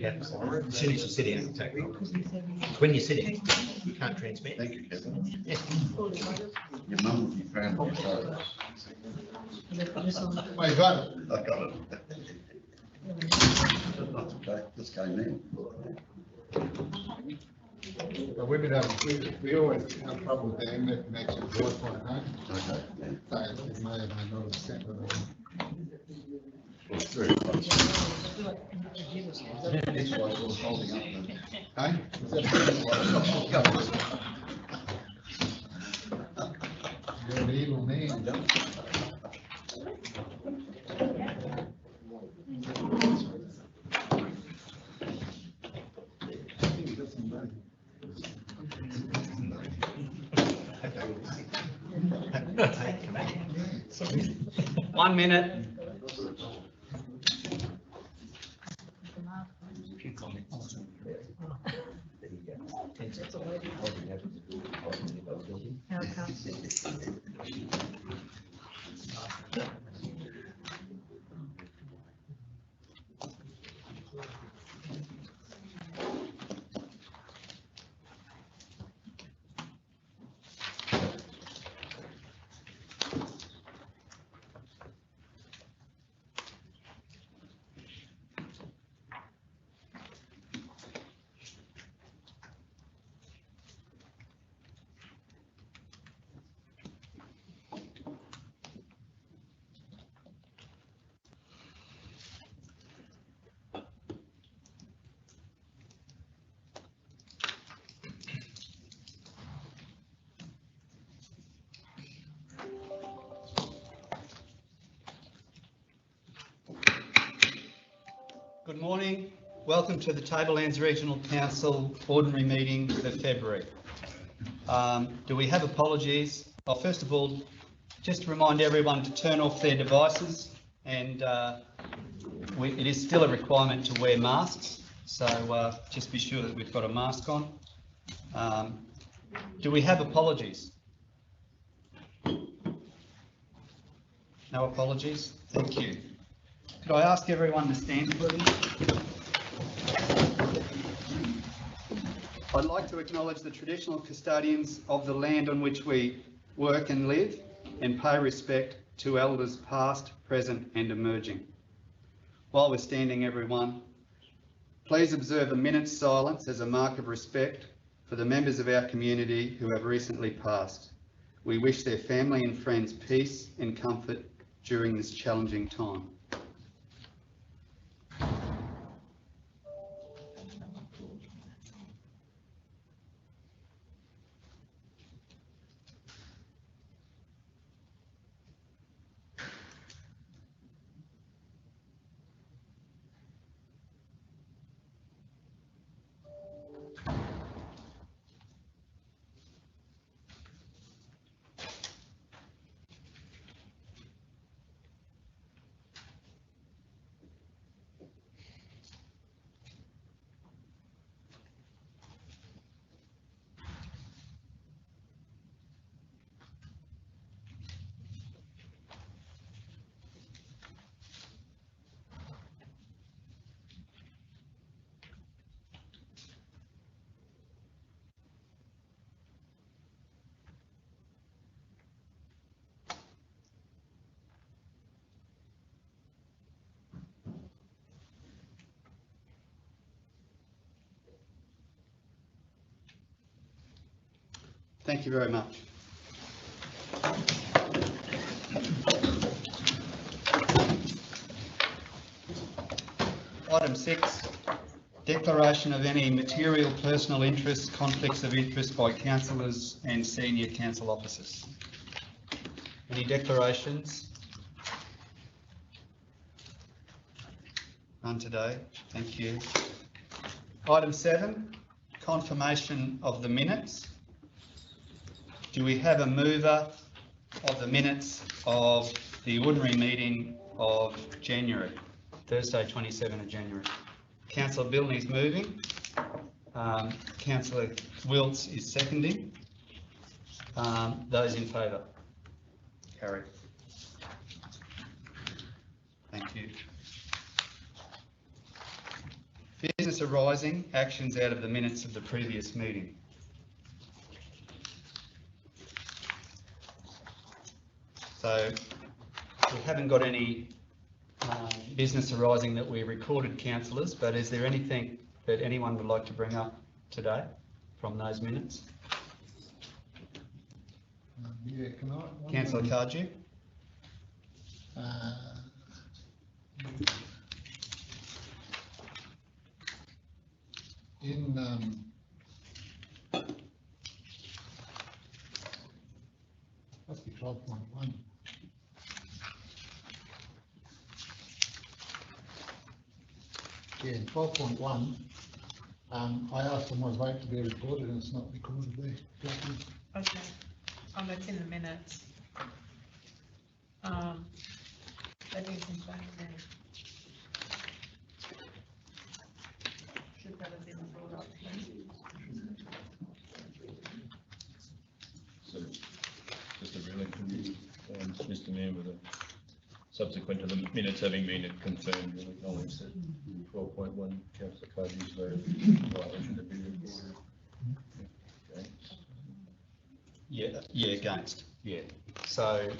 Yeah, as soon as you sit in, take it. When you're sitting, you can't transmit. Thank you, Kevin. Yeah. Your mum will be proud of you. Oh, you got it. I got it. Just came in. But we always have trouble with the internet connection, Wi-Fi, huh? Okay, yeah. So it may have been noticed separately. Well, it's very close. That's why it's all holding up. Hey? You're an evil man. Come on. 1 minute. Few comments. There you go. 10 seconds. Good morning. Welcome to the Tablelands Regional Council Ordinary Meeting for February. Do we have apologies? Well, first of all, just to remind everyone to turn off their devices, and it is still a requirement to wear masks, so just be sure that we've got a mask on. Do we have apologies? No apologies? Thank you. Could I ask everyone to stand, please? I'd like to acknowledge the traditional custodians of the land on which we work and live, and pay respect to elders past, present and emerging. While we're standing, everyone, please observe a minute's silence as a mark of respect for the members of our community who have recently passed. We wish their family and friends peace and comfort during this challenging time. Thank you very much. Item 6, declaration of any material personal interests, conflicts of interest by councillors and senior council officers. Any declarations? None today. Thank you. Item 7, confirmation of the minutes. Do we have a mover of the minutes of the ordinary meeting of January, Thursday 27th of January? Councillor Bilney is moving. Councillor Wilts is seconding. Those in favour? Carried. Thank you. Business arising, actions out of the minutes of the previous meeting. So we haven't got any business arising that we recorded, councillors, but is there anything that anyone would like to bring up today from those minutes? Yeah, can I? Councillor Cardew? In, must be 12.1. Yeah, in 12.1, I asked for my vote to be recorded and it's not recorded there. Okay, that's in the minutes. That is in fact there. Should that have been brought up then? So, just a really, Mr. Mayor, with a subsequent to the minutes having been confirmed and acknowledged that 12.1 Councillor Cardew's vote violation to be recorded. Okay. Yeah, against, yeah. So,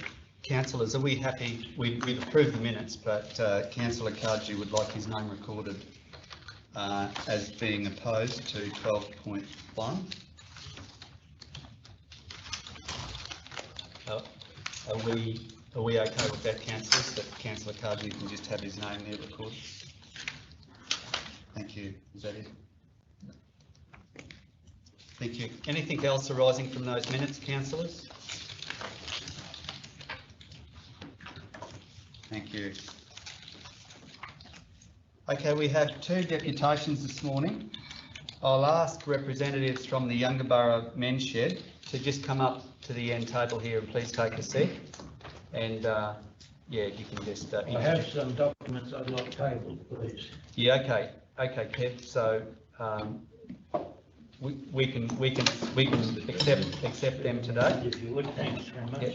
councillors, are we happy? We've approved the minutes, but Councillor Cardew would like his name recorded as being opposed to 12.1. Are we okay with that, councillors, that Councillor Cardew can just have his name there recorded? Thank you. Is that it? Thank you. Anything else arising from those minutes, councillors? Thank you. Okay, we have two deputations this morning. I'll ask representatives from the Yungaburra Men's Shed to just come up to the end table here and please take a seat. And yeah, you can just. I have some documents I'd like tabled, please. Yeah, okay, Kev. So we can accept them today. If you would, thanks very much.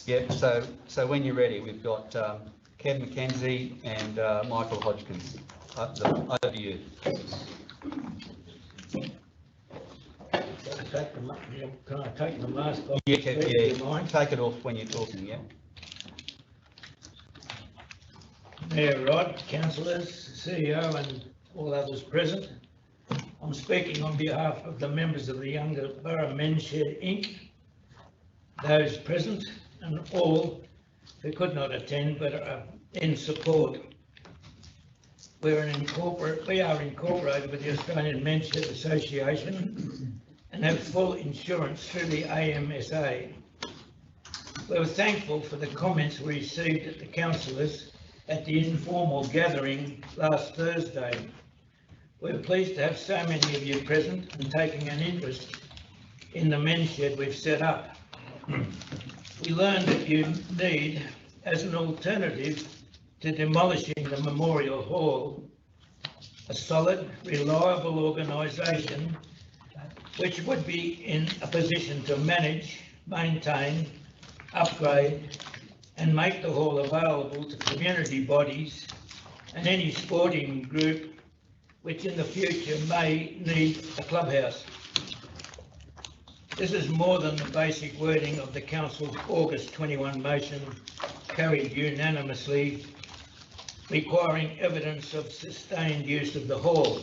Yeah. So when you're ready, we've got Kev McKenzie and Michael Hodgkins. Over to you. Can I take the mask off? Yeah, Kev, yeah. Take it off when you're talking, yeah. Mayor Rod, councillors, CEO and all others present. I'm speaking on behalf of the members of the Yungaburra Men's Shed Inc., those present and all who could not attend but are in support. We are incorporated with the Australian Men's Shed Association and have full insurance through the AMSA. We were thankful for the comments we received at the councillors at the informal gathering last Thursday. We're pleased to have so many of you present and taking an interest in the men's shed we've set up. We learned that you need, as an alternative to demolishing the Memorial Hall, a solid, reliable organisation which would be in a position to manage, maintain, upgrade and make the hall available to community bodies and any sporting group which in the future may need a clubhouse. This is more than the basic wording of the Council's August 21 motion, carried unanimously, requiring evidence of sustained use of the hall.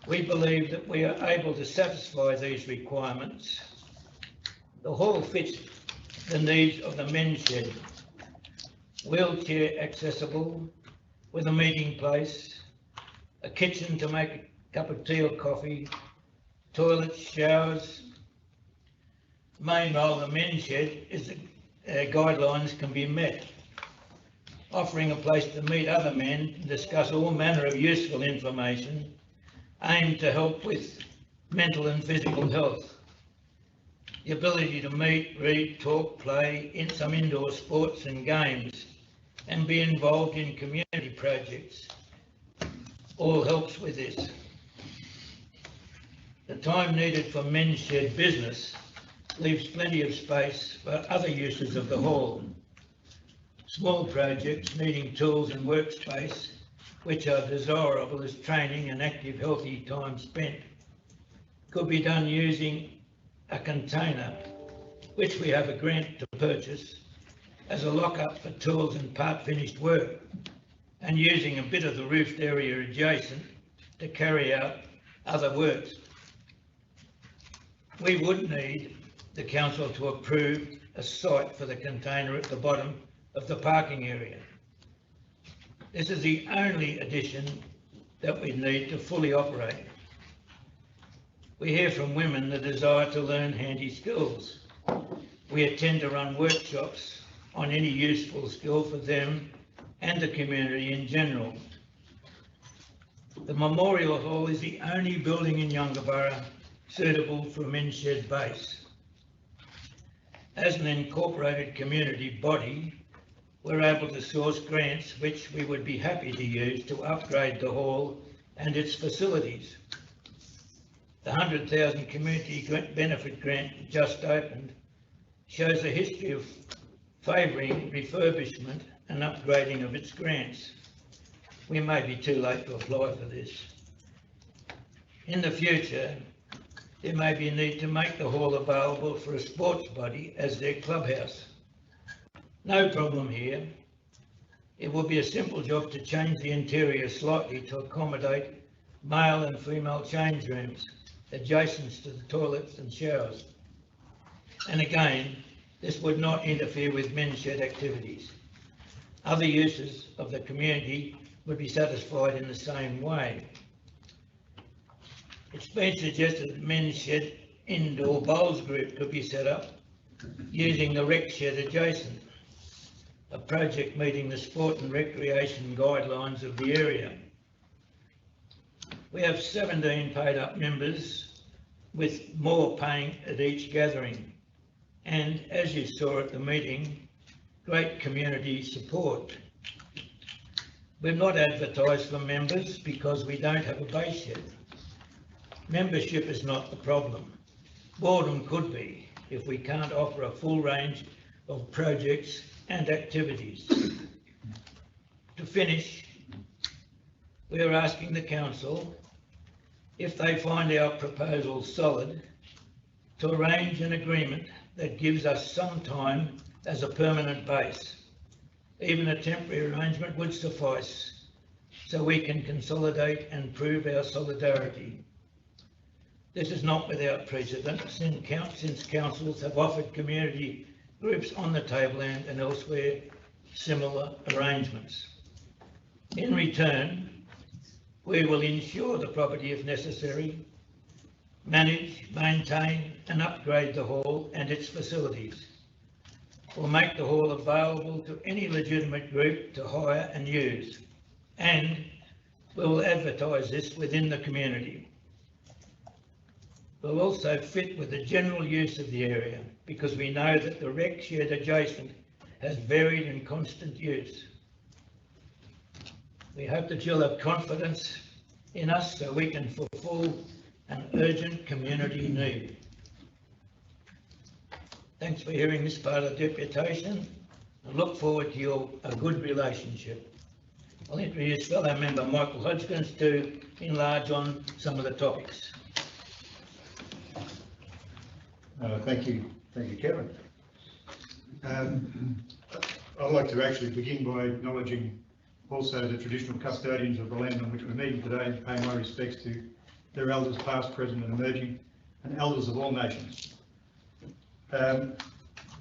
We believe that we are able to satisfy these requirements. The hall fits the needs of the men's shed, wheelchair accessible, with a meeting place, a kitchen to make a cup of tea or coffee, toilets, showers. The main role of the men's shed is that guidelines can be met, offering a place to meet other men and discuss all manner of useful information aimed to help with mental and physical health. The ability to meet, read, talk, play in some indoor sports and games and be involved in community projects all helps with this. The time needed for men's shed business leaves plenty of space for other uses of the hall. Small projects needing tools and workspace which are desirable as training and active healthy time spent, could be done using a container, which we have a grant to purchase, as a lock-up for tools and part finished work, and using a bit of the roofed area adjacent to carry out other works. We would need the council to approve a site for the container at the bottom of the parking area. This is the only addition that we need to fully operate. We hear from women the desire to learn handy skills. We intend to run workshops on any useful skill for them and the community in general. The Memorial Hall is the only building in Yungaburra suitable for a men's shed base. As an incorporated community body, we're able to source grants which we would be happy to use to upgrade the hall and its facilities. The 100,000 community benefit grant just opened shows a history of favouring refurbishment and upgrading of its grants. We may be too late to apply for this. In the future, there may be a need to make the hall available for a sports body as their clubhouse. No problem here. It will be a simple job to change the interior slightly to accommodate male and female change rooms adjacent to the toilets and showers. And again, this would not interfere with men's shed activities. Other uses of the community would be satisfied in the same way. It's been suggested that men's shed indoor bowls group could be set up using the rec shed adjacent, a project meeting the sport and recreation guidelines of the area. We have 17 paid up members, with more paying at each gathering, and as you saw at the meeting, great community support. We've not advertised for members because we don't have a base yet. Membership is not the problem. Boredom could be if we can't offer a full range of projects and activities. To finish, we are asking the council, if they find our proposal solid, to arrange an agreement that gives us some time as a permanent base. Even a temporary arrangement would suffice, so we can consolidate and prove our solidarity. This is not without precedent, since councils have offered community groups on the tableland and elsewhere similar arrangements. In return, we will insure the property if necessary, manage, maintain and upgrade the hall and its facilities. We'll make the hall available to any legitimate group to hire and use, and we will advertise this within the community. We'll also fit with the general use of the area because we know that the rec shed adjacent has varied and constant use. We hope that you'll have confidence in us so we can fulfil an urgent community need. Thanks for hearing this part of the deputation. I look forward to a good relationship. I'll introduce fellow member Michael Hodgkins to enlarge on some of the topics. Thank you, Kevin. I'd like to actually begin by acknowledging also the traditional custodians of the land on which we're meeting today and pay my respects to their elders past, present and emerging, and elders of all nations. The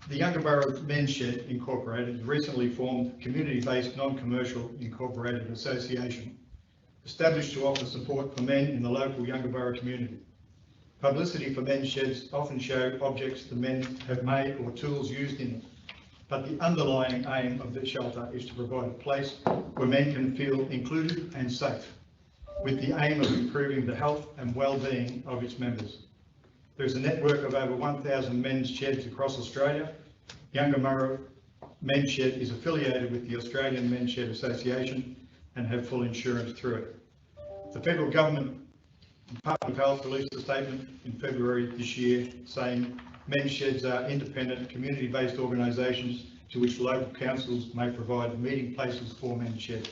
Yungaburra Men's Shed Incorporated is a recently formed community-based non-commercial incorporated association established to offer support for men in the local Yungaburra community. Publicity for men's sheds often show objects the men have made or tools used in them, but the underlying aim of the shelter is to provide a place where men can feel included and safe, with the aim of improving the health and well-being of its members. There is a network of over 1,000 men's sheds across Australia. Yungaburra Men's Shed is affiliated with the Australian Men's Shed Association and have full insurance through it. The federal government Department of Health released a statement in February this year saying men's sheds are independent, community-based organisations to which local councils may provide meeting places for men's sheds.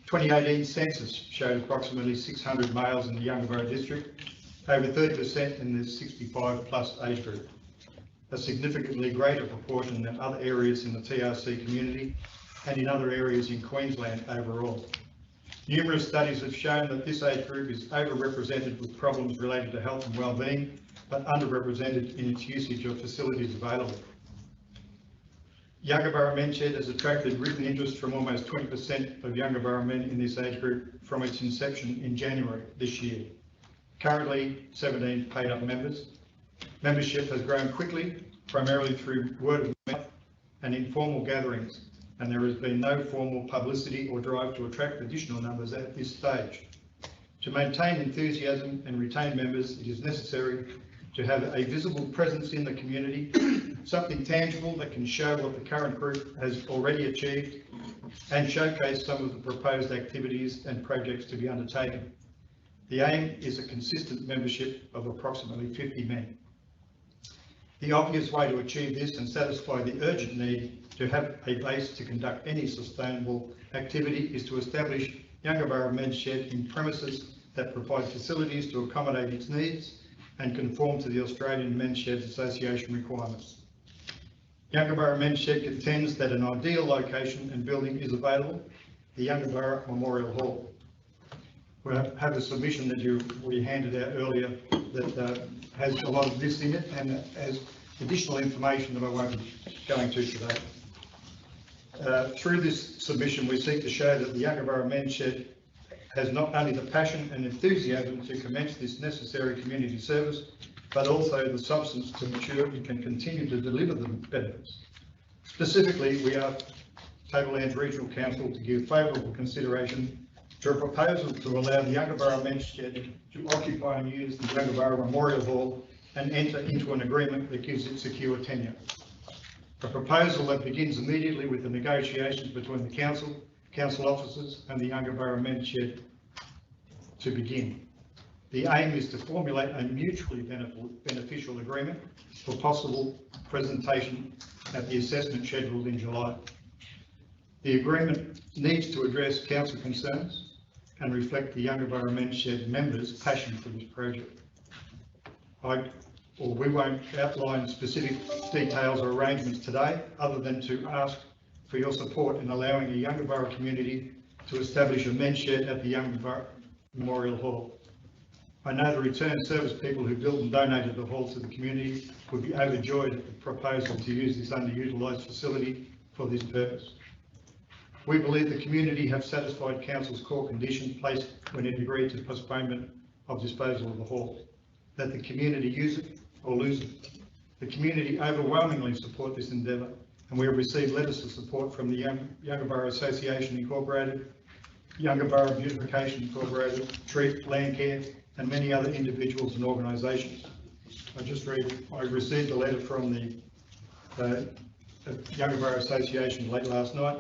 2018 census showed approximately 600 males in the Yungaburra district, over 30% in the 65 plus age group, a significantly greater proportion than other areas in the TRC community and in other areas in Queensland overall. Numerous studies have shown that this age group is overrepresented with problems related to health and well-being, but underrepresented in its usage of facilities available. Yungaburra Menshed has attracted written interest from almost 20% of Yungaburra men in this age group from its inception in January this year. Currently 17 paid up members. Membership has grown quickly, primarily through word of mouth and informal gatherings, and there has been no formal publicity or drive to attract additional numbers at this stage. To maintain enthusiasm and retain members, it is necessary to have a visible presence in the community, something tangible that can show what the current group has already achieved and showcase some of the proposed activities and projects to be undertaken. The aim is a consistent membership of approximately 50 men. The obvious way to achieve this and satisfy the urgent need to have a base to conduct any sustainable activity is to establish Yungaburra Menshed in premises that provide facilities to accommodate its needs and conform to the Australian Mensheds Association requirements. Yungaburra Menshed contends that an ideal location and building is available, the Yungaburra Memorial Hall. We have a submission that we handed out earlier that has a lot of this in it and has additional information that I won't be going to today. Through this submission, we seek to show that the Yungaburra Menshed has not only the passion and enthusiasm to commence this necessary community service, but also the substance to ensure it can continue to deliver the benefits. Specifically, we ask Tablelands Regional Council to give favourable consideration to a proposal to allow the Yungaburra Menshed to occupy and use the Yungaburra Memorial Hall and enter into an agreement that gives it secure tenure. A proposal that begins immediately with the negotiations between the council officers and the Yungaburra Menshed to begin. The aim is to formulate a mutually beneficial agreement for possible presentation at the assessment scheduled in July. The agreement needs to address council concerns and reflect the Yungaburra Menshed members' passion for this project. We won't outline specific details or arrangements today, other than to ask for your support in allowing the Yungaburra community to establish a Menshed at the Yungaburra Memorial Hall. I know the return service people who built and donated the hall to the community would be overjoyed at the proposal to use this underutilised facility for this purpose. We believe the community have satisfied Council's core condition placed when it agreed to postponement of disposal of the hall, that the community use it or lose it. The community overwhelmingly support this endeavour, and we have received letters of support from the Yungaburra Association Incorporated, Yungaburra Beautification Incorporated, Treat Landcare, and many other individuals and organisations. I received a letter from the Yungaburra Association late last night,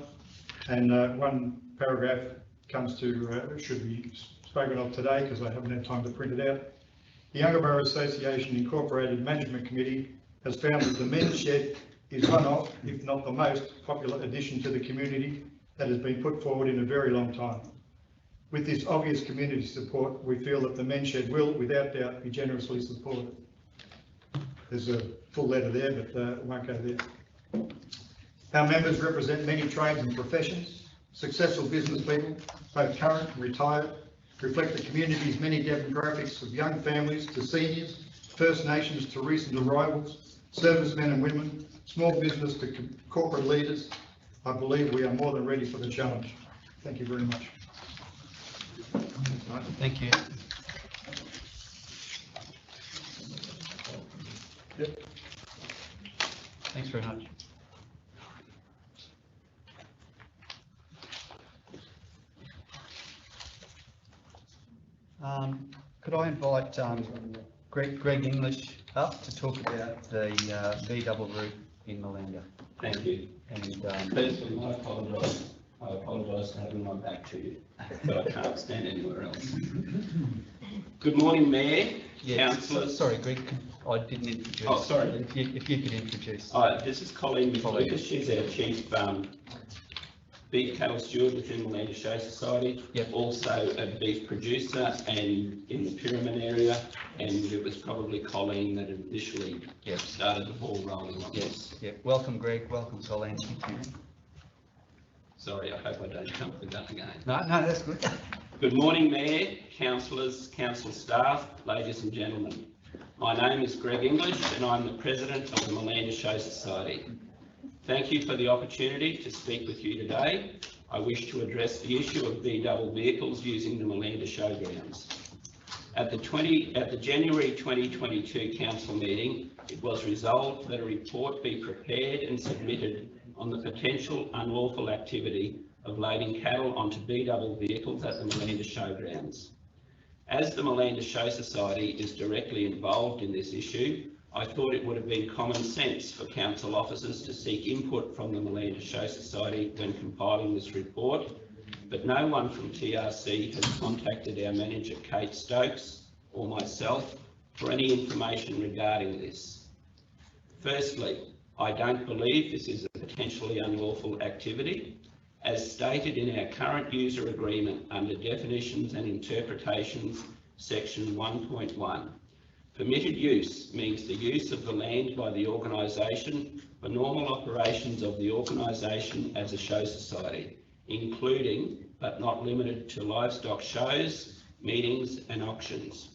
and one paragraph comes to, should be spoken of today because I haven't had time to print it out. The Yungaburra Association Incorporated Management Committee has found that the Menshed is one of, if not the most popular addition to the community that has been put forward in a very long time. With this obvious community support, we feel that the Menshed will, without doubt, be generously supported. There's a full letter there, but it won't go there. Our members represent many trades and professions, successful business people, both current and retired, reflect the community's many demographics of young families to seniors, First Nations to recent arrivals, servicemen and women, small business to corporate leaders. I believe we are more than ready for the challenge. Thank you very much. Thank you. Yep. Thanks very much. Could I invite Greg English up to talk about the B double route in Malanga? Thank you. And Firstly, I apologise for having my back to you, but I can't stand anywhere else. Good morning, Mayor, Councillors. Sorry, Greg, I didn't introduce. Oh, sorry. If you could introduce. This is Colleen Lucas. She's our Chief beef cattle steward within the Land Show Society. Yep. Also a beef producer and in the Pyramid area, and it was probably Colleen that initially Yep. started the ball rolling on Yes, this. yeah. Welcome, Greg. Welcome, Colleen. Thank you. Sorry, I hope I don't jump the gun again. No, that's good. Good morning, Mayor, councillors, council staff, ladies and gentlemen. My name is Greg English and I'm the President of the Melinda Show Society. Thank you for the opportunity to speak with you today. I wish to address the issue of B-double vehicles using the Melinda Showgrounds. At the January 2022 council meeting, it was resolved that a report be prepared and submitted on the potential unlawful activity of loading cattle onto B-double vehicles at the Melinda Showgrounds. As the Melinda Show Society is directly involved in this issue, I thought it would have been common sense for council officers to seek input from the Melinda Show Society when compiling this report, but no one from TRC has contacted our manager Kate Stokes or myself for any information regarding this. Firstly, I don't believe this is a potentially unlawful activity. As stated in our current user agreement under definitions and interpretations, section 1.1, permitted use means the use of the land by the organisation for normal operations of the organisation as a show society, including but not limited to livestock shows, meetings and auctions.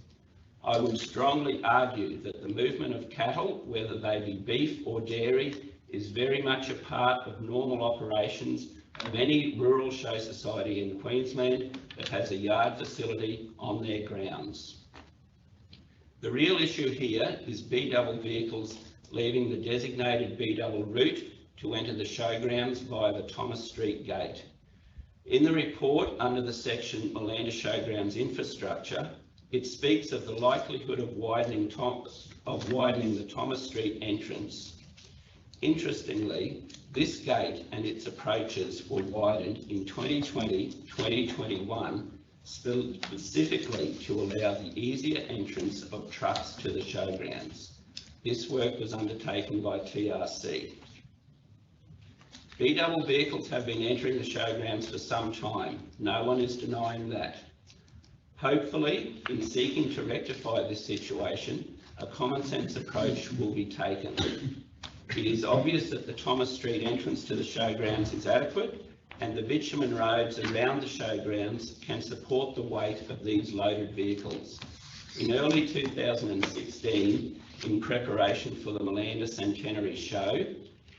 I would strongly argue that the movement of cattle, whether they be beef or dairy, is very much a part of normal operations of any rural show society in Queensland that has a yard facility on their grounds. The real issue here is B-double vehicles leaving the designated B-double route to enter the showgrounds via the Thomas Street gate. In the report under the section Melinda Showgrounds Infrastructure, it speaks of the likelihood of widening the Thomas Street entrance. Interestingly, this gate and its approaches were widened in 2020-2021 specifically to allow the easier entrance of trucks to the showgrounds. This work was undertaken by TRC. B-double vehicles have been entering the showgrounds for some time. No one is denying that. Hopefully, in seeking to rectify this situation, a common sense approach will be taken. It is obvious that the Thomas Street entrance to the showgrounds is adequate and the bitumen roads around the showgrounds can support the weight of these loaded vehicles. In early 2016, in preparation for the Melinda Centenary Show,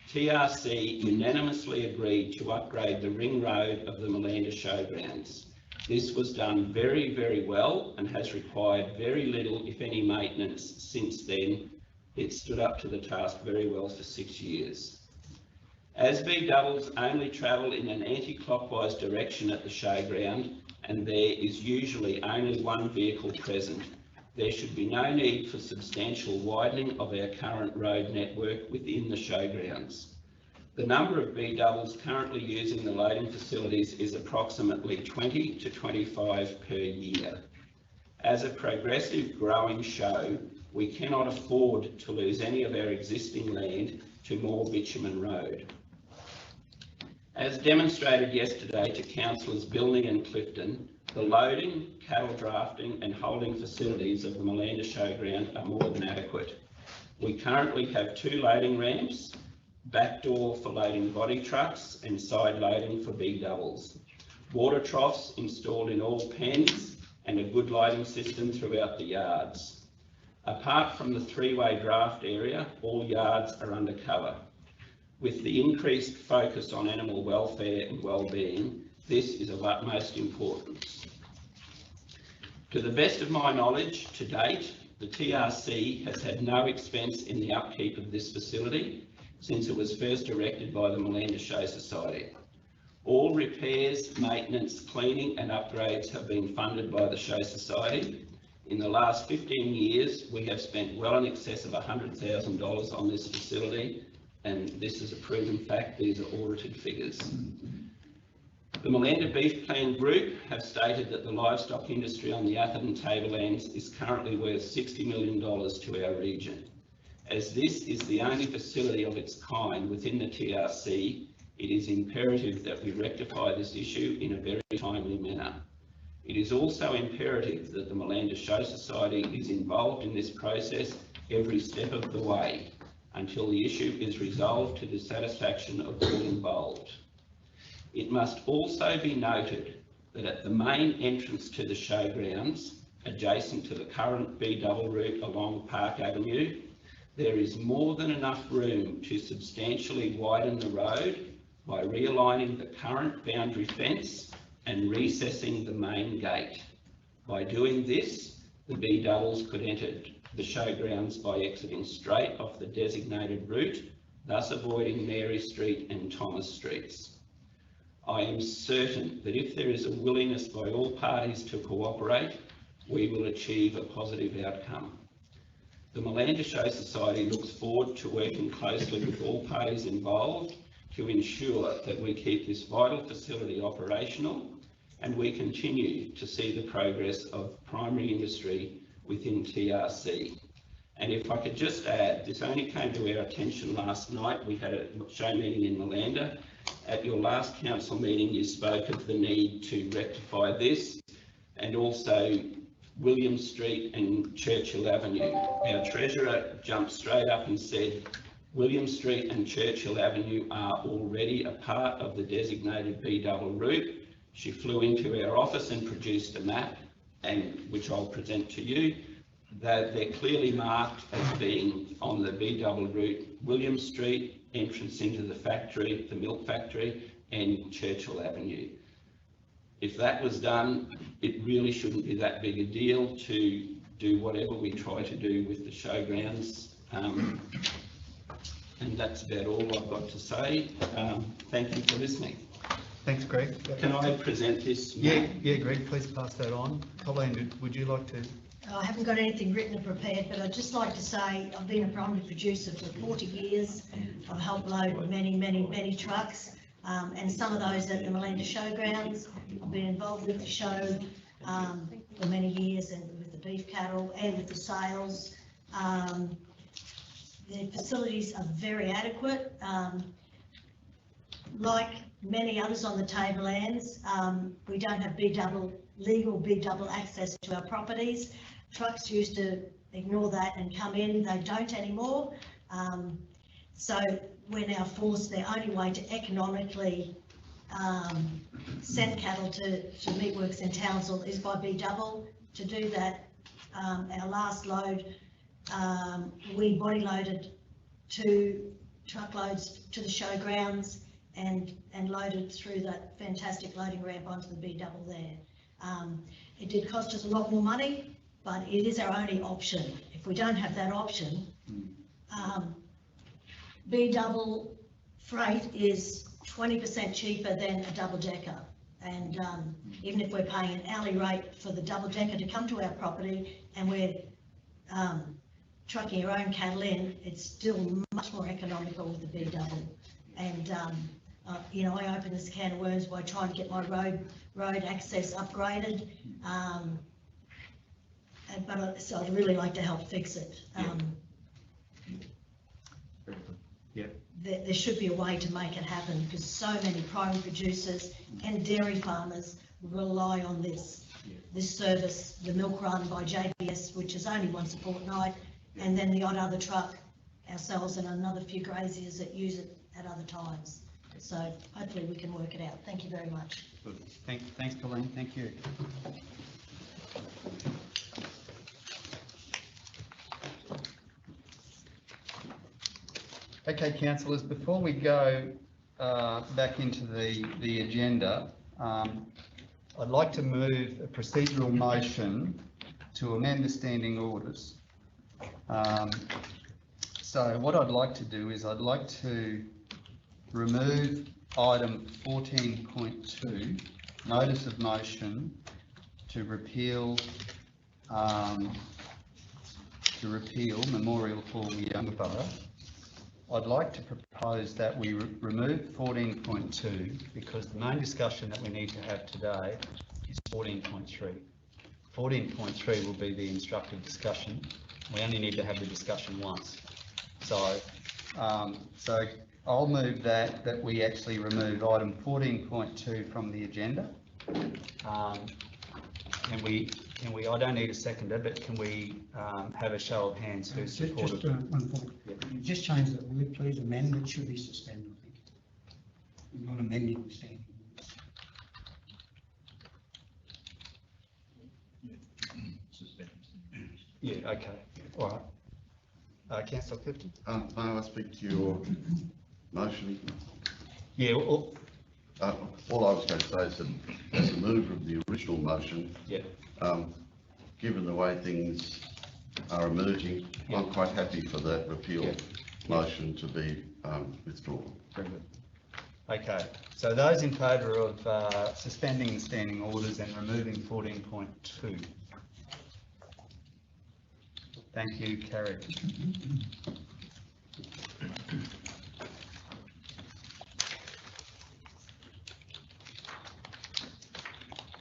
TRC unanimously agreed to upgrade the ring road of the Melinda Showgrounds. This was done very, very well and has required very little, if any, maintenance since then. It stood up to the task very well for 6 years. As B-doubles only travel in an anti-clockwise direction at the showground and there is usually only one vehicle present, there should be no need for substantial widening of our current road network within the showgrounds. The number of B-doubles currently using the loading facilities is approximately 20 to 25 per year. As a progressive growing show, we cannot afford to lose any of our existing land to more bitumen road. As demonstrated yesterday to councillors Bilning and Clifton, the loading, cattle drafting and holding facilities of the Melinda Showground are more than adequate. We currently have 2 loading ramps, back door for loading body trucks and side loading for B-doubles, water troughs installed in all pens and a good lighting system throughout the yards. Apart from the 3-way draft area, all yards are under cover. With the increased focus on animal welfare and well-being, this is of utmost importance. To the best of my knowledge, to date, the TRC has had no expense in the upkeep of this facility since it was first erected by the Melinda Show Society. All repairs, maintenance, cleaning and upgrades have been funded by the Show Society. In the last 15 years, we have spent well in excess of $100,000 on this facility, and this is a proven fact. These are audited figures. The Melinda Beef Plan Group have stated that the livestock industry on the Atherton Tablelands is currently worth $60 million to our region. As this is the only facility of its kind within the TRC, It is imperative that we rectify this issue in a very timely manner. It is also imperative that the Malanda Show Society is involved in this process every step of the way until the issue is resolved to the satisfaction of all involved. It must also be noted that at the main entrance to the showgrounds, adjacent to the current B-double route along Park Avenue, there is more than enough room to substantially widen the road by realigning the current boundary fence and recessing the main gate. By doing this, the B-doubles could enter the showgrounds by exiting straight off the designated route, thus avoiding Mary Street and Thomas Streets. I am certain that if there is a willingness by all parties to cooperate, we will achieve a positive outcome. The Malanda Show Society looks forward to working closely with all parties involved to ensure that we keep this vital facility operational and we continue to see the progress of primary industry within TRC. And if I could just add, this only came to our attention last night. We had a show meeting in Malanda. At your last council meeting, you spoke of the need to rectify this and also William Street and Churchill Avenue. Our treasurer jumped straight up and said, William Street and Churchill Avenue are already a part of the designated B-double route. She flew into our office and produced a map, and which I'll present to you. They're clearly marked as being on the B-double route, William Street, entrance into the factory, the milk factory, and Churchill Avenue. If that was done, it really shouldn't be that big a deal to do whatever we try to do with the showgrounds. And that's about all I've got to say. Thank you for listening. Thanks, Greg. Can I present this? Yeah, Greg, please pass that on. Colleen, would you like to? I haven't got anything written or prepared, but I'd just like to say I've been a primary producer for 40 years. I've helped load many trucks, and some of those at the Malanda Showgrounds. I've been involved with the show for many years, and with the beef cattle and with the sales. The facilities are very adequate. Like many others on the tablelands, we don't have legal B-double access to our properties. Trucks used to ignore that and come in. They don't anymore. So we're now forced, their only way to economically send cattle to meatworks in Townsville is by B-double. To do that, our last load, we body loaded 2 truckloads to the showgrounds and loaded through that fantastic loading ramp onto the B-double there. It did cost us a lot more money, but it is our only option. If we don't have that option, B-double freight is 20% cheaper than a double-decker. And even if we're paying an hourly rate for the double-decker to come to our property and we're trucking our own cattle in, it's still much more economical with the B-double. And you know, I opened this can of worms by trying to get my road access upgraded, so I'd really like to help fix it. There should be a way to make it happen, because so many primary producers and dairy farmers rely on this service, the milk run by JBS, which is only once a fortnight, and then the odd other truck, ourselves and another few graziers that use it at other times. So hopefully we can work it out. Thank you very much. Good. Thanks, Colleen. Thank you. Okay, councillors, before we go back into the agenda, I'd like to move a procedural motion to amend the standing orders. So what I'd like to do is I'd like to remove item 14.2, notice of motion to repeal Memorial Hall Youngborough. I'd like to propose that we remove 14.2 because the main discussion that we need to have today is 14.3. 14.3 will be the instructive discussion. We only need to have the discussion once. So So I'll move that we actually remove item 14.2 from the agenda. And we, I don't need a seconder, but can we have a show of hands who supported? Just one point. You just change that word, please. Amendment should be suspended, I think. Not amending, standing. Yeah, okay, all right. Councillor Clifton? May I speak to your motion? Yeah, All I was going to say is that as a mover of the original motion, yeah. Given the way things are emerging, I'm quite happy for that repeal motion to be withdrawn. Very good. Okay, so those in favour of suspending the standing orders and removing 14.2? Thank you, carried.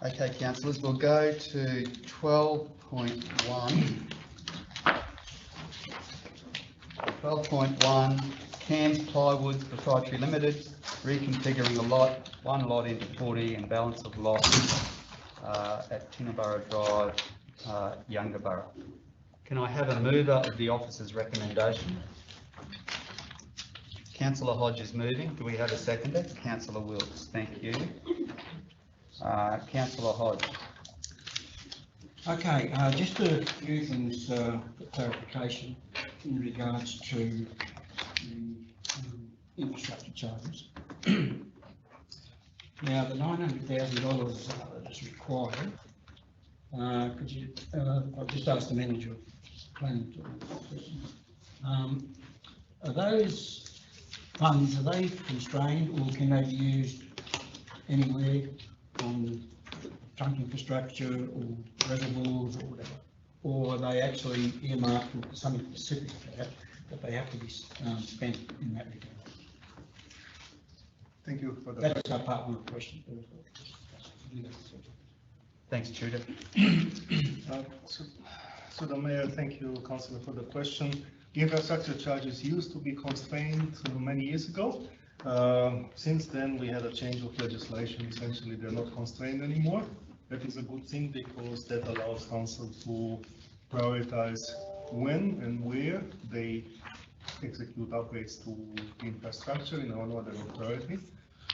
Okay, councillors, we'll go to 12.1. 12.1, Cans Plywood Proprietary Limited, reconfiguring one lot into 40 and balance of lot at Tinnaburra Drive, Youngborough. Can I have a mover of the officer's recommendation? Councillor Hodge is moving. Do we have a seconder? Councillor Wilkes, thank you. Councillor Hodge. Okay, just a few things for clarification in regards to the infrastructure charges. Now, the $900,000 that is required, could you, I've just asked the manager of planning to, are those funds, are they constrained or can they be used anywhere on trunk infrastructure or reservoirs or whatever? Or are they actually earmarked for something specific that they have to be spent in that regard? Thank you for that. That's our part one question. Thanks, Tudor. So the Mayor, thank you, Councillor, for the question. The infrastructure charges used to be constrained many years ago. Since then, we had a change of legislation. Essentially, they're not constrained anymore. That is a good thing because that allows council to prioritize when and where they execute upgrades to infrastructure in an order of priority.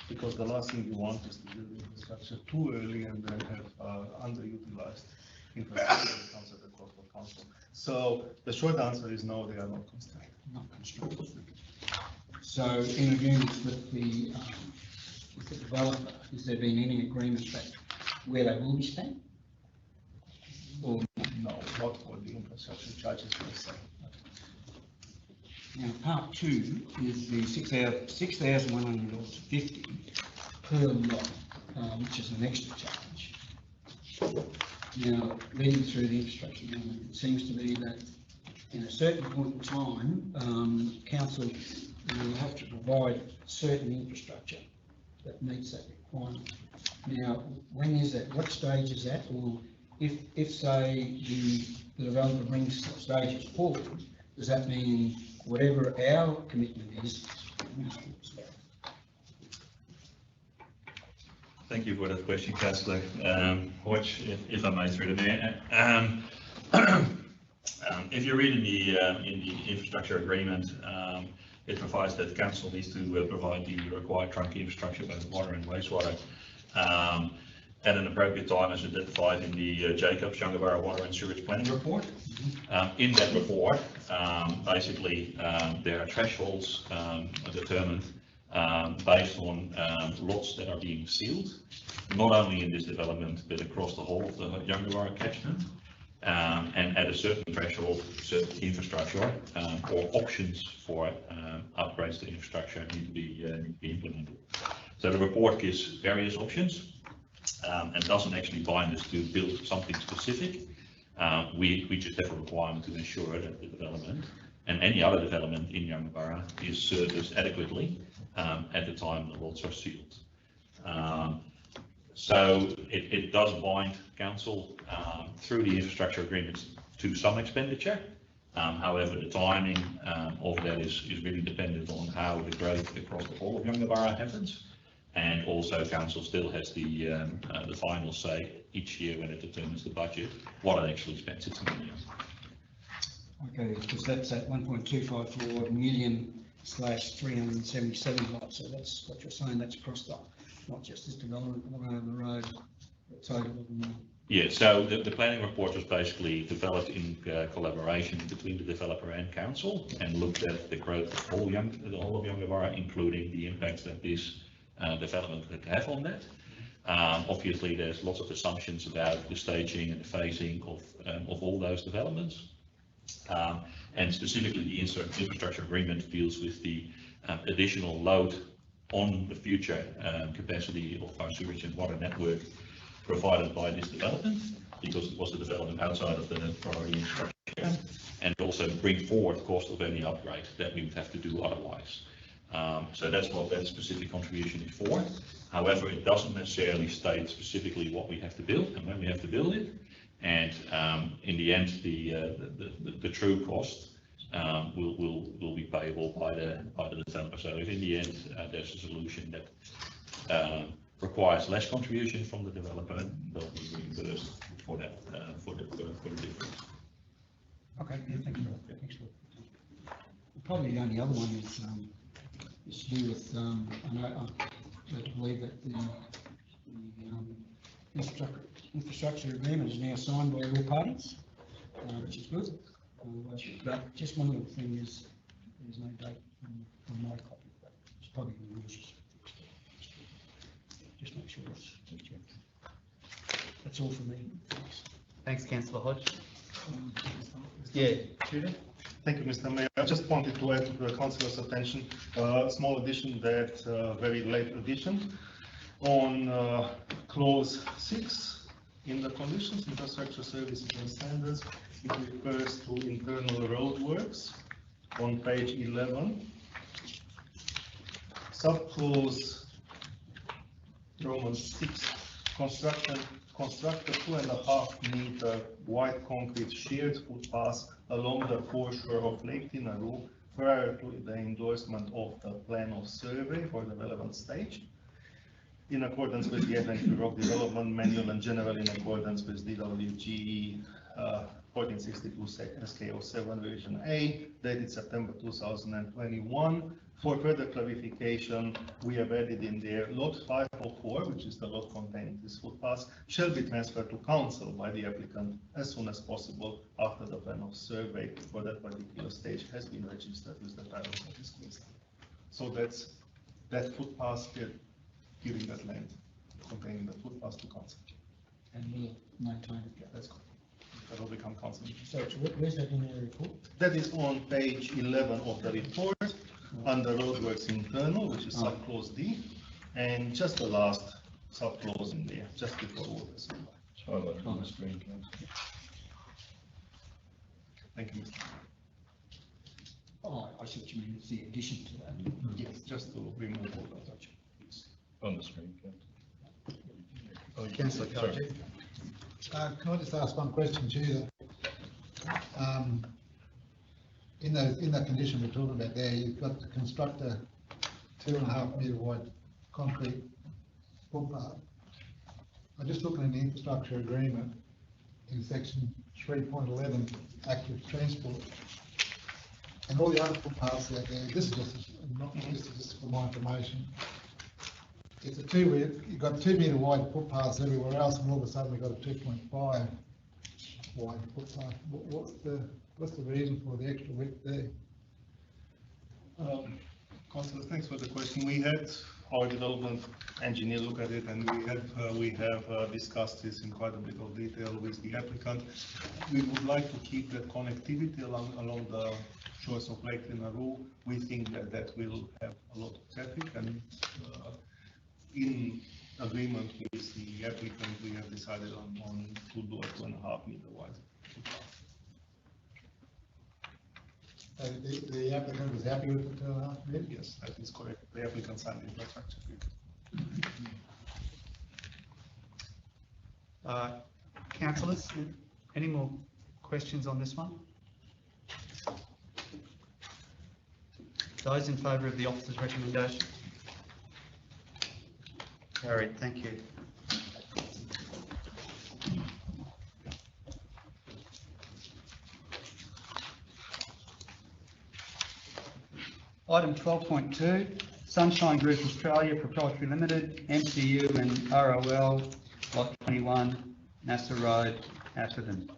Because the last thing you want is to build infrastructure too early and then have underutilized infrastructure that comes at the cost of council. So the short answer is no, they are not constrained. Not constrained. So in agreement with the developer, has there been any agreement that where they will be spent? Or no, not for the infrastructure charges per se. Now, part two is the $6,150 per lot, which is an extra charge. Now, leading through the infrastructure, it seems to be that in a certain point in time, council will have to provide certain infrastructure that meets that requirement. Now, when is that? What stage is that? Or if say the developer brings stages forward, does that mean whatever our commitment is? Thank you for that question, Councillor Hodge, if I may through the Mayor. If you read in the infrastructure agreement, it provides that council needs to provide the required trunk infrastructure, both water and wastewater, at an appropriate time as identified in the Jacobs Youngborough Water and Sewage Planning Report. In that report, basically, there are thresholds determined based on lots that are being sealed, not only in this development, but across the whole of the Youngborough catchment. And at a certain threshold, certain infrastructure or options for upgrades to infrastructure need to be implemented. So the report gives various options and doesn't actually bind us to build something specific. We just have a requirement to ensure that the development and any other development in Youngborough is serviced adequately at the time the lots are sealed. So it does bind council through the infrastructure agreements to some expenditure, However, the timing of that is really dependent on how the growth across the whole of Yungaburra happens. And also council still has the final say each year when it determines the budget, what it actually spends its money on. Okay, because that's at 1.254 million / 377 lots, so that's what you're saying, that's across the, not just this development, but over the road, the total of them. Yeah, so the planning report was basically developed in collaboration between the developer and council, and looked at the growth of the whole of Yungaburra, including the impacts that this development could have on that. Obviously, there's lots of assumptions about the staging and the phasing of all those developments. And specifically, the infrastructure agreement deals with the additional load on the future capacity of our sewage and water network provided by this development, because it was a development outside of the priority infrastructure, and also bring forward the cost of any upgrade that we would have to do otherwise. So that's what that specific contribution is for. However, it doesn't necessarily state specifically what we have to build and when we have to build it. And in the end, the true cost will be payable by the developer. So if in the end there's a solution that requires less contribution from the developer, they'll be reimbursed for that for the difference. Okay, yeah, thank you. Thanks. Probably the only other one is to do with, I believe that the infrastructure agreement is now signed by all parties, which is good. But just one little thing is, there's no date on my copy, but it's probably in the rules. Just make sure it's checked. That's all for me. Thanks. Thanks, Councillor Hodge. Yeah, Judy? Thank you, Mr. Mayor. I just wanted to add to the councillor's attention a small addition, that very late addition on clause 6 in the conditions, infrastructure services and standards. It refers to internal roadworks on page 11. Subclause Roman 6, construct a 2.5 meter wide concrete shared footpath along the foreshore of Lake Tinaroo prior to the endorsement of the plan of survey for the relevant stage, in accordance with the Atlantic Rock Development Manual and generally in accordance with DWGE 1462 SK07 Revision A, dated September 2021. For further clarification, we have added in there lot 504, which is the lot containing this footpath, shall be transferred to council by the applicant as soon as possible after the plan of survey for that particular stage has been registered with the title of this case. So that's that footpath, giving that land containing the footpath to council. And we'll maintain it. Yeah, that's correct. That will become council. So where's that in the report? That is on page 11 of the report, under roadworks internal, which is subclause D, and just the last subclause in there, just before water supply. It's highlighted on the screen, Councillor. Thank you, Mr. Oh, I see what you mean, it's the addition to that. Yes, just to remove all those. On the screen, Councillor. Councillor Koji. Can I just ask one question to you? In that condition we're talking about there, you've got to construct a 2.5 metre wide concrete footpath. I'm just looking at the infrastructure agreement in section 3.11, active transport, and all the other footpaths out there. This is just for my information. It's you've got 2 metre wide footpaths everywhere else, and all of a sudden we've got a 2.5 wide footpath. What's the reason for the extra width there? Councillor, thanks for the question. We had our development engineer look at it, and we have discussed this in quite a bit of detail with the applicant. We would like to keep that connectivity along the shores of Lake Tinaroo. We think that will have a lot of traffic, and in agreement with the applicant, we have decided on to do a 2.5 metre wide footpath. The applicant was happy with the 2.5 metres? Yes, that is correct. The applicant signed the infrastructure agreement. Councillors, any more questions on this one? Those in favour of the officer's recommendation? Carried, thank you. Item 12.2, Sunshine Group Australia Proprietary Limited, MCU and ROL, Lot 21, Nasser Road, Atherton.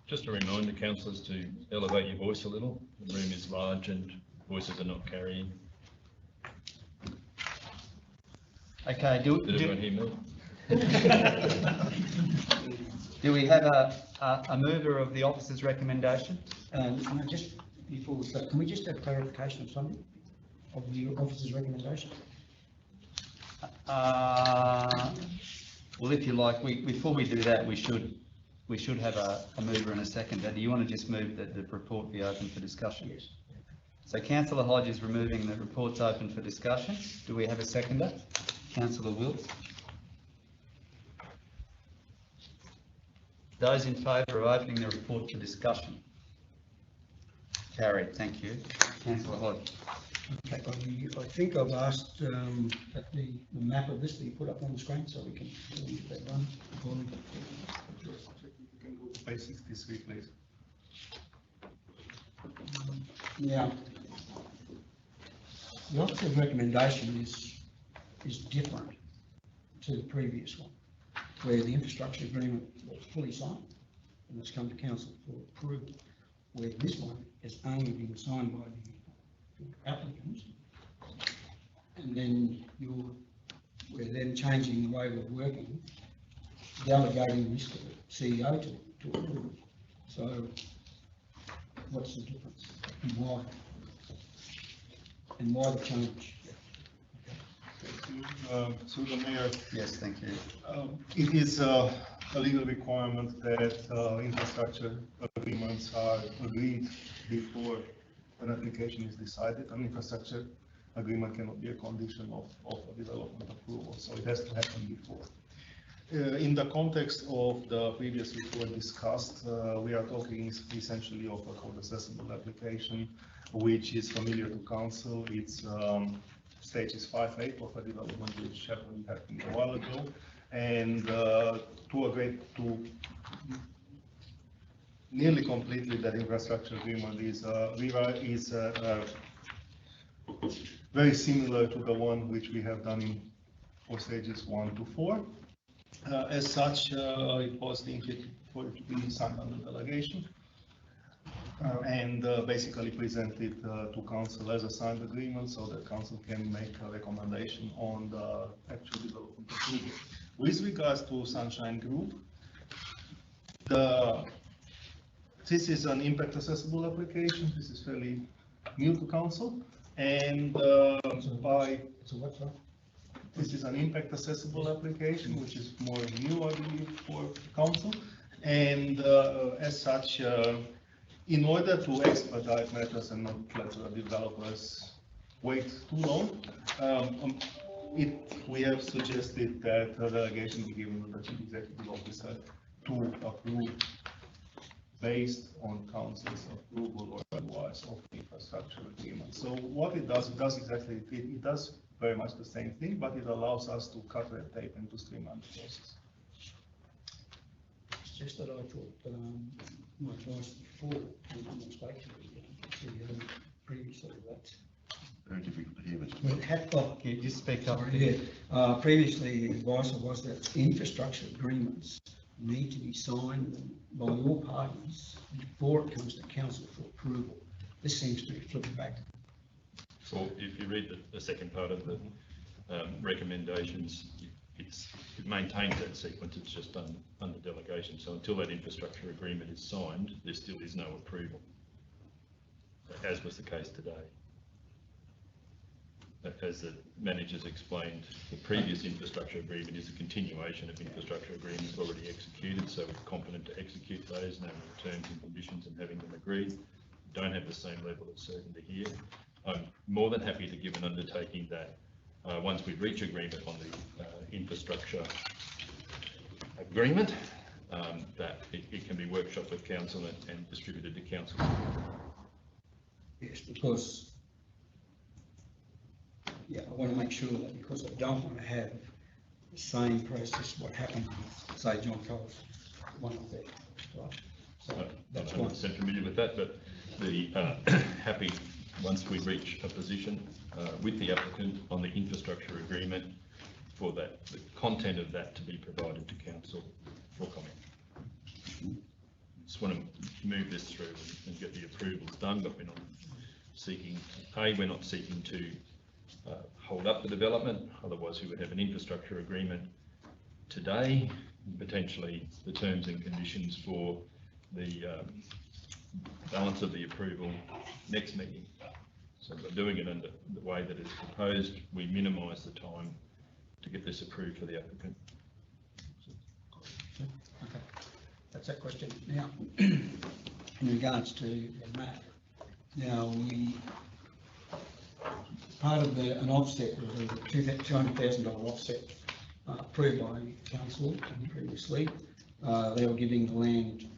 Just a reminder, councillors, to elevate your voice a little. The room is large and voices are not carrying. Okay, Did everyone hear me? do we have a mover of the officer's recommendation? Can I just, before we start, can we just have clarification of something, of the officer's recommendation? Well, if you like, before we do that, we should have a mover and a seconder. Do you want to just move that the report be open for discussion? Yes. So Councillor Hodge is removing the reports open for discussion. Do we have a seconder? Councillor Wills. Those in favour of opening the report for discussion? Carried, thank you. Councillor Hodge. Okay, I think I've asked that the map of this be put up on the screen so we can get that done. Page 63, please. Now, the officer's recommendation is different to the previous one, where the infrastructure agreement was fully signed and it's come to council for approval, where this one has only been signed by the applicants, and then we're then changing the way we're working, delegating this to the CEO to approve. So what's the difference and why? And why the change? Through the mayor, Yes, thank you. it is a legal requirement that infrastructure agreements are agreed before an application is decided. An infrastructure agreement cannot be a condition of a development approval, so it has to happen before. In the context of the previous report discussed, we are talking essentially of a code accessible application, which is familiar to council. It's stages 5-8 of a development which happened a while ago, and to nearly completely that infrastructure agreement is very similar to the one which we have done for stages 1 to 4. As such, it was intended for it to be signed under delegation and basically presented to council as a signed agreement so that council can make a recommendation on the actual development approval. With regards to Sunshine Group, this is an impact accessible application. This is fairly new to council, and this is an impact accessible application, which is more new, I believe, for council. And as such, in order to expedite matters and not let the developers wait too long, we have suggested that a delegation be given to the chief executive officer to approve based on council's approval or otherwise of the infrastructure agreement. So what it does exactly, it does very much the same thing, but it allows us to cut red tape and to streamline the process. It's just that I thought my advice before, previously that. Very difficult to hear, Mr. Can you just speak up? Previously, the advice was that infrastructure agreements need to be signed by all parties before it comes to council for approval. This seems to be flipped back. So if you read the second part of the recommendations, it maintains that sequence. It's just done under delegation. So until that infrastructure agreement is signed, there still is no approval, as was the case today. As the managers explained, the previous infrastructure agreement is a continuation of infrastructure agreements already executed, so we're confident to execute those, knowing the terms and conditions and having them agreed. We don't have the same level of certainty here. I'm more than happy to give an undertaking that once we reach agreement on the infrastructure agreement, that it can be workshopped with council and distributed to council. Yes, because, yeah, I want to make sure that, because I don't want to have the same process what happened with, say, John Cole's one of their, right? So that's I'm one. not 100% familiar with that, but the happy once we reach a position with the applicant on the infrastructure agreement for that, the content of that to be provided to council for comment. Just want to move this through and get the approvals done, but we're not seeking, we're not seeking to hold up the development, otherwise we would have an infrastructure agreement today, potentially the terms and conditions for the balance of the approval next meeting. So by doing it under the way that it's proposed, we minimise the time to get this approved for the applicant. Okay, that's that question. Now, in regards to the map, now part of an offset was a $200,000 offset approved by council previously. They were giving the land,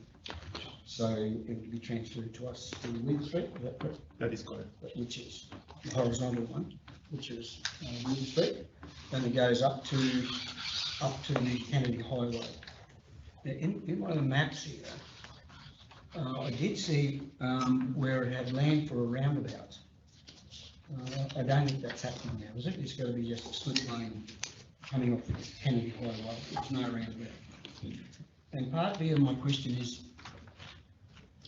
so it would be transferred to us through Wheat Street, is that correct? That is correct. Which is the horizontal one, which is Wheat Street, and it goes up to the Kennedy Highway. Now, in one of the maps here, I did see where it had land for a roundabout. I don't think that's happening now, is it? It's got to be just a slip lane coming off the Kennedy Highway. There's no roundabout. And partly of my question is,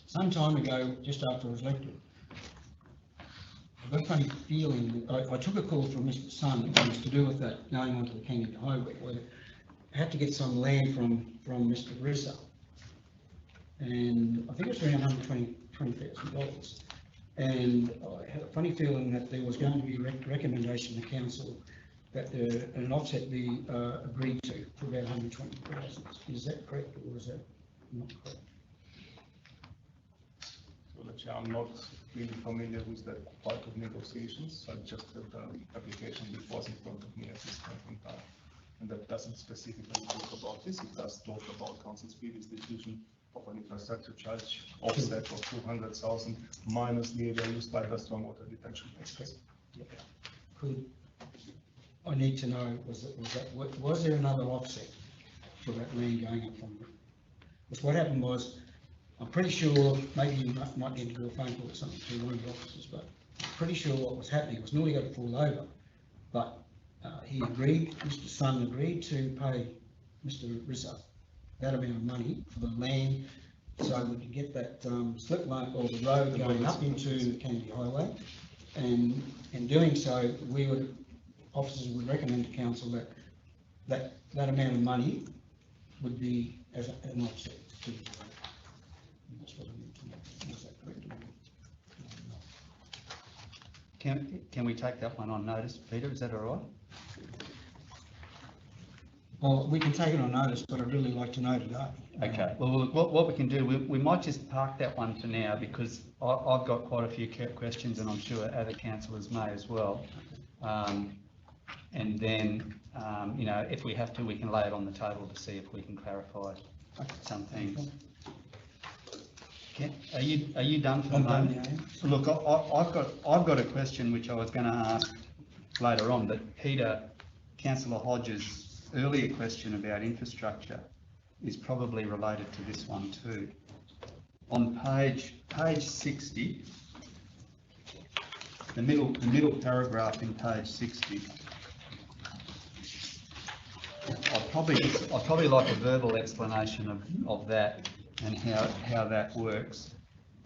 some time ago, just after I was elected, I got a funny feeling, I took a call from Mr. Sun, that was to do with that going onto the Kennedy Highway, where I had to get some land from Mr. Rizzo. And I think it was around $120,000. And I had a funny feeling that there was going to be a recommendation to council that an offset be agreed to for about 120,000. Is that correct, or is that not correct? So actually, I'm not really familiar with that part of negotiations. I just had the application before in front of me at this point in time. And that doesn't specifically talk about this. It does talk about council's previous decision of an infrastructure charge offset of 200,000 minus the area used by the stormwater detention basin. Could, I need to know, was there another offset for that land going up from? Because what happened was, I'm pretty sure, maybe you might need to do a phone call or something to one of the officers, but I'm pretty sure what was happening was nearly going to fall over, but he agreed, Mr. Sun agreed to pay Mr. Rizzo that amount of money for the land, so we could get that slip line or the road going up into the Kennedy Highway. And in doing so, officers would recommend to council that amount of money would be as an offset to the road. That's what I need to know. Is that correct? Can we take that one on notice, Peter? Is that all right? Well, we can take it on notice, but I'd really like to know today. Okay, well, what we can do, we might just park that one for now, because I've got quite a few questions, and I'm sure other councillors may as well. And then, you know, if we have to, we can lay it on the table to see if we can clarify some things. Are you done for the moment? Look, I've got a question which I was going to ask later on, but Peter, Councillor Hodges' earlier question about infrastructure is probably related to this one too. On page 60, the middle paragraph in page 60, I'd probably like a verbal explanation of that and how that works.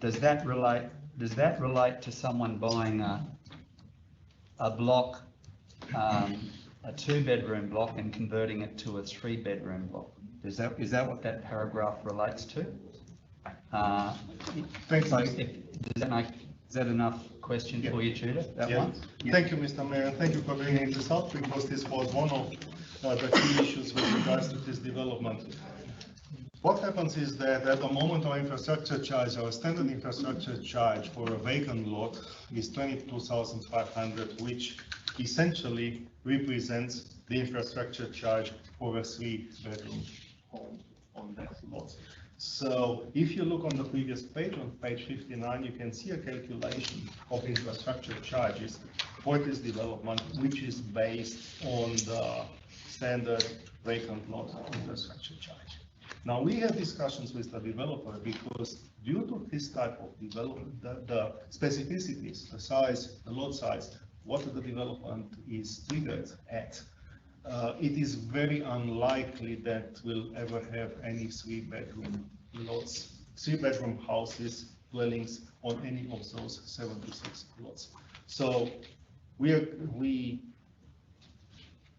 Does that relate to someone buying a block, a 2-bedroom block, and converting it to a 3-bedroom block? Is that what that paragraph relates to? Thanks. So is that enough question for you, Tudor? That one? Yeah. Thank you, Mr. Mayor. Thank you for bringing this up, because this was one of the key issues with regards to this development. What happens is that at the moment our infrastructure charge, our standard infrastructure charge for a vacant lot is 22,500, which essentially represents the infrastructure charge for a 3-bedroom home on that lot. So if you look on the previous page, on page 59, you can see a calculation of infrastructure charges for this development, which is based on the standard vacant lot infrastructure charge. Now, we have discussions with the developer because due to this type of development, the specificities, the size, the lot size, what the development is triggered at, it is very unlikely that we'll ever have any 3-bedroom lots, 3-bedroom houses, dwellings on any of those 76 lots. So we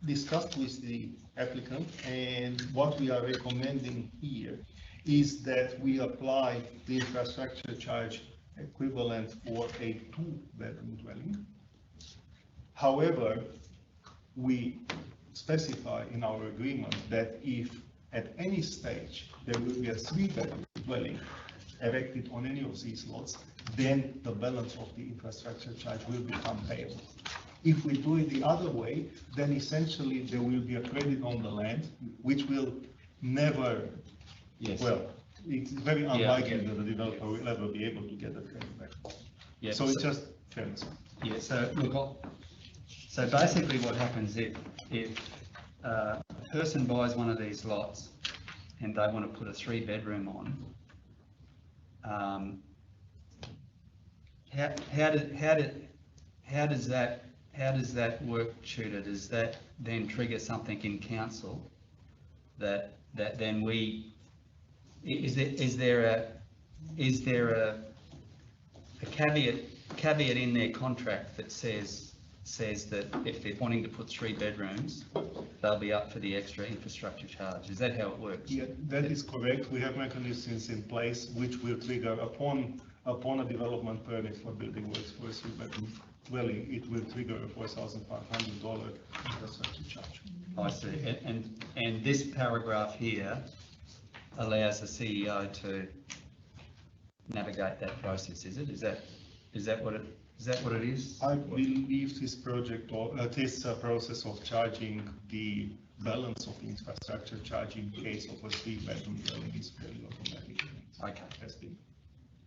discussed with the applicant, and what we are recommending here is that we apply the infrastructure charge equivalent for a 2-bedroom dwelling. However, we specify in our agreement that if at any stage there will be a 3-bedroom dwelling erected on any of these lots, then the balance of the infrastructure charge will become payable. If we do it the other way, then essentially there will be a credit on the land, which will never, well, it's very unlikely that the developer will ever be able to get that credit back. Yeah, So it's just fairness. Yeah, so look, so basically what happens if a person buys one of these lots and they want to put a 3-bedroom on, how does that work, Tudor? Does that then trigger something in council that then we, is there a caveat in their contract that says that if they're wanting to put 3 bedrooms, they'll be up for the extra infrastructure charge? Is that how it works? Yeah, that is correct. We have mechanisms in place which will trigger upon a development permit for building works for a 3-bedroom dwelling, it will trigger a $4,500 infrastructure charge. I see. And this paragraph here allows the CEO to navigate that process, is it? Is that what it is? I believe this project or this process of charging the balance of infrastructure charge in case of a 3-bedroom dwelling is fairly automatic. Okay.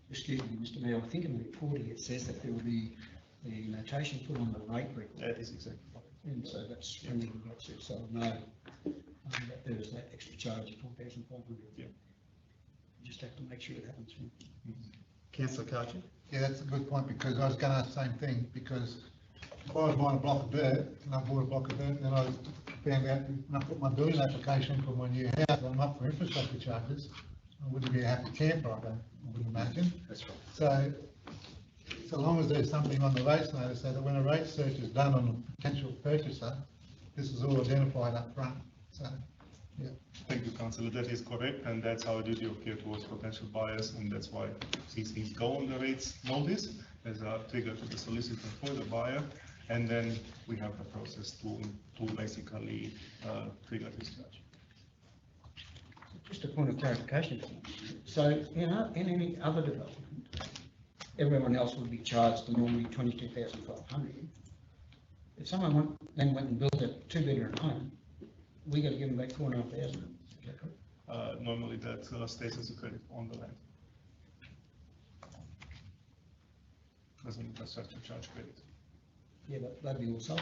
Excuse me, Mr. Mayor, I think in the 40 it says that there will be the notation put on the rate record. That is exactly right. And so that's when we got to, so no, that there is that extra charge of 4,500. Yeah. You just have to make sure it happens. Councillor Carter? Yeah, that's a good point, because I was going to ask the same thing, because if I was buying a block of dirt, and I bought a block of dirt, and then I found out, when I put my building application for my new house, I'm up for infrastructure charges, I wouldn't be a happy camper, I wouldn't imagine. That's So right. long as there's something on the rates notice, so that when a rate search is done on a potential purchaser, this is all identified up front. So, yeah. Thank you, Councillor. That is correct, and that's our duty of care towards potential buyers, and that's why these things go on the rates notice as a trigger to the solicitor for the buyer, and then we have the process to basically trigger this charge. Just a point of clarification. So, you know, in any other development, everyone else would be charged the normally 22,500. If someone then went and built a 2-bedroom home, we got to give them back 4,500. Normally that stays as a credit on the land. As an infrastructure charge credit. Yeah, but that'd be all sold.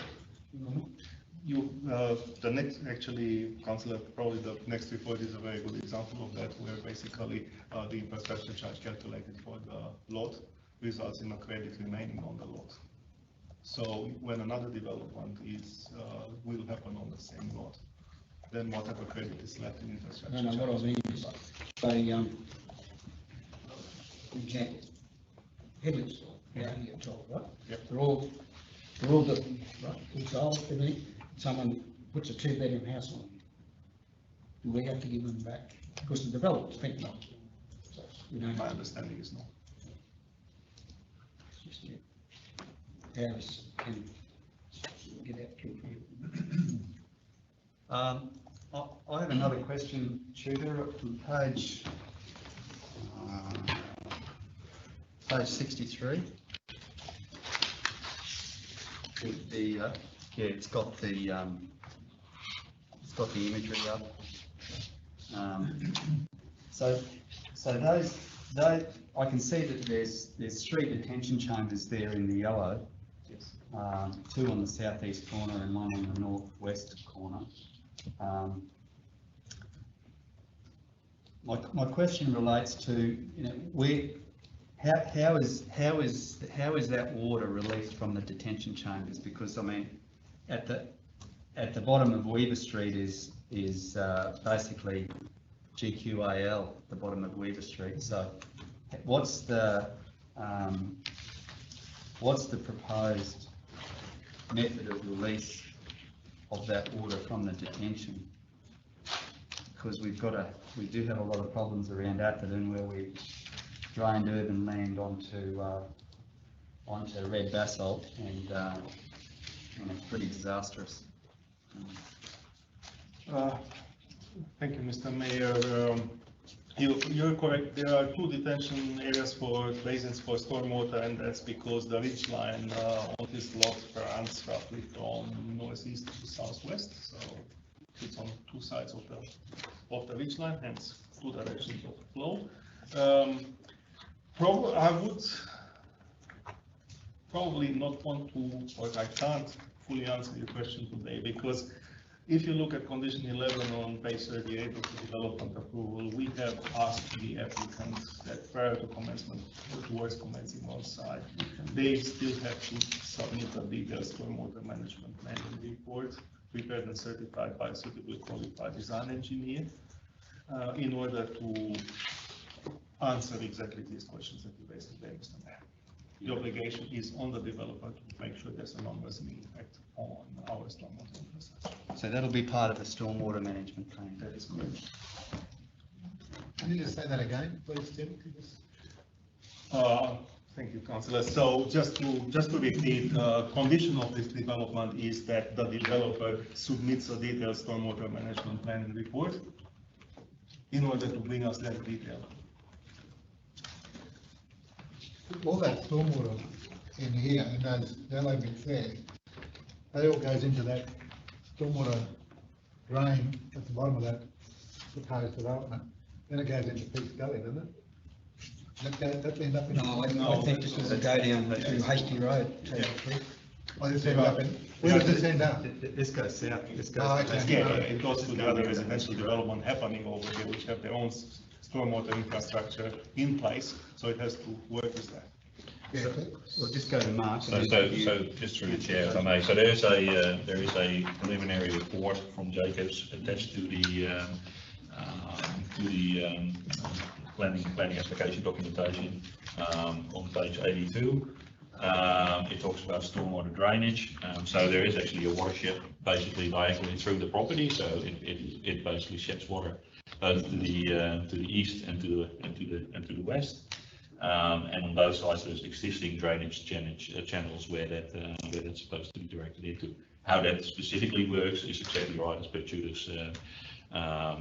The next, actually, Councillor, probably the next report is a very good example of that, where basically the infrastructure charge calculated for the lot results in a credit remaining on the lot. So when another development will happen on the same lot, then whatever credit is left in infrastructure. No, what I mean is, say, for example, Headley's, yeah, you get told, right? Yep. They're all built, right? It's sold, everything. Someone puts a 2-bedroom house on. Do we have to give them back? Because the developer spent money. So, you know, My understanding is no. it's just, Paris can get out to I have another question, Tudor, from page 63. It's got the imagery up. So I can see that there's 3 detention chambers there in the yellow. 2 on the southeast corner and 1 on the northwest corner. My question relates to, how is that water released from the detention chambers? Because I mean, at the bottom of Weaver Street is basically GQAL, the bottom of Weaver Street. So what's the proposed method of release of that water from the detention? Because we do have a lot of problems around Atherton where we drained urban land onto red basalt, and it's pretty disastrous. Thank you, Mr. Mayor. You're correct. There are 2 detention areas for basins for stormwater, and that's because the ridge line on this lot runs roughly from northeast to southwest. So it's on 2 sides of the ridge line, hence 2 directions of flow. I would probably not want to, or I can't fully answer your question today, because if you look at condition 11 on page 38 of the development approval, we have asked the applicant that prior to commencement, or towards commencing on site, they still have to submit a detailed stormwater management plan and report prepared and certified by a suitably qualified design engineer in order to answer exactly these questions that you raised today, Mr. Mayor. The obligation is on the developer to make sure there's a non-resident impact on our stormwater infrastructure. So that'll be part of the stormwater management plan. That is correct. Can you just say that again, please, Tim? Thank you, Councillor. So just to repeat, condition of this development is that the developer submits a detailed stormwater management plan and report in order to bring us that detail. All that stormwater in here, and those yellow bits there, that all goes into that stormwater drain at the bottom of that proposed development. Then it goes into Pete's Gully, doesn't it? That ends up in. No, I think this was a go down through Hasty Road. I just end up in, where does this end up? This goes south. This goes. Oh, okay. Yeah, it goes to the other residential development happening over here, which have their own stormwater infrastructure in place, so it has to work with that. Yeah, We'll just go to Mark. So just through the chair, if I may, so there is a preliminary report from Jacobs attached to the planning application documentation on page 82. It talks about stormwater drainage. So there is actually a watershed basically diagonally through the property, so it basically sheds water both to the east and to the west. And on both sides there's existing drainage channels where that's supposed to be directed into. How that specifically works is exactly right as per Judith's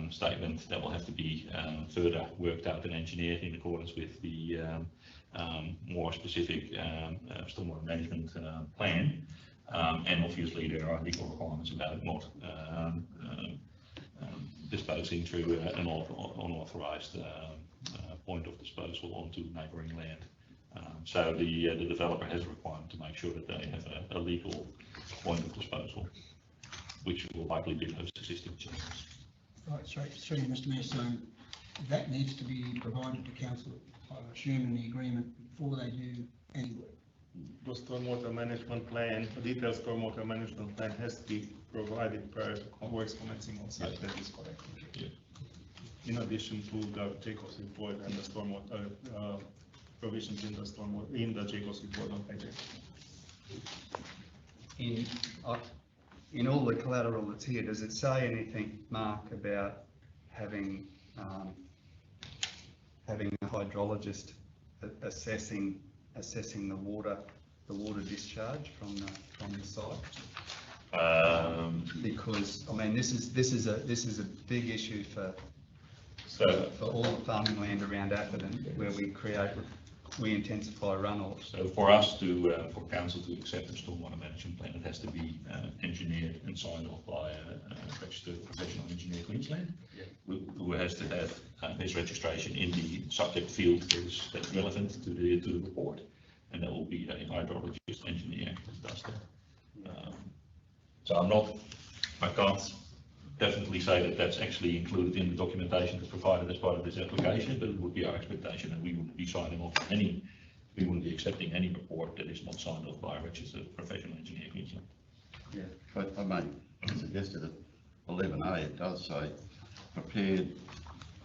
statement. That will have to be further worked out and engineered in accordance with the more specific stormwater management plan. And obviously there are legal requirements about not disposing through an unauthorized point of disposal onto neighbouring land. So the developer has a requirement to make sure that they have a legal point of disposal, which will likely be those existing channels. Right, sorry, Mr. Mayor, so that needs to be provided to council, I assume, in the agreement before they do any work. The stormwater management plan, a detailed stormwater management plan has to be provided prior to works commencing on site. That is correct. Yeah. In addition to the Jacobs report and the stormwater provisions in the Jacobs report on page 8. In all the collateral that's here, does it say anything, Mark, about having a hydrologist assessing the water discharge from the site? Because I mean, this is a big issue for all the farming land around Atherton, where we intensify runoff. So for us for council to accept the stormwater management plan, it has to be engineered and signed off by a registered professional engineer Queensland, who has has to have his registration in the subject field that's relevant to the report, and that will be a hydrologist engineer that does that. So I can't definitely say that that's actually included in the documentation that's provided as part of this application, but it would be our expectation that we wouldn't be signing off we wouldn't be accepting any report that is not signed off by a registered professional engineer. Yeah, but I may suggest that 11A, it does say prepared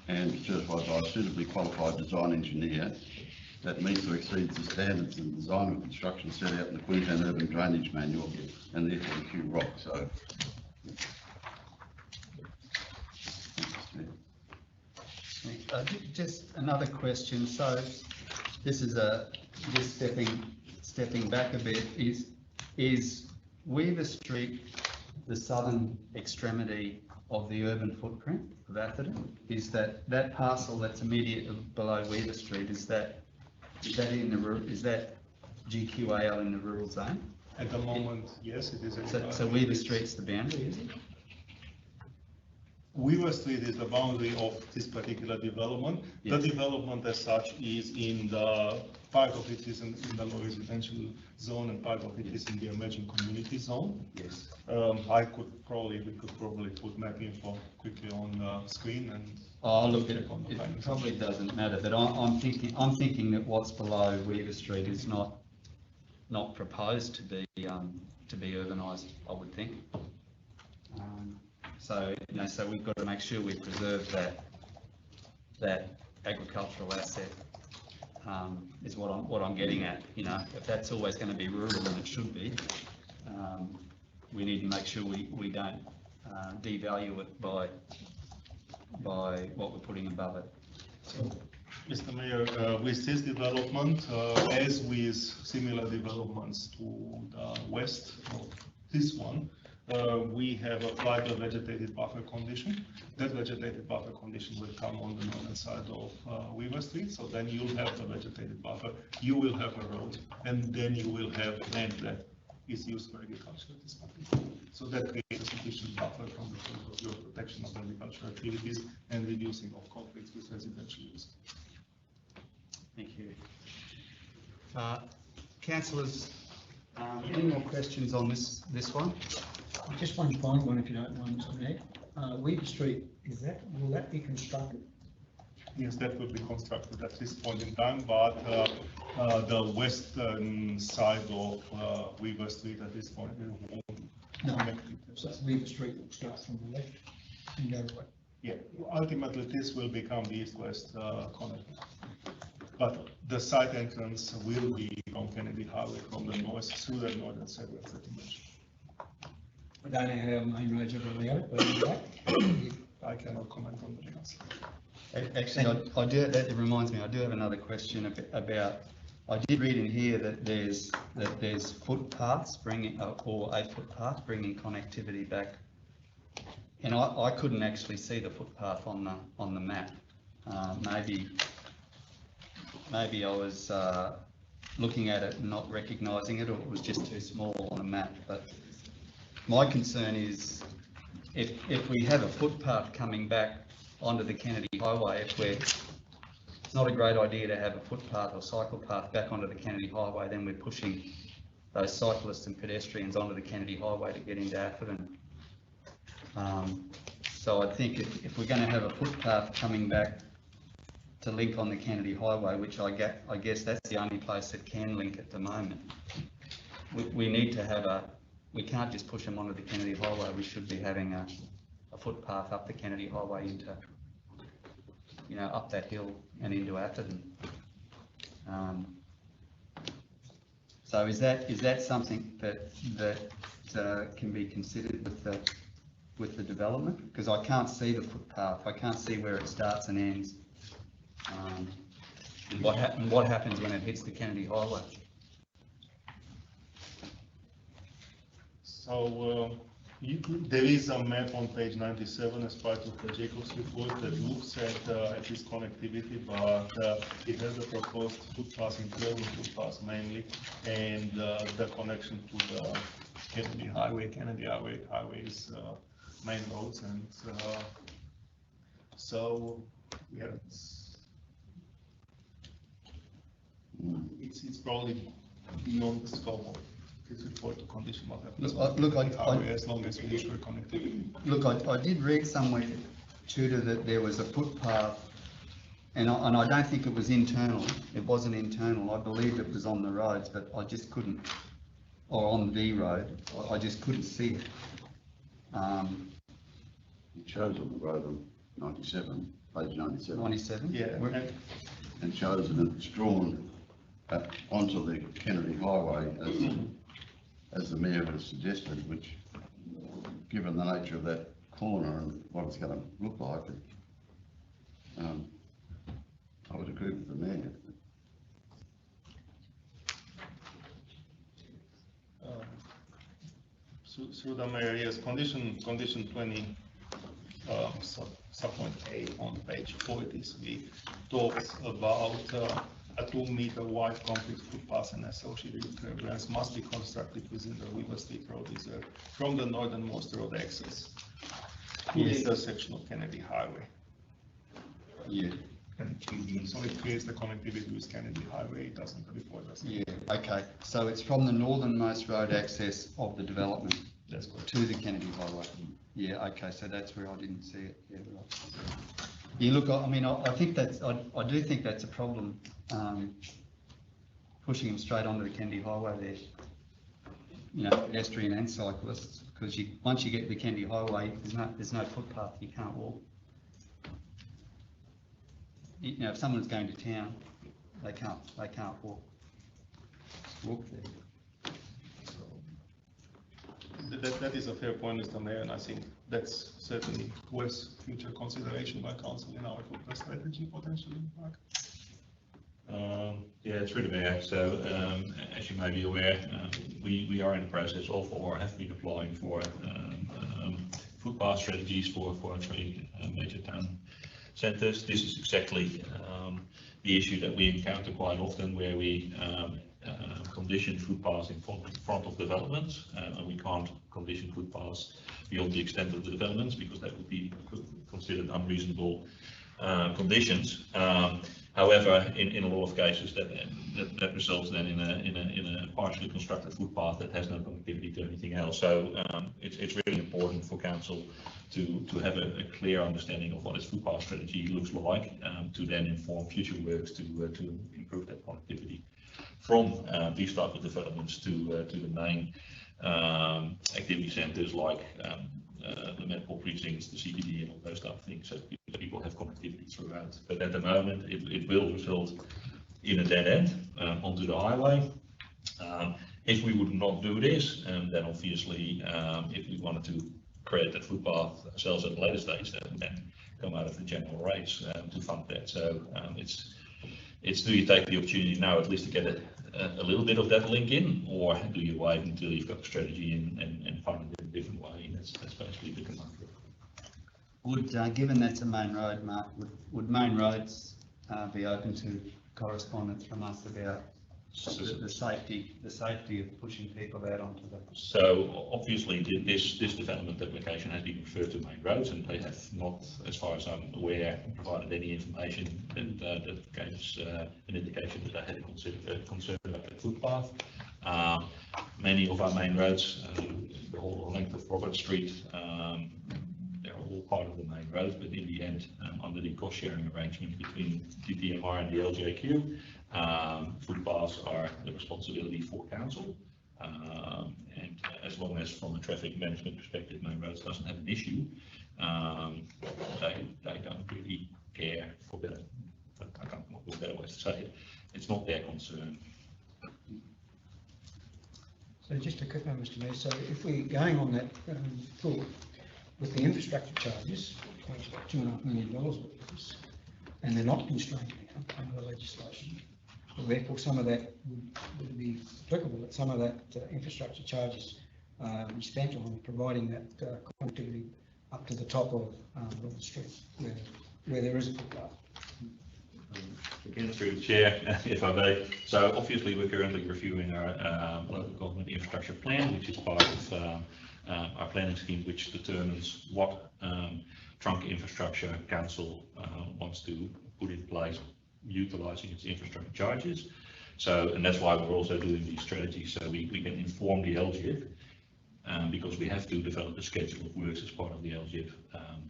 and certified by a suitably qualified design engineer that meets or exceeds the standards in design and construction set out in the Queensland Urban Drainage Manual and the FNQ ROC. So just another question. So this is just stepping back a bit. Is Weaver Street the southern extremity of the urban footprint of Atherton? Is that parcel that's immediately below Weaver Street? Is that GQAL in the rural zone? At the moment, yes, it is. So Weaver Street's the boundary, is it? Weaver Street is the boundary of this particular development. Yes. The development as such is in the, part of it is in the low residential zone and part of it is in the emerging community zone. Yes. We could probably put map info quickly on the screen and. Oh, look, check on the it plans. probably doesn't matter, but I'm thinking that what's below Weaver Street is not proposed to be urbanised, I would think. So, so we've got to make sure we preserve that agricultural asset, is what I'm getting at. If that's always going to be rural, and it should be, we need to make sure we don't devalue it by what we're putting above it. So, Mr. Mayor, with this development, as with similar developments to the west of this one, we have applied a vegetated buffer condition. That vegetated buffer condition will come on the northern side of Weaver Street. So then you'll have the vegetated buffer, you will have a road, and then you will have land that is used for agriculture at this point. So that creates a sufficient buffer from the point of view of protection of agricultural activities and reducing of conflicts with residential use. Thank you. Councillors, any more questions on this one? Just one final one, if you don't mind, Mr. Mayor. Weaver Street, will that be constructed? Yes, that will be constructed at this point in time, but the western side of Weaver Street at this point won't connect it. So Weaver Street will start from the left and go right. Yeah, ultimately this will become the east-west connector. But the side entrance will be from Kennedy Highway from the north through the northern segment that you mentioned. I don't know how main roads are allowed, but anyway. I cannot comment on the council. Actually, I do. That reminds me. I do have another question about. I did read in here that there's footpaths bringing or a footpath bringing connectivity back, and I couldn't actually see the footpath on the map. Maybe I was looking at it and not recognising it, or it was just too small on the map. But my concern is if we have a footpath coming back onto the Kennedy Highway, it's not a great idea to have a footpath or cycle path back onto the Kennedy Highway, then we're pushing those cyclists and pedestrians onto the Kennedy Highway to get into Atherton. So I think if we're going to have a footpath coming back to link on the Kennedy Highway, which I guess that's the only place that can link at the moment, we need to have we can't just push them onto the Kennedy Highway. We should be having a footpath up the Kennedy Highway into, up that hill and into Atherton. So is that something that can be considered with the development? Because I can't see the footpath. I can't see where it starts and ends. And what happens when it hits the Kennedy Highway? So there is a map on page 97 as part of the Jacobs report that looks at this connectivity, but it has a proposed footpath, internal footpath mainly, and the connection to the Kennedy Highway is main roads, and So, yeah, it's probably beyond the scope of this report to condition what happens. As long as we ensure connectivity. Look, I did read somewhere, Tudor, that there was a footpath, and I don't think it was internal. It wasn't internal. I believed it was on the roads, but I just couldn't, or on the road, I just couldn't see it. It shows on the road on 97, page 97. 97? Yeah. And shows that it's drawn onto the Kennedy Highway as the Mayor has suggested, which, given the nature of that corner and what it's going to look like, I would agree with the Mayor. Through the Mayor, yes, condition 20, subpoint A on page 40, we talked about a 2-meter wide concrete footpath and associated programs must be constructed within the River Street Road Reserve from the northernmost road access to the intersection of Kennedy Highway. Yeah. So it creates the connectivity with Kennedy Highway, it doesn't before it doesn't. Yeah, okay. So it's from the northernmost road access of the development That's correct. to the Kennedy Highway. Yeah, okay, so that's where I didn't see it. Yeah, right. Yeah, look, I mean, I think that's, I do think that's a problem, pushing them straight onto the Kennedy Highway there. You know, pedestrian and cyclists, because once you get to the Kennedy Highway, there's no footpath, you can't walk. You know, if someone's going to town, they can't walk there. That is a fair point, Mr. Mayor, and I think that's certainly worth future consideration by council in our footpath strategy potentially. Yeah, it's really Mayor. So as you may be aware, we are in the process of, or have been applying for footpath strategies for 3 major town centres. This is exactly the issue that we encounter quite often, where we condition footpaths in front of developments, and we can't condition footpaths beyond the extent of the developments, because that would be considered unreasonable conditions. However, in a lot of cases, that results then in a partially constructed footpath that has no connectivity to anything else. So it's really important for council to have a clear understanding of what its footpath strategy looks like, to then inform future works to improve that connectivity from these type of developments to the main activity centres like the medical precincts, the CBD, and all those type of things, so people have connectivity throughout. But at the moment, it will result in a dead end onto the highway. If we would not do this, then obviously, if we wanted to create that footpath ourselves at a later stage, then come out of the general rates to fund that. So it's do you take the opportunity now at least to get a little bit of that link in, or do you wait until you've got the strategy and fund it in a different way? And that's basically the conundrum. Would, given that's a main road, Mark, would main roads be open to correspondence from us about the safety of pushing people out onto the... So obviously this development application has been referred to main roads, and they have not, as far as I'm aware, provided any information that gives an indication that they had a concern about the footpath. Many of our main roads, the whole length of Robert Street, they're all part of the main roads, but in the end, under the cost sharing arrangement between DPMR and the LJQ, footpaths are the responsibility for council, and as long as from a traffic management perspective main roads doesn't have an issue, they don't really care, for better, I can't come up with better ways to say it, it's not their concern. So just a quick one, Mr. Mayor, so if we're going on that thought, with the infrastructure charges, about $2.5 million, and they're not constrained now under the legislation, well, therefore some of that would be applicable, that some of that infrastructure charges be spent on providing that connectivity up to the top of the street where there is a footpath. Again, through the chair, if I may. So obviously we're currently reviewing our local government infrastructure plan, which is part of our planning scheme, which determines what trunk infrastructure council wants to put in place utilising its infrastructure charges. So, and that's why we're also doing these strategies, so we can inform the LGIF, because we have to develop a schedule of works as part of the LGIF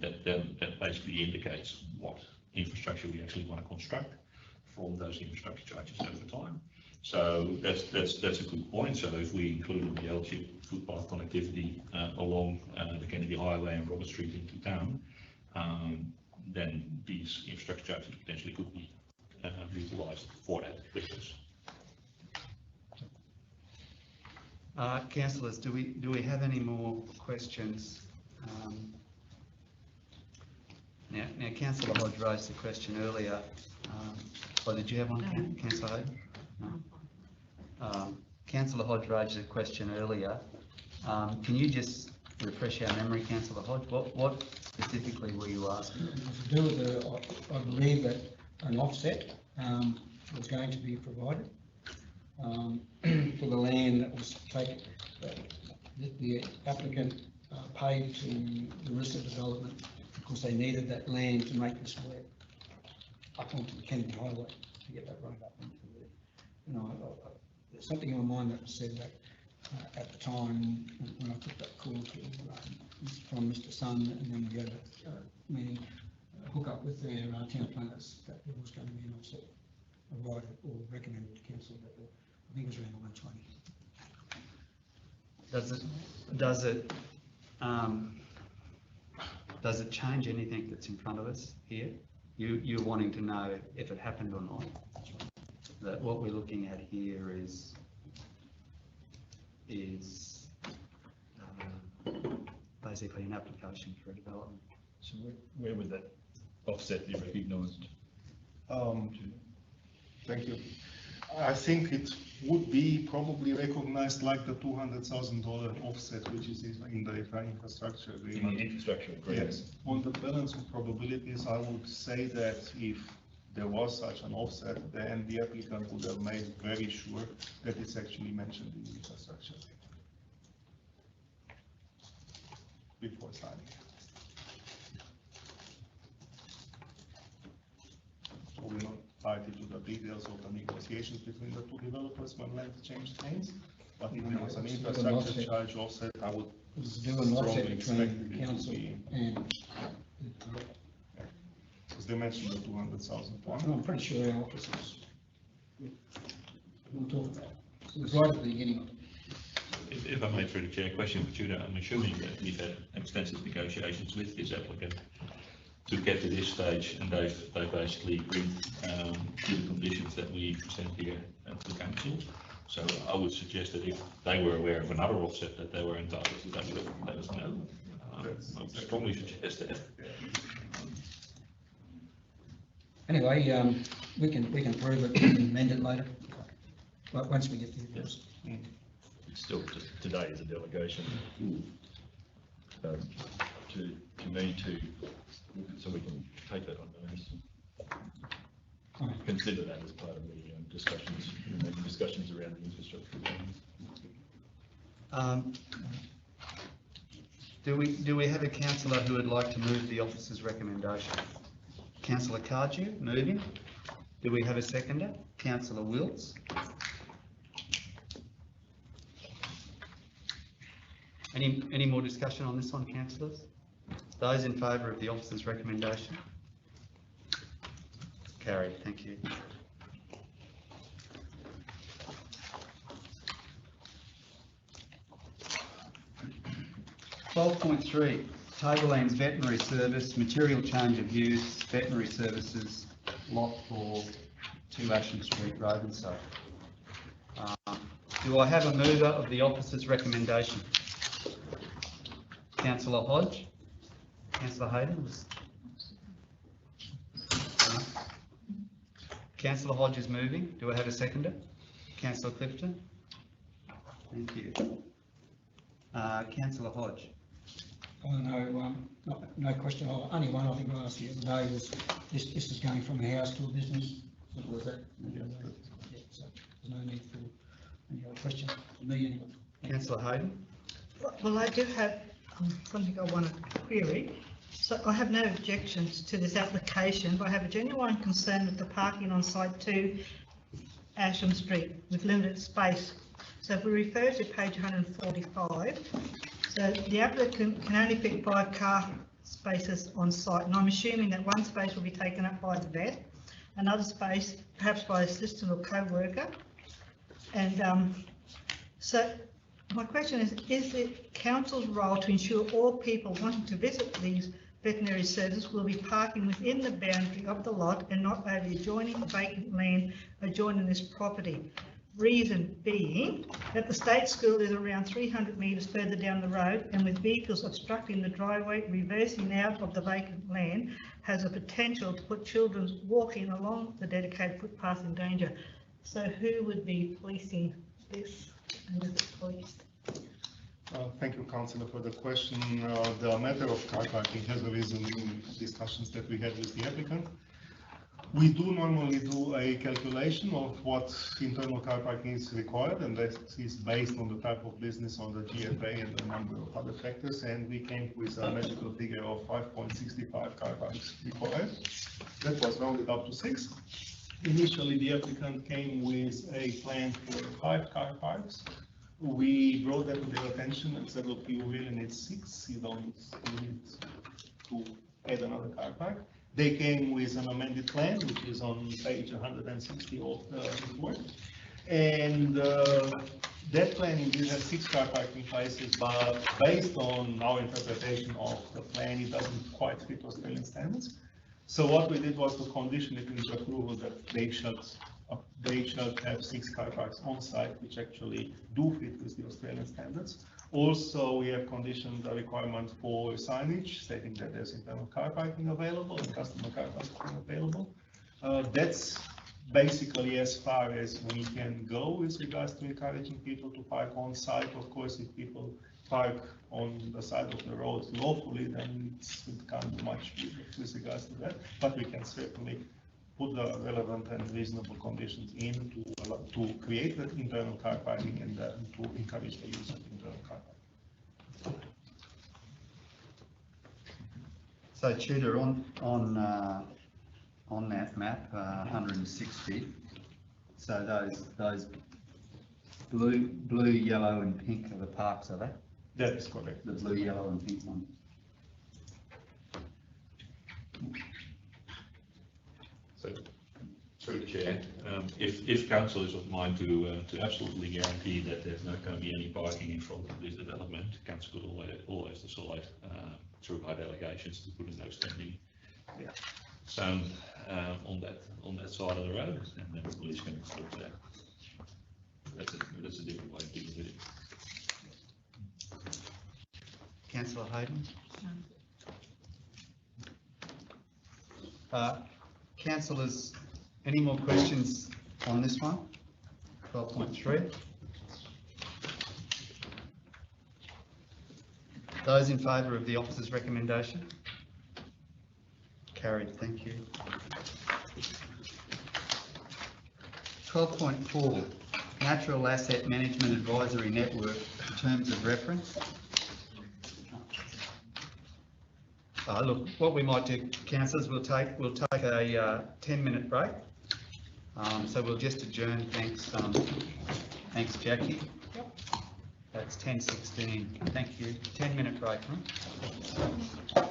that basically indicates what infrastructure we actually want to construct from those infrastructure charges over time. So that's a good point. So if we include the LGIF footpath connectivity along the Kennedy Highway and Robert Street into town, then these infrastructure charges potentially could be utilised for that purpose. Councillors, do we have any more questions? Now, Councillor Hodge raised the question earlier. Or did you have one, Councillor Hayden? No. Councillor Hodge raised a question earlier. Can you just refresh our memory, Councillor Hodge? What specifically were you asking? To do with I believe that an offset was going to be provided for the land that was taken, the applicant paid to the risk of development because they needed that land to make this work up onto the Kennedy Highway to get that road up onto there. You know, there's something in my mind that said that at the time when I took that call to, from Mr. Sun, and then we had a meeting, hook up with their town planners, that there was going to be an offset provided or recommended to council that I think it was around 120. Does it change anything that's in front of us here? You're wanting to know if it happened or not. That what we're looking at here is basically an application for a development. So where would that offset be recognised? Thank you. I think it would be probably recognized like the $200,000 offset, which is in the infrastructure agreement. In the infrastructure agreement. Yes. On the balance of probabilities, I would say that if there was such an offset, then the applicant would have made very sure that it's actually mentioned in the infrastructure before signing. So we're not party to the details of the negotiations between the two developers when land changed hands, but if there was an infrastructure charge offset, I would do an offset strongly expect between the it to council be, and. because they mentioned the 200,000 one. I'm pretty sure our officers will talk about it. It was right at the beginning of it. If I may, through the chair, question for Tudor, I'm assuming that we've had extensive negotiations with this applicant to get to this stage, and they basically agreed to the conditions that we present here to the council. So I would suggest that if they were aware of another offset that they were entitled to, that would let us know. I would strongly suggest that. Anyway, we can prove it and amend it later, once we get to the bills. Still, just today is a delegation to me to, so we can take that on notice and consider that as part of the discussions around the infrastructure. Do we have a councillor who would like to move the officer's recommendation? Councillor Cardew, moving. Do we have a seconder? Councillor Wills. Any more discussion on this one, councillors? Those in favour of the officer's recommendation? Carried, thank you. (12.3) Tablelands Veterinary Service, material change of use, veterinary services, lot 4, 2 Ashton Street, Ravenside. Do I have a mover of the officer's recommendation? Councillor Hodge? Councillor Hayden? No. Councillor Hodge is moving. Do I have a seconder? Councillor Clifton? Thank you. Councillor Hodge? No question. Only one I think I asked you the other day was this is going from a house to a business. Simple as that. Yeah, so there's no need for any other question for me anyway. Councillor Hayden? Well, I do have something I want to query. So I have no objections to this application, but I have a genuine concern with the parking on site 2 Asham Street with limited space. So if we refer to page 145, so the applicant can only fit 5 car spaces on site, and I'm assuming that one space will be taken up by the vet, another space perhaps by assistant or co-worker. And so my question is it council's role to ensure all people wanting to visit these veterinary services will be parking within the boundary of the lot and not over the adjoining vacant land adjoining this property? Reason being that the state school is around 300 metres further down the road, and with vehicles obstructing the driveway reversing out of the vacant land has a potential to put children walking along the dedicated footpath in danger. So who would be policing this, and is it policed? Thank you, Councillor, for the question. The matter of car parking has arisen in discussions that we had with the applicant. We do normally do a calculation of what internal car parking is required, and that is based on the type of business, on the GFA and a number of other factors, and we came with a magical figure of 5.65 car parks required. That was rounded up to 6. Initially, the applicant came with a plan for 5 car parks. We brought that to their attention and said, look, you really need 6, you don't need to add another car park. They came with an amended plan, which is on page 160 of the report. And that plan indeed has 6 car parking places, but based on our interpretation of the plan, it doesn't quite fit Australian standards. So what we did was to condition it into approval that they should have 6 car parks on site, which actually do fit with the Australian standards. Also, we have conditioned a requirement for signage stating that there's internal car parking available and customer car parking available. That's basically as far as we can go with regards to encouraging people to park on site. Of course, if people park on the side of the road lawfully, then it can't do much with regards to that, but we can certainly put the relevant and reasonable conditions in to create the internal car parking and to encourage the use of internal car parking. So Tudor, on that map, 160, so those blue, yellow and pink are the parks, are they? That is correct. The blue, yellow and pink one. So, through the chair, if council is of mind to absolutely guarantee that there's not going to be any parking in front of this development, council could always decide through high delegations to put in no standing zone on that side of the road, and then the police can enforce that. That's a different way of dealing with it. Councillor Hayden? Councillors, any more questions on this one? 12.3. Those in favour of the officer's recommendation? Carried, thank you. 12.4, Natural Asset Management Advisory Network, terms of reference. Look, what we might do, councillors, we'll take a 10-minute break. So we'll just adjourn. Thanks, Jackie. Yep. That's 10:16. Thank you. 10-minute break, huh?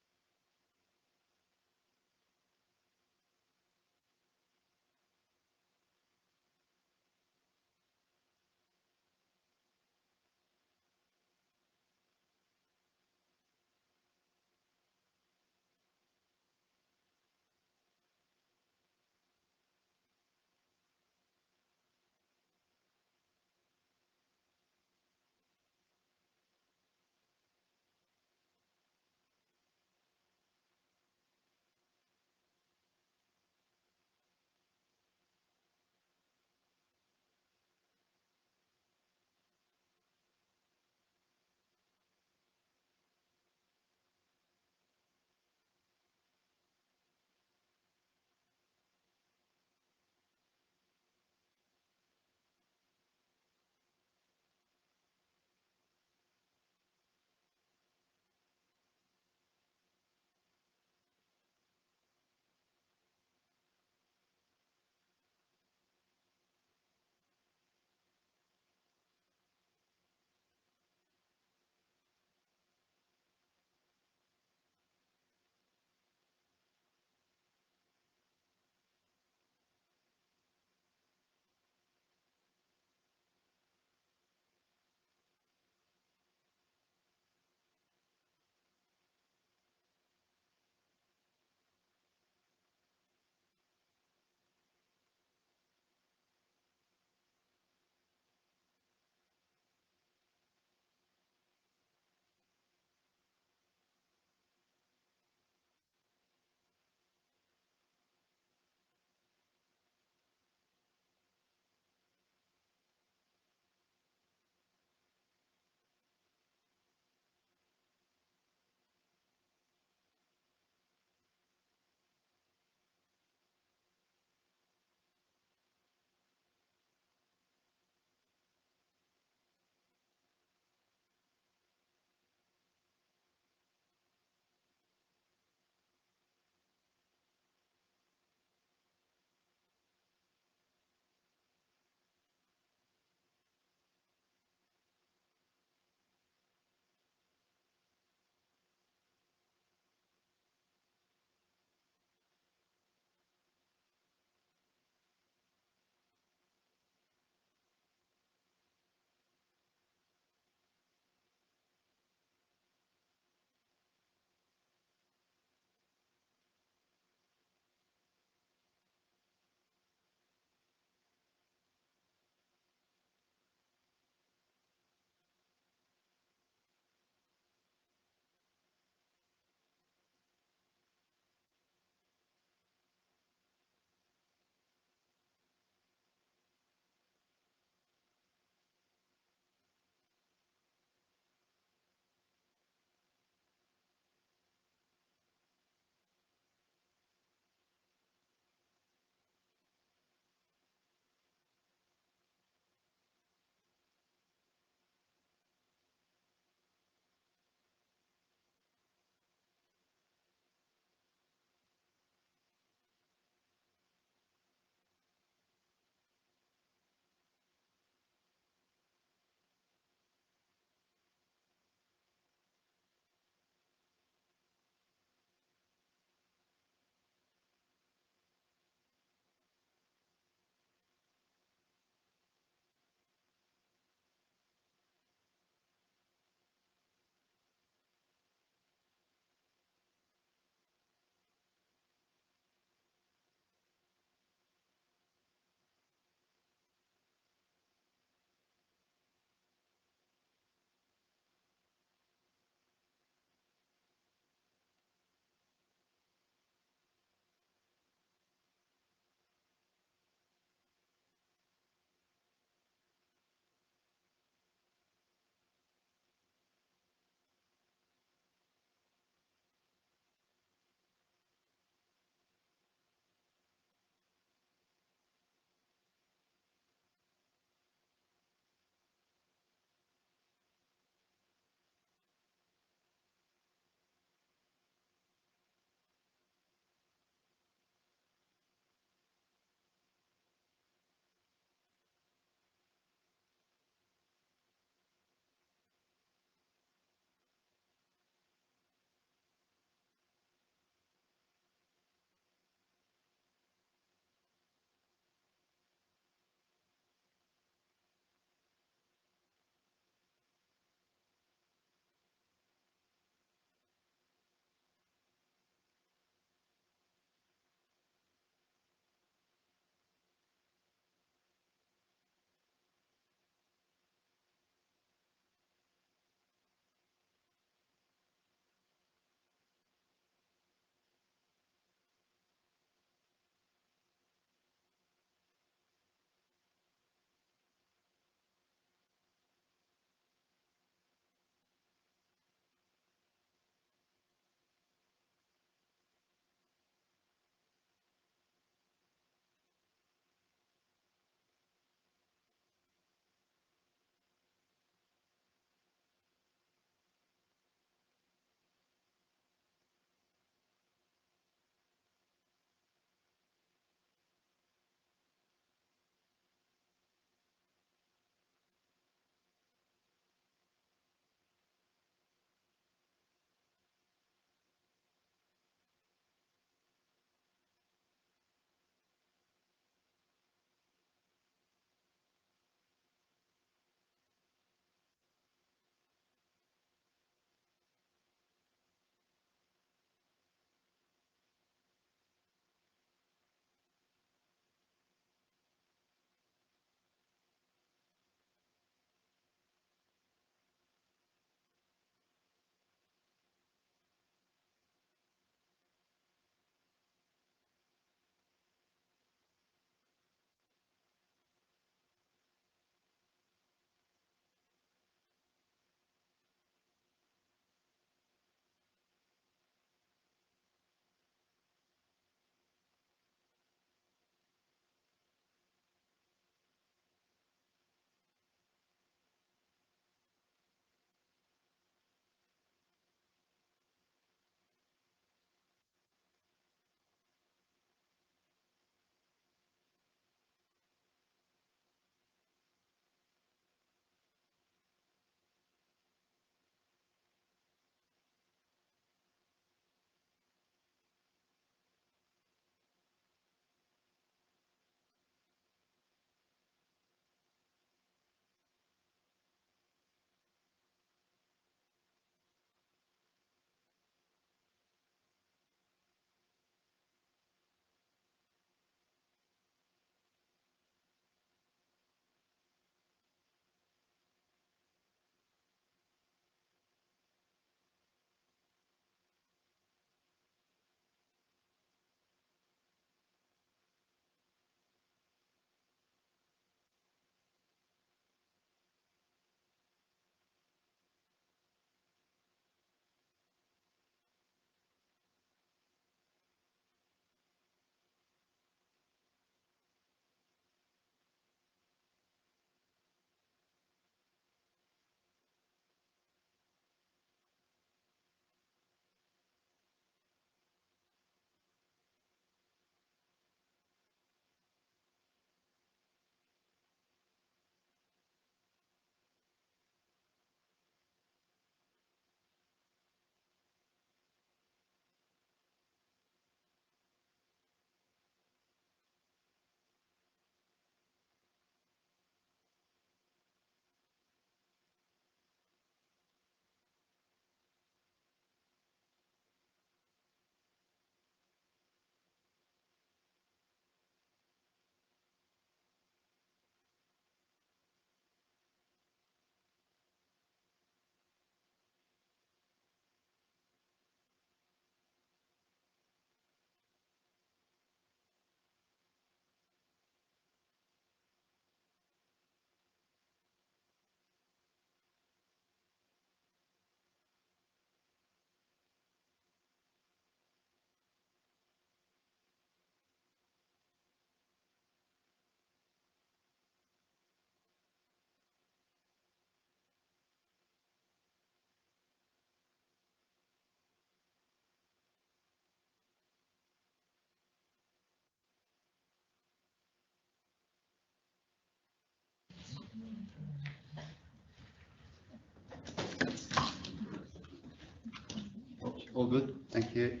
All good, thank you.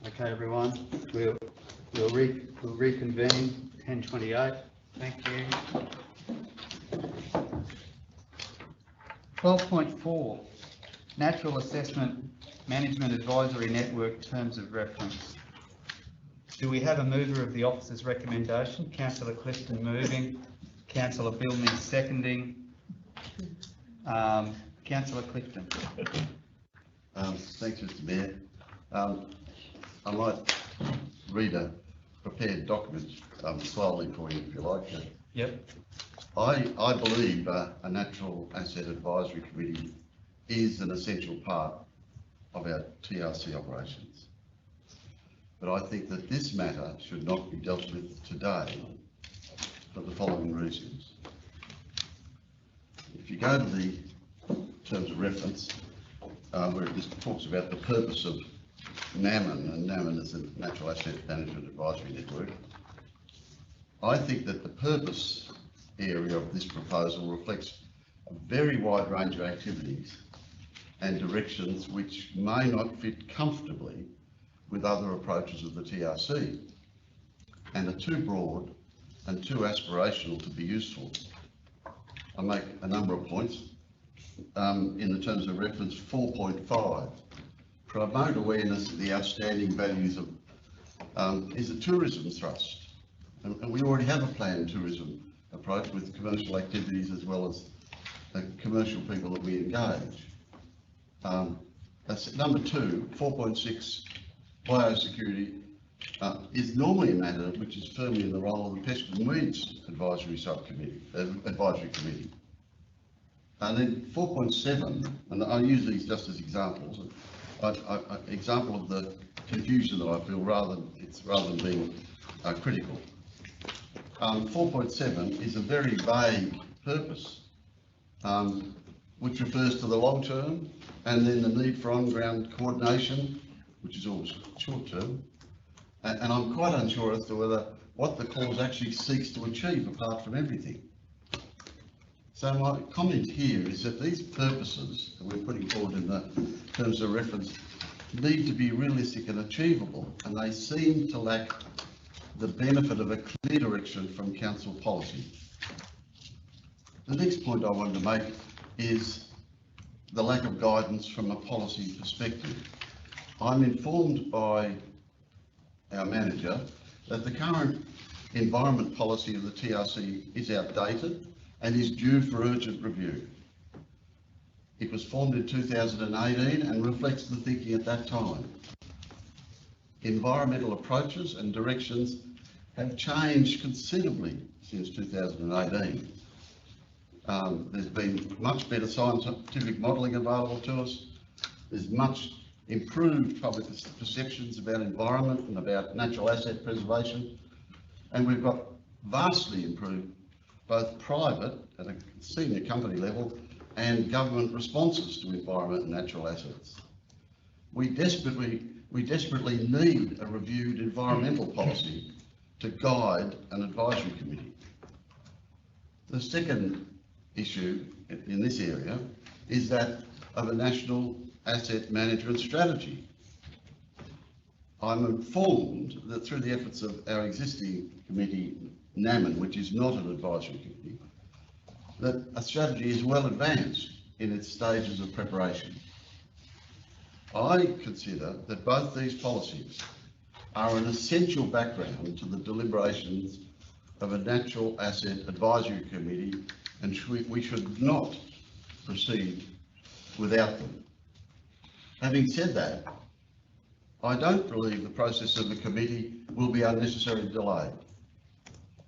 Okay, everyone, we'll reconvene 10:28. Thank you. 12.4, Natural Assessment Management Advisory Network Terms of Reference. Do we have a mover of the officer's recommendation? Councillor Clifton moving, Councillor Billman seconding. Councillor Clifton. Thanks, Mr. Mayor. I might read a prepared document slowly for you, if you like. Yep. I believe a Natural Asset Advisory Committee is an essential part of our TRC operations. But I think that this matter should not be dealt with today for the following reasons. If you go to the terms of reference, where it just talks about the purpose of NAMN, and NAMN is the Natural Asset Management Advisory Network, I think that the purpose area of this proposal reflects a very wide range of activities and directions which may not fit comfortably with other approaches of the TRC, and are too broad and too aspirational to be useful. I make a number of points. In the terms of reference 4.5, promote awareness of the outstanding values of, is a tourism thrust. And we already have a planned tourism approach with commercial activities as well as the commercial people that we engage. That's number 2. 4.6, biosecurity is normally a matter which is firmly in the role of the Pest and Weeds Advisory Committee. And then 4.7, and I use these just as examples, example of the confusion that I feel rather than being critical. 4.7 is a very vague purpose, which refers to the long term, and then the need for on-ground coordination, which is always short term. And I'm quite unsure as to what the clause actually seeks to achieve apart from everything. So my comment here is that these purposes that we're putting forward in the terms of reference need to be realistic and achievable, and they seem to lack the benefit of a clear direction from council policy. The next point I wanted to make is the lack of guidance from a policy perspective. I'm informed by our manager that the current environment policy of the TRC is outdated and is due for urgent review. It was formed in 2018 and reflects the thinking at that time. Environmental approaches and directions have changed considerably since 2018. There's been much better scientific modelling available to us. There's much improved public perceptions about environment and about natural asset preservation. And we've got vastly improved both private at a senior company level and government responses to environment and natural assets. We desperately need a reviewed environmental policy to guide an advisory committee. The second issue in this area is that of a national asset management strategy. I'm informed that through the efforts of our existing committee, NAMN, which is not an advisory committee, that a strategy is well advanced in its stages of preparation. I consider that both these policies are an essential background to the deliberations of a natural asset advisory committee, and we should not proceed without them. Having said that, I don't believe the process of the committee will be unnecessarily delayed.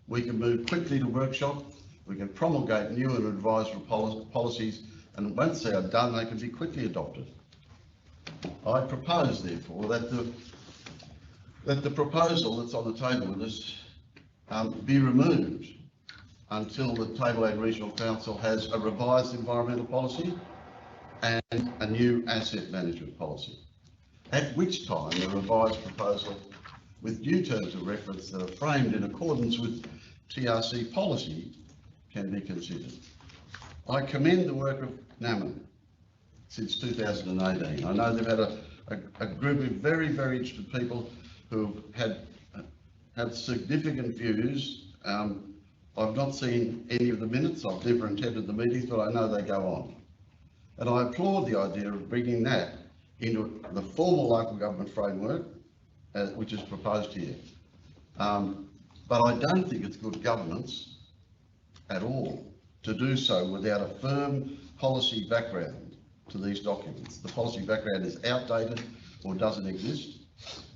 We can move quickly to workshop, we can promulgate new and advisory policies, and once they are done, they can be quickly adopted. I propose, therefore, that the proposal that's on the table with us be removed until the Table Land Regional Council has a revised environmental policy and a new asset management policy, at which time the revised proposal with new terms of reference that are framed in accordance with TRC policy can be considered. I commend the work of NAMA since 2018. I know they've had a group of very, very interested people who've had significant views. I've not seen any of the minutes, I've never attended the meetings, but I know they go on. And I applaud the idea of bringing that into the formal local government framework, which is proposed here. But I don't think it's good governance at all to do so without a firm policy background to these documents. The policy background is outdated or doesn't exist.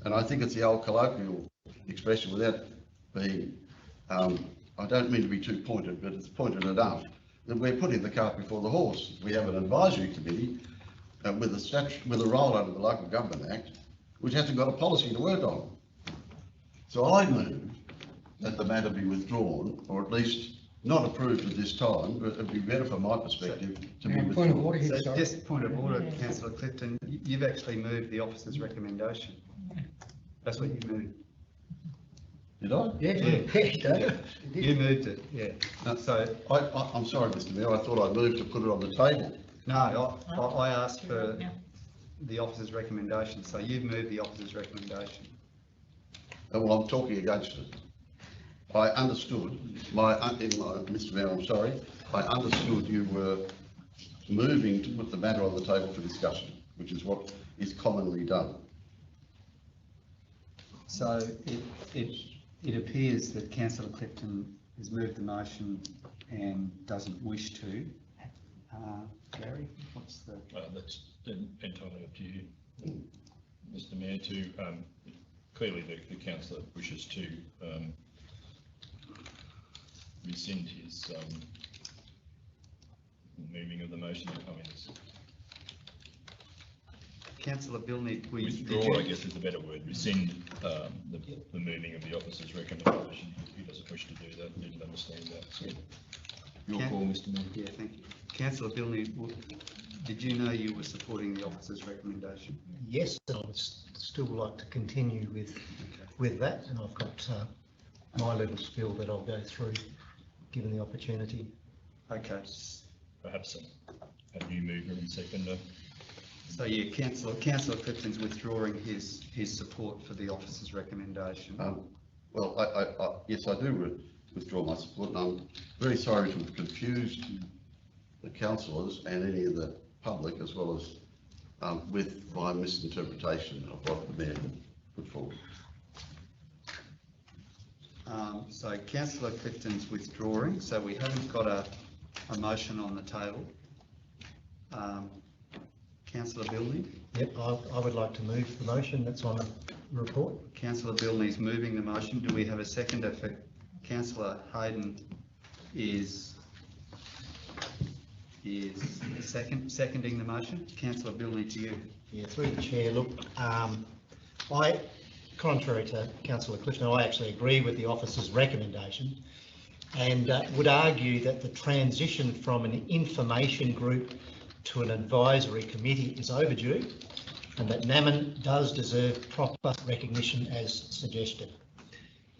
And I think it's the old colloquial expression, without being, I don't mean to be too pointed, but it's pointed enough, that we're putting the cart before the horse. We have an advisory committee with a role under the Local Government Act, which hasn't got a policy to work on. So I move that the matter be withdrawn, or at least not approved at this time, but it'd be better from my perspective to be withdrawn. Point of order here, So sorry. just point of order, councillor Clifton, you've actually moved the officer's recommendation. That's what you moved. Did I? Yeah. You moved it, yeah. So, I'm sorry, Mr Mayor, I thought I moved to put it on the table. no, I asked for the officer's recommendation, so you've moved the officer's recommendation. Well, I'm talking against it. I understood, Mr Mayor, I'm sorry, I understood you were moving to put the matter on the table for discussion, which is what is commonly done. So it appears that councillor Clifton has moved the motion and doesn't wish to. Gary, what's the? That's entirely up to you, Mr Mayor, to, clearly the councillor wishes to rescind his moving of the motion to comments. Councillor Billney, Withdraw, I guess is the better word, rescind the moving of the officer's recommendation. He doesn't wish to do that, didn't understand that, so your call, Mr Mayor. Yeah, thank you. Councillor Billney, did you know you were supporting the officer's recommendation? Yes, I would still like to continue with that, and I've got my little spiel that I'll go through, given the opportunity. Okay. Perhaps a new mover and seconder. So yeah, Councillor Clifton's withdrawing his support for the officer's recommendation. Well, yes, I do withdraw my support, and I'm very sorry to have confused the councillors and any of the public, as well as with my misinterpretation of what the Mayor put forward. So Councillor Clifton's withdrawing, so we haven't got a motion on the table. Councillor Billney? Yep, I would like to move the motion that's on the report. Councillor Billney's moving the motion. Do we have a seconder for Councillor Hayden is seconding the motion? Councillor Billney, to you. Yeah, through the chair, look, contrary to Councillor Clifton, I actually agree with the officer's recommendation and would argue that the transition from an information group to an advisory committee is overdue, and that NAMN does deserve proper recognition as suggested.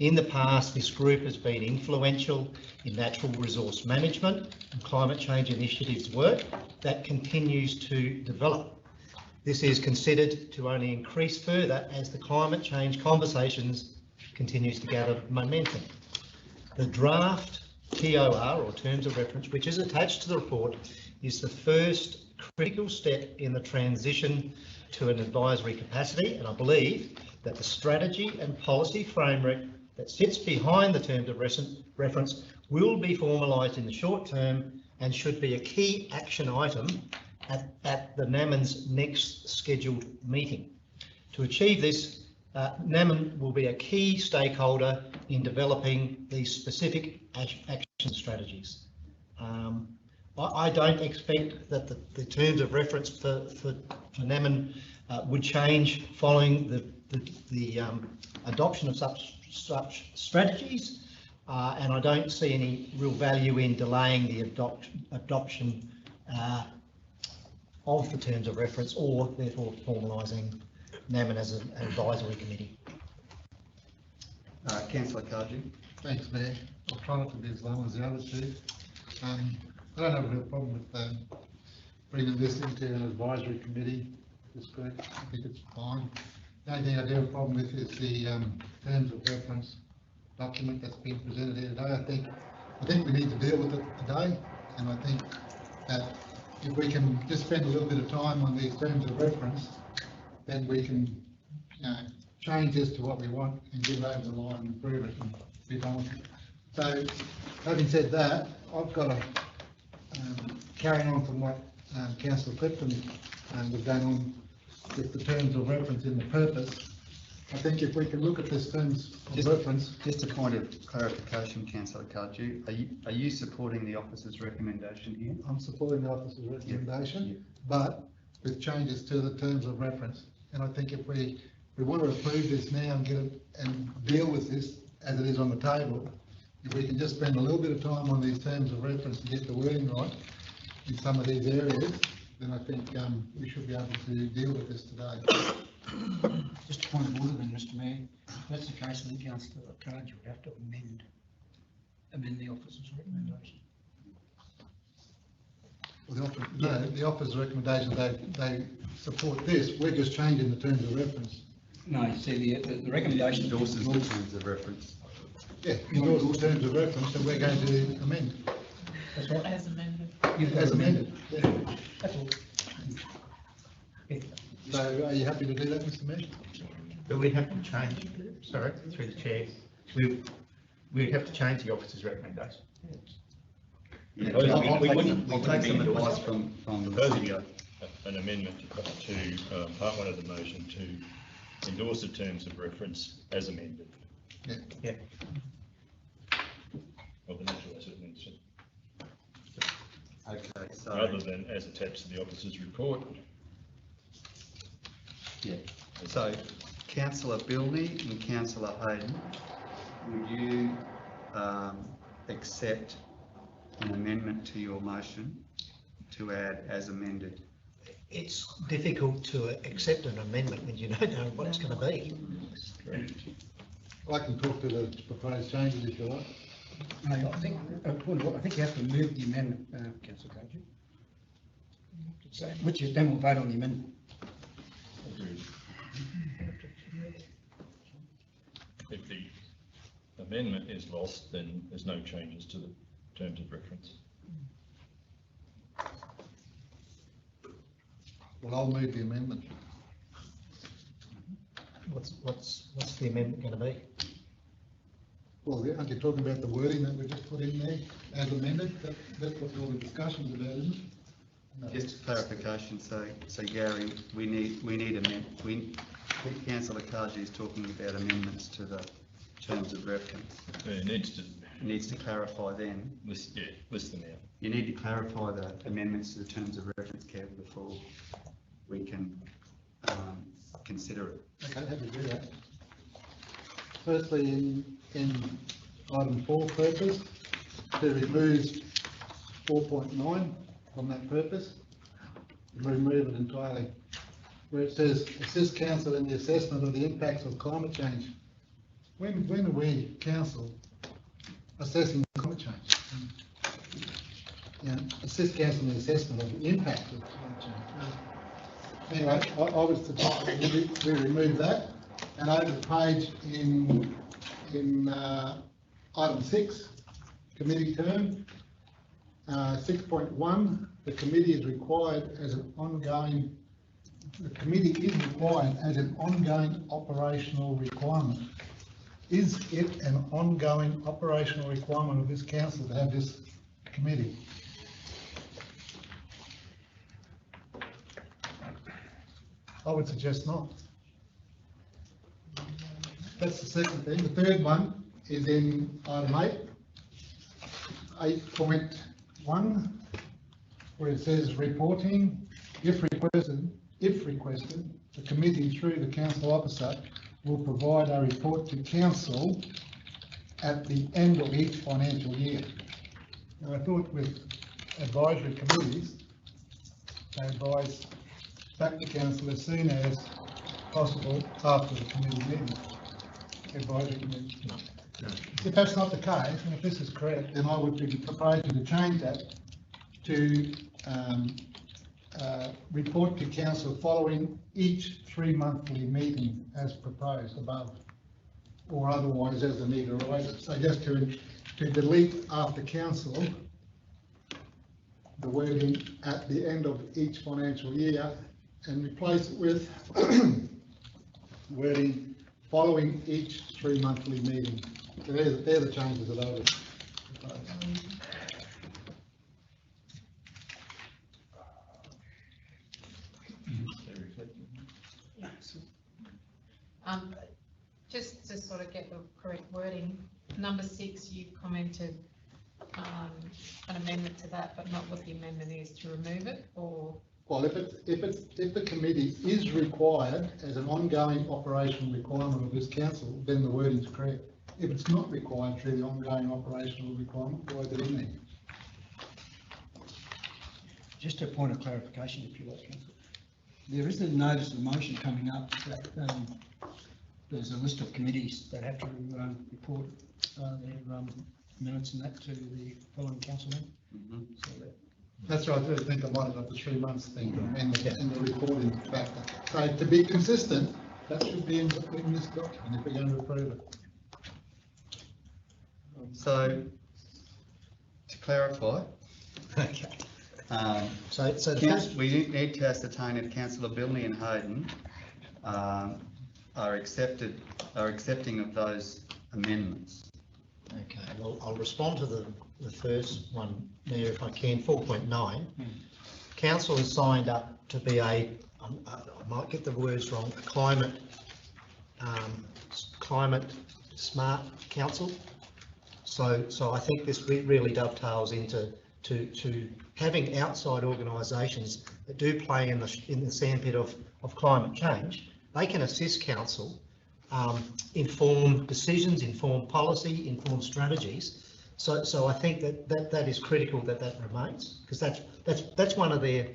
In the past, this group has been influential in natural resource management and climate change initiatives work that continues to develop. This is considered to only increase further as the climate change conversations continues to gather momentum. The draft TOR, or Terms of Reference, which is attached to the report, is the first critical step in the transition to an advisory capacity, and I believe that the strategy and policy framework that sits behind the Terms of Reference will be formalised in the short term and should be a key action item at the NAMN's next scheduled meeting. To achieve this, NAMN will be a key stakeholder in developing these specific action strategies. I don't expect that the Terms of Reference for NAMN would change following the adoption of such strategies, and I don't see any real value in delaying the adoption of the terms of reference, or therefore formalising NAMN as an advisory committee. Councillor Cardew. Thanks, Mayor. I'll try not to be as long as the other two. I don't have a real problem with bringing this into an advisory committee. It's great. I think it's fine. The only thing I do have a problem with is the terms of reference document that's been presented here today. I think we need to deal with it today, and I think that if we can just spend a little bit of time on these terms of reference, then we can change this to what we want and get over the line and approve it and be done with it. So, having said that, I've got a carrying on from what Councillor Clifton was going on with the terms of reference in the purpose. I think if we can look at this terms of reference. Just a point of clarification, Councillor Cardew, are you supporting the officer's recommendation here? I'm supporting the officer's recommendation, but with changes to the terms of reference. And I think if we want to approve this now and get it and deal with this as it is on the table, if we can just spend a little bit of time on these terms of reference and get the wording right in some of these areas, then I think we should be able to deal with this today. Just a point of order then, Mr Mayor. If that's the case, then Councillor Cardew would have to amend the officer's recommendation. Well, the officer's recommendation, they support this. We're just changing the terms of reference. No, see, the recommendation Endorses the terms of reference. Yeah, endorse the terms of reference that we're going to amend. That's right. As amended. As amended. Yeah. That's all. Yeah. So are you happy to do that, Mr Mayor? But we'd have to change, sorry, through the chair, we'd have to change the officer's recommendation. Yeah, We wouldn't. We'll take some advice from Proposing an amendment to part one of the motion to endorse the terms of reference as amended. Yeah. Of the natural asset minister, Okay, so. rather than as attached to the officer's report. Yeah, so Councillor Bilney and Councillor Hayden, would you accept an amendment to your motion to add as amended? It's difficult to accept an amendment when you don't know what it's going to be. Correct. I can talk to the proposed changes if you like. No, I think you have to move the amendment, Councillor Cardew. So, which is, then we'll vote on the amendment. If the amendment is lost, then there's no changes to the terms of reference. Well, I'll move the amendment. What's the amendment going to be? Well, aren't you talking about the wording that we just put in there as amended? That's what all the discussion's about, isn't it? No. Just clarification, so Gary, we need amendment. Councillor Cardew is talking about amendments to the terms of reference. It needs to clarify then. List them out. You need to clarify the amendments to the terms of reference, Kev, before we can consider it. Okay, happy to do that. Firstly, in item 4 purpose, to remove 4.9 from that purpose, remove it entirely. Where it says, assist council in the assessment of the impacts of climate change. When are we, council, assessing climate change? Assist council in the assessment of the impact of climate change. Anyway, I would suggest we remove that, and over the page in item 6, committee term, 6.1, the committee is required as an ongoing. The committee is required as an ongoing operational requirement. Is it an ongoing operational requirement of this council to have this committee? I would suggest not. That's the second thing. The third one is in item 8.1, where it says reporting, if requested, the committee through the council officer will provide a report to council at the end of each financial year. Now, I thought with advisory committees, they advise back to council as soon as possible after the committee meeting. Advisory committee. If that's not the case, and if this is correct, then I would be proposing to change that to report to council following each 3 monthly meeting as proposed above, or otherwise as the need arises. So just to delete after council the wording at the end of each financial year and replace it with wording following each 3 monthly meeting. So they're the changes that I would propose. Just to sort of get the correct wording, number 6, you commented an amendment to that, but not what the amendment is, to remove it, or? Well, if the committee is required as an ongoing operational requirement of this council, then the wording's correct. If it's not required through the ongoing operational requirement, why is it in there? Just a point of clarification, if you like, Councillor. There is a notice of motion coming up that there's a list of committees that have to report their minutes and that to the following council meeting. So That's right, I do think I might have got the 3 months thing and the reporting factor. So to be consistent, that should be in this document if we're going to approve it. So, to clarify, Okay. So the we need to ascertain if Councillor Bilney and Hayden are accepting of those amendments. Okay, well, I'll respond to the first one there if I can, 4.9. Council has signed up to be I might get the words wrong, a climate smart council. So I think this really dovetails into having outside organisations that do play in the sandpit of climate change. They can assist council inform decisions, inform policy, inform strategies. So I think that is critical that remains, because that's one of their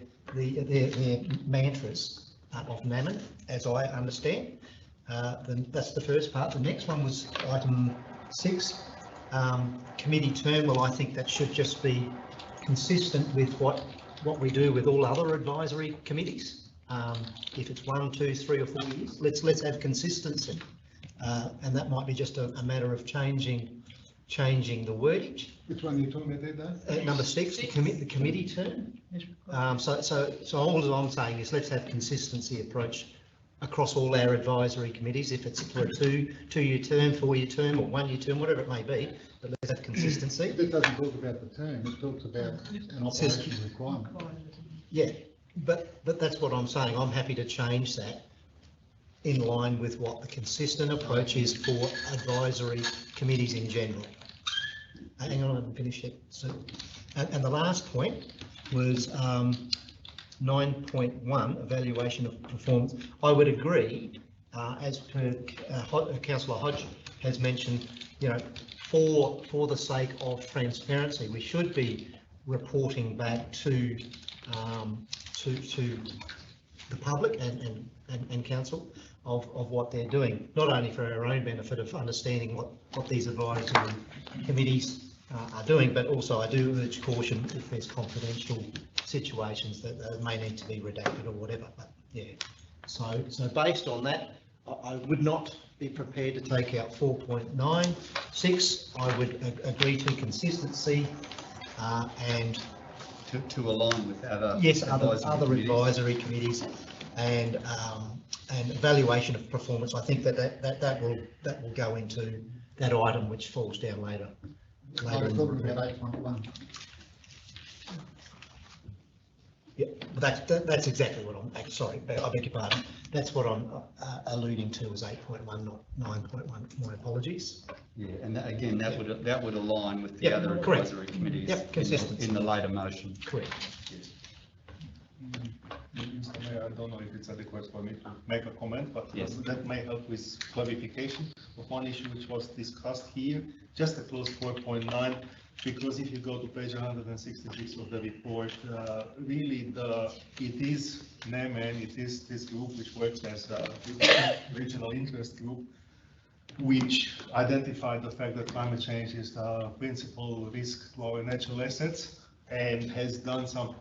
mantras of NAMN, as I understand. That's the first part. The next one was item 6, committee term. Well, I think that should just be consistent with what we do with all other advisory committees. If it's 1, 2, 3 or 4 years, let's have consistency, and that might be just a matter of changing the wordage. Which one are you talking about there, Dave? Number 6, the committee term. So all I'm saying is let's have consistency approach across all our advisory committees. If it's for a 2-year term, 4-year term, or 1-year term, whatever it may be, but let's have consistency. It doesn't talk about the term, it talks about an operational requirement. Yeah, but that's what I'm saying. I'm happy to change that in line with what the consistent approach is for advisory committees in general. Hang on, I haven't finished yet. So, and the last point was 9.1, evaluation of performance. I would agree, as per Councillor Hodge has mentioned, for the sake of transparency, we should be reporting back to the public and council of what they're doing, not only for our own benefit of understanding what these advisory committees are doing, but also I do urge caution if there's confidential situations that may need to be redacted or whatever. But yeah, so based on that, I would not be prepared to take out 4.96. I would agree to consistency and to align with other other advisory committees and evaluation of performance. I think that will go into that item which falls down later. I was talking about 8.1. Yeah, that's exactly what I'm. Sorry, I beg your pardon. That's what I'm alluding to as 8.1, not 9.1. My apologies. Yeah, and again, that would align with the other advisory committees. Yep, consistency in the later motion. Correct. Mr. Mayor, I don't know if it's adequate for me to make a comment, but yes, that may help with clarification of one issue which was discussed here. Just a clause 4.9 because if you go to page 166 of the report, really it is NEMEN, it is this group which works as a regional interest group, which identified the fact that climate change is the principal risk to our natural assets, and has done some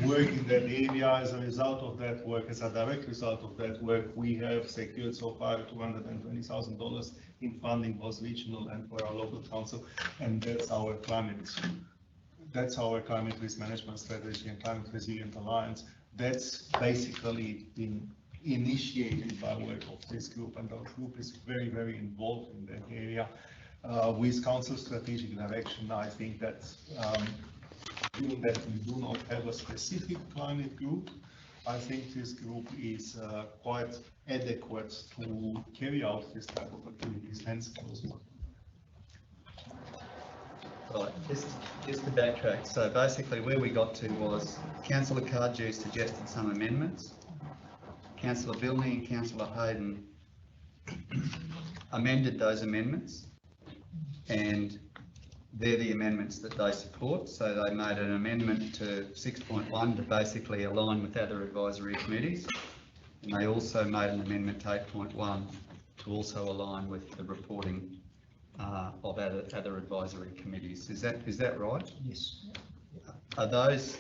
work in that area. As a result of that work, as a direct result of that work, we have secured so far $220,000 in funding, both regional and for our local council, and that's our climate risk management strategy and climate resilient alliance. That's basically been initiated by work of this group, and our group is very, very involved in that area. With council strategic direction, I think that given that we do not have a specific climate group, I think this group is quite adequate to carry out this type of activities, hence close one. Right, just to backtrack, so basically where we got to was Councillor Cardew suggested some amendments. Councillor Bilney and Councillor Hayden amended those amendments, and they're the amendments that they support. So they made an amendment to 6.1 to basically align with other advisory committees, and they also made an amendment to 8.1 to also align with the reporting of other advisory committees. Is that right? Yes. Are those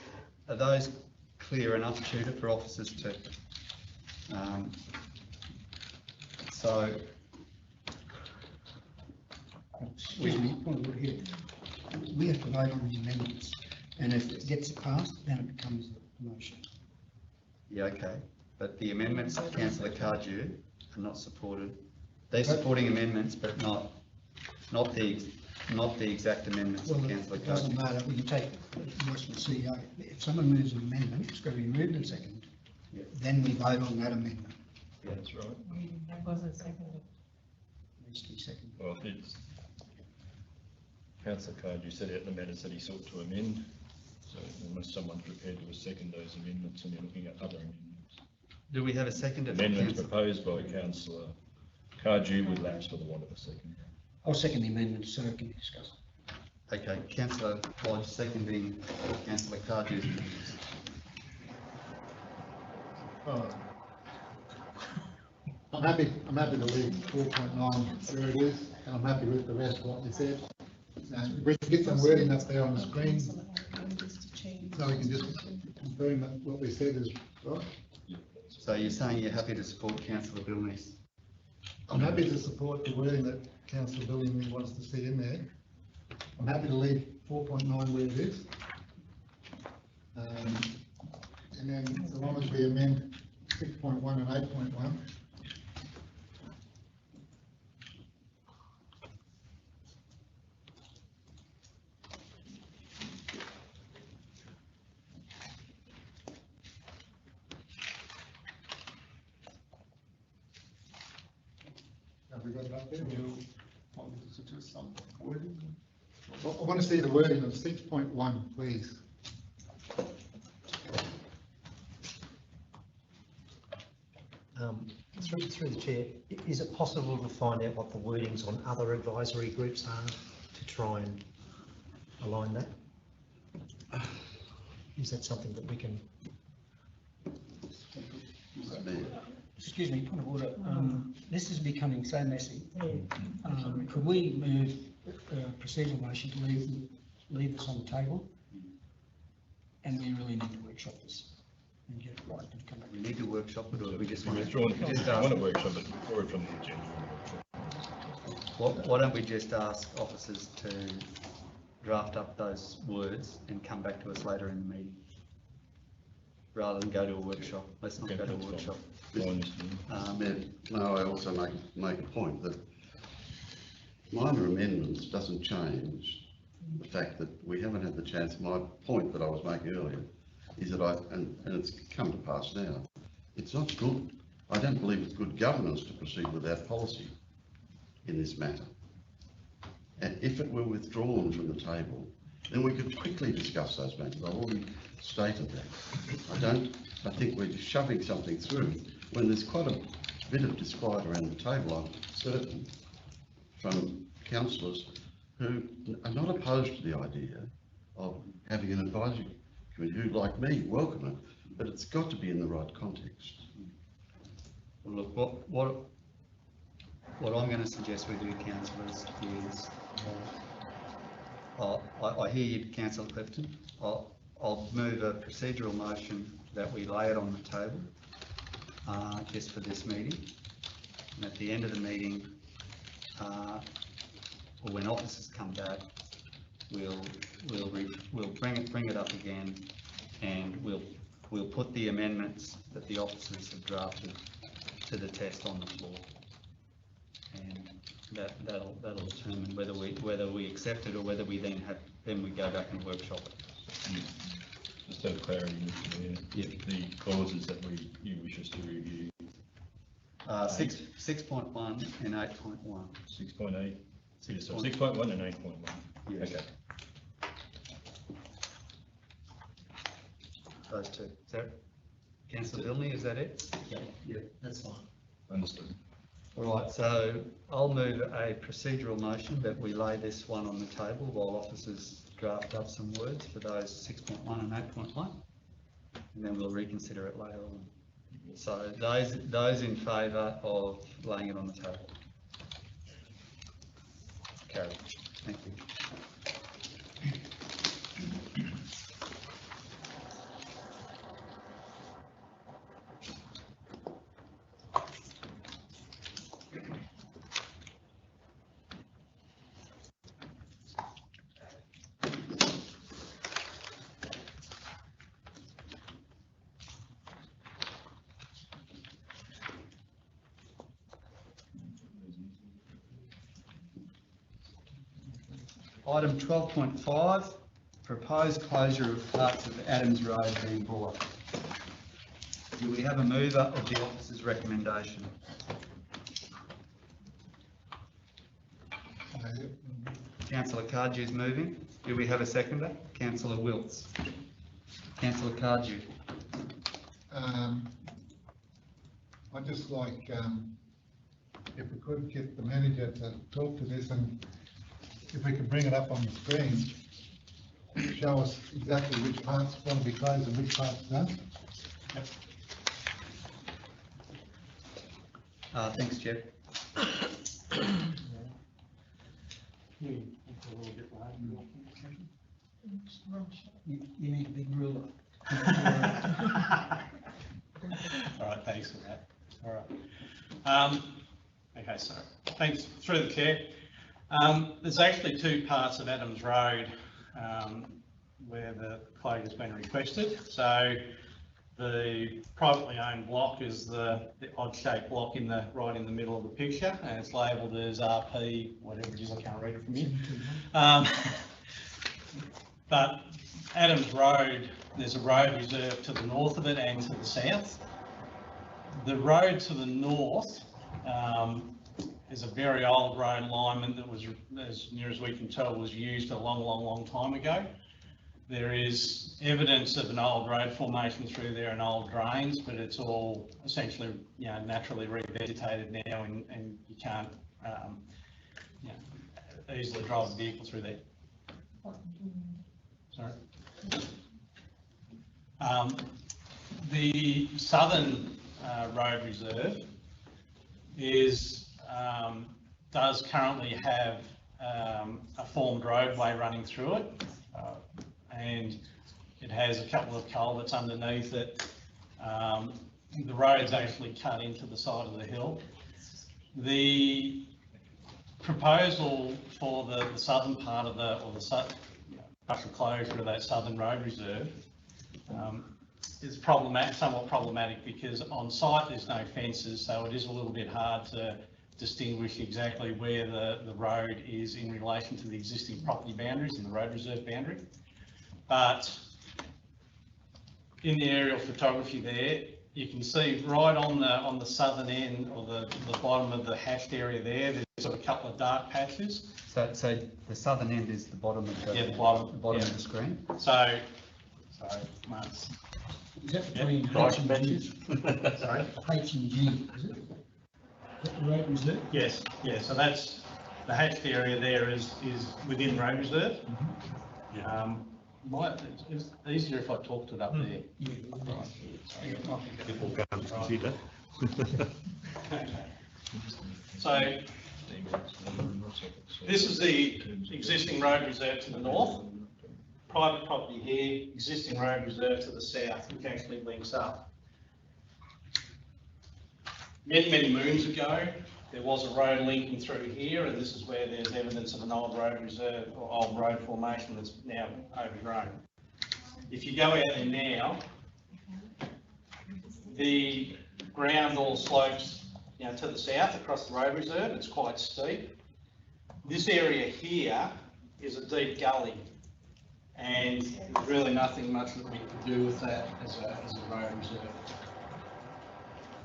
clear enough, Tutor, for officers to? So Excuse me, point of order here. We have to vote on the amendments, and if it gets passed, then it becomes a motion. yeah, okay, but the amendments of Councillor Cardew are not supported. They're supporting amendments, but not the exact amendments Well, of Councillor it doesn't Cardew. matter, we can take what's from the CEO. If someone moves an amendment, it's got to be moved and seconded. Yeah. Then we vote on that amendment. Yeah, that's right. That wasn't seconded. It needs to be seconded. Well, it's, Councillor Cardew said out in the minutes that he sought to amend, so unless someone's prepared to second those amendments, and you're looking at other amendments. Do we have a second? Amendments proposed by Councillor Cardew would lapse for the want of a second. I'll second the amendment so we can discuss. Okay, Councillor Lodge seconding Councillor Cardew's amendments. I'm happy to leave 4.9 where it is, and I'm happy with the rest of what we said. We can get some wording up there on the screen, so we can just confirm that what we said is right. So you're saying you're happy to support Councillor Bilney's? I'm happy to support the wording that Councillor Bilney wants to see in there. I'm happy to leave 4.9 where it is. And then as long as we amend 6.1 and 8.1. Have we got it up there? Do you want me to suggest some wording? I want to see the wording of 6.1, please. Through the chair, is it possible to find out what the wordings on other advisory groups are to try and align that? Is that something that we can? Excuse me, point of order. This is becoming so messy. Could we move procedural motion to leave this on the table? And we really need to workshop this and get it right and come back. We need to workshop it, or we just want Withdrawn, to? just want to workshop it, or from the agenda. Why don't we just ask officers to draft up those words and come back to us later in the meeting? Rather than go to a workshop. Let's not go to a workshop. No, I also make a point that minor amendments doesn't change the fact that we haven't had the chance. My point that I was making earlier is that and it's come to pass now, it's not good. I don't believe it's good governance to proceed without policy in this matter. And if it were withdrawn from the table, then we could quickly discuss those matters. I've already stated that. I think we're just shoving something through when there's quite a bit of disquiet around the table. I'm certain from councillors who are not opposed to the idea of having an advisory committee who, like me, welcome it, but it's got to be in the right context. Well, look, what I'm going to suggest we do, councillors, is I hear you, Councillor Clifton. I'll move a procedural motion that we lay it on the table just for this meeting. And at the end of the meeting, or when officers come back, we'll bring it up again, and we'll put the amendments that the officers have drafted to the test on the floor, and that'll determine whether we accept it or whether we then we go back and workshop it. Just out of clarity, the clauses that you wish us to review. 6.1 and 8.1. 6.8. So 6.1 and 8.1. Yes. Okay. Those two. Is that, Councillor Vilney, is that it? Yeah, that's fine. Understood. All right, so I'll move a procedural motion that we lay this one on the table while officers draft up some words for those 6.1 and 8.1, and then we'll reconsider it later on. So those in favour of laying it on the table? Carried. Thank you. Item 12.5, proposed closure of parts of Adams Road being brought. Do we have a mover of the officer's recommendation? Councillor Cardew is moving. Do we have a seconder? Councillor Wiltz. Councillor Cardew. I'd just like, if we could get the manager to talk to this, and if we could bring it up on the screen, show us exactly which parts want to be closed and which parts don't. Yep. Thanks, Jeff. You need a big ruler. All right, thanks for that. All right. Okay, so thanks through the chair. There's actually two parts of Adams Road where the closure has been requested. So the privately owned block is the odd-shaped block right in the middle of the picture, and it's labelled as RP, whatever it is, I can't read it from here. But Adams Road, there's a road reserve to the north of it and to the south. The road to the north is a very old road alignment that was, as near as we can tell, was used a long time ago. There is evidence of an old road formation through there and old drains, but it's all essentially, naturally revegetated now, and you can't, easily drive a vehicle through there. Sorry. The southern road reserve does currently have a formed roadway running through it, and it has a couple of culverts underneath it. The road's actually cut into the side of the hill. The proposal for the southern part of partial closure of that southern road reserve is somewhat problematic because on site there's no fences, so it is a little bit hard to distinguish exactly where the road is in relation to the existing property boundaries and the road reserve boundary. But in the aerial photography there, you can see right on the southern end, or the bottom of the hashed area there, there's sort of a couple of dark patches. So the southern end is the bottom of the, bottom of the screen. So, sorry, Mark's. Is that between H and G? Sorry? H and G, is it? Is that the road reserve? Yes, yeah, so that's the hatched area there is within road reserve. It's easier if I talked it up there. People can't consider. So this is the existing road reserve to the north, private property here, existing road reserve to the south, which actually links up. Many, many moons ago, there was a road linking through here, and this is where there's evidence of an old road reserve or old road formation that's now overgrown. If you go out there now, the ground all slopes, to the south across the road reserve. It's quite steep. This area here is a deep gully, and there's really nothing much that we can do with that as a road reserve.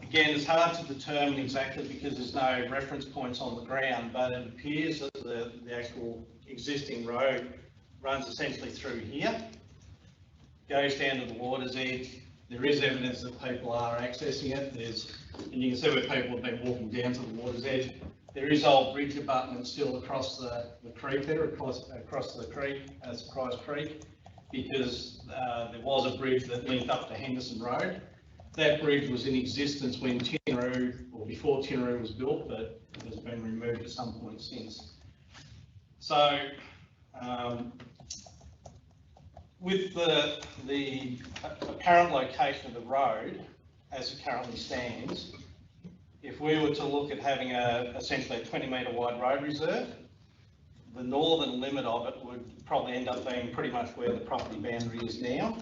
Again, it's hard to determine exactly because there's no reference points on the ground, but it appears that the actual existing road runs essentially through here, goes down to the water's edge. There is evidence that people are accessing it. And you can see where people have been walking down to the water's edge. There is old bridge abutment still across the creek there, across the creek, Surprise Creek, because there was a bridge that linked up to Henderson Road. That bridge was in existence when Tinaroo, or before Tinaroo was built, but it has been removed at some point since. So, with the apparent location of the road, as it currently stands, if we were to look at having essentially a 20-metre wide road reserve, the northern limit of it would probably end up being pretty much where the property boundary is now.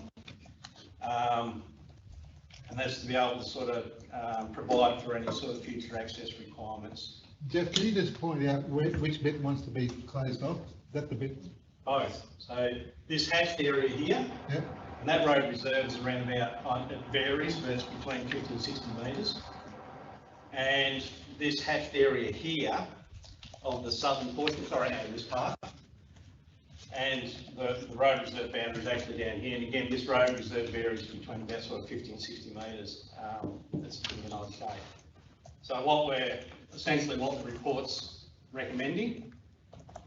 And that's to be able to sort of provide for any sort of future access requirements. Jeff, can you just point out which bit wants to be closed off? Is that the bit? Both. So this hatched area here, yep. And that road reserve is around about, it varies, but it's between 50 and 60 metres. And this hatched area here of the southern portion, sorry, out of this part, and the road reserve boundary is actually down here. And again, this road reserve varies between about sort of 50 and 60 metres. It's a bit of an odd shape. So what the report's recommending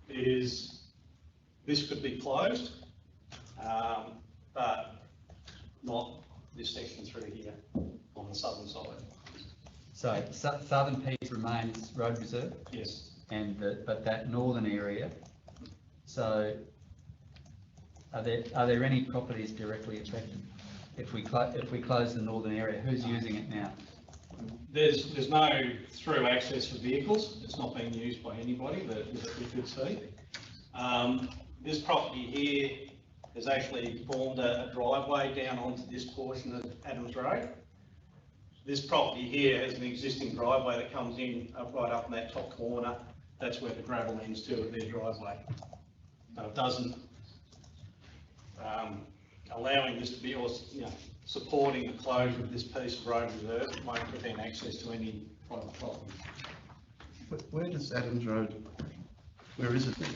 is this could be closed, but not this section through here on the southern side. So southern piece remains road reserve? Yes. But that northern area, so are there any properties directly affected? If we close the northern area, who's using it now? There's no through access for vehicles. It's not being used by anybody that we could see. This property here has actually formed a driveway down onto this portion of Adams Road. This property here has an existing driveway that comes in right up in that top corner. That's where the gravel ends to at their driveway. So it doesn't, allowing this to be, or supporting the closure of this piece of road reserve won't prevent access to any private property. Where does Adams Road, where is it then?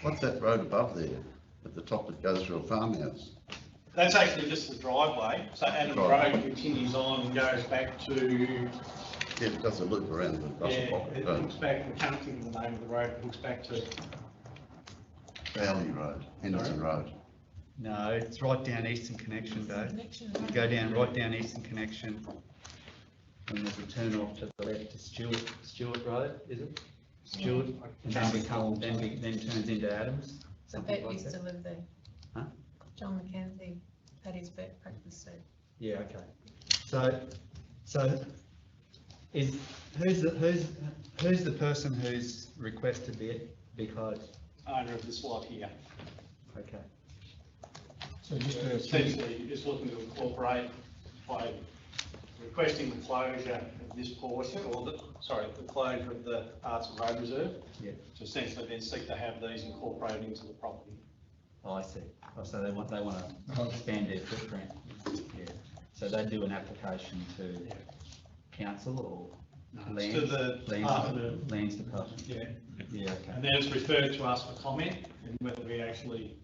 What's that road above there, at the top that goes through a farmhouse? That's actually just the driveway. So Adams Road continues on and goes back to... Yeah, it does a loop around the Russell Pocket. It looks back, I can't think of the name of the road, it looks back to... Valley Road, Henderson Road. No, it's right down Eastern Connection, Dave. You go down, right down Eastern Connection, and there's a turn off to the left to Stewart Road, is it? Stewart, and then turns into Adams. So Bet used to live there. Huh? John McKenzie had his vet practice there. Yeah, okay. So who's the person who's requested be closed? Owner of this lot here. Okay. So just essentially just looking to incorporate by requesting the closure of this portion, or the closure of the parts of road reserve. Yeah. To essentially then seek to have these incorporated into the property. Oh, I see. Oh, so they want to expand their footprint. Yeah. So they do an application to council or land? To the Lands Department. Yeah. Yeah. Okay. And then it's referred to us for comment and whether we actually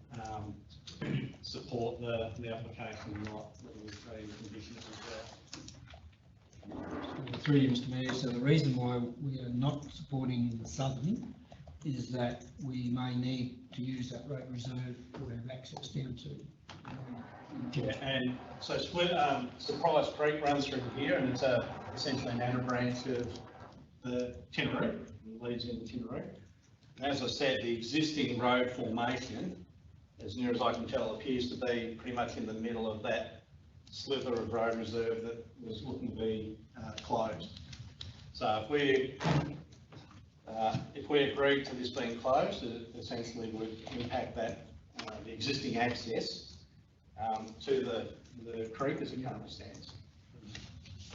support the application or not, whether we create conditions as well. through you, Mr Mayor, so the reason why we are not supporting the southern is that we may need to use that road reserve or have access down to. Yeah, and so Surprise Creek runs through here, and it's essentially an outer branch of the Tinaroo, leads into Tinaroo. And as I said, the existing road formation, as near as I can tell, appears to be pretty much in the middle of that slither of road reserve that was looking to be closed. So if we agree to this being closed, it essentially would impact that the existing access to the creek as it currently stands.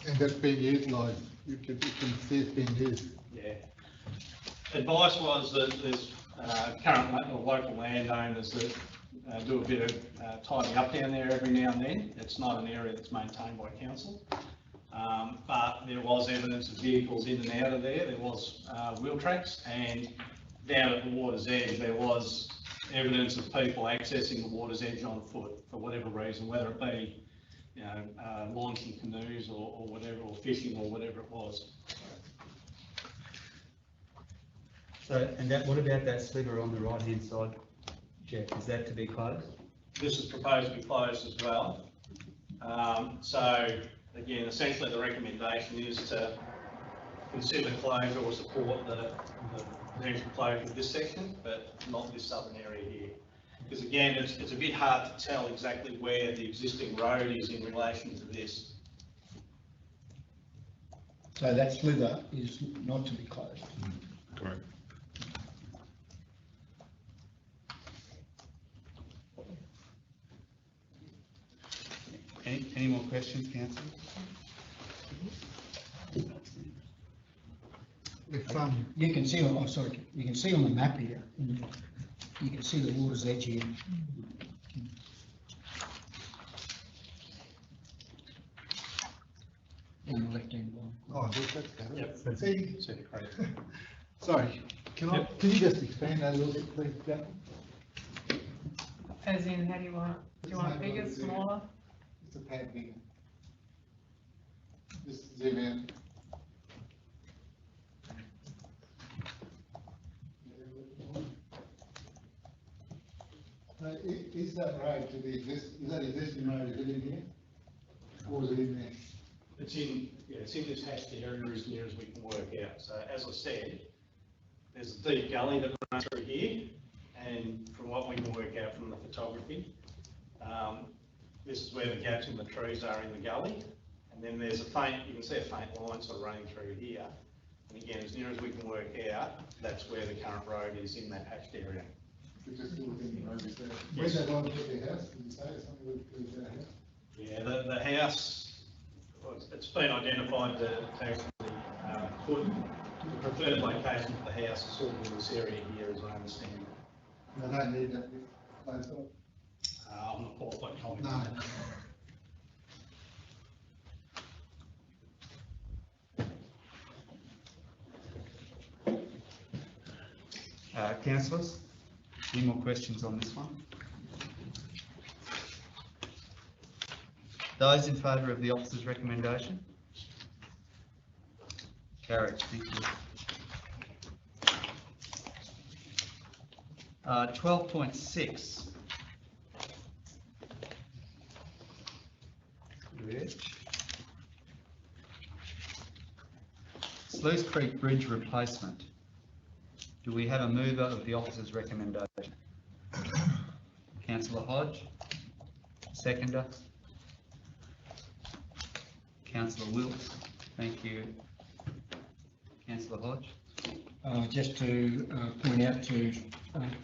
And that's being utilised, you can see it's being used. Yeah. Advice was that there's current local landowners that do a bit of tidying up down there every now and then. It's not an area that's maintained by council. But there was evidence of vehicles in and out of there. There was wheel tracks, and down at the water's edge, there was evidence of people accessing the water's edge on foot for whatever reason, whether it be, launching canoes or whatever, or fishing or whatever it was. So, and what about that sliver on the right-hand side, Jeff? Is that to be closed? This is proposed to be closed as well. So again, essentially the recommendation is to consider closure or support the potential closure of this section, but not this southern area here. Because again, it's a bit hard to tell exactly where the existing road is in relation to this. So that slither is not to be closed. Correct. Any more questions, councillor? You can see on, you can see on the map here, you can see the water's edge here. On the left hand line. Oh, that's better. Yep. See, Great. sorry, can you just expand that a little bit, please, Jack? As in, how do you want it bigger, smaller? It's a tad bigger. Just zoom in. Is that road to the is that existing road, is it in here? Or is it in there? It's in this hatched area as near as we can work out. So as I said, there's a deep gully that runs through here, and from what we can work out from the photography, this is where the gaps in the trees are in the gully, and then there's you can see a faint line sort of running through here. And again, as near as we can work out, that's where the current road is in that hatched area. Just within the road is there. Where's that line to the house? Did you say something with the house? Yeah, the house, it's been identified that actually the preferred location for the house is sort of in this area here, as I understand. I don't need that close up. I'm not qualified to comment No. on that. Councillors, any more questions on this one? Those in favour of the officer's recommendation? Carried, thank you. 12.6. Sluice Creek Bridge replacement. Do we have a mover of the officer's recommendation? Councillor Hodge. Seconder. Councillor Wilkes. Thank you. Councillor Hodge. Just to point out to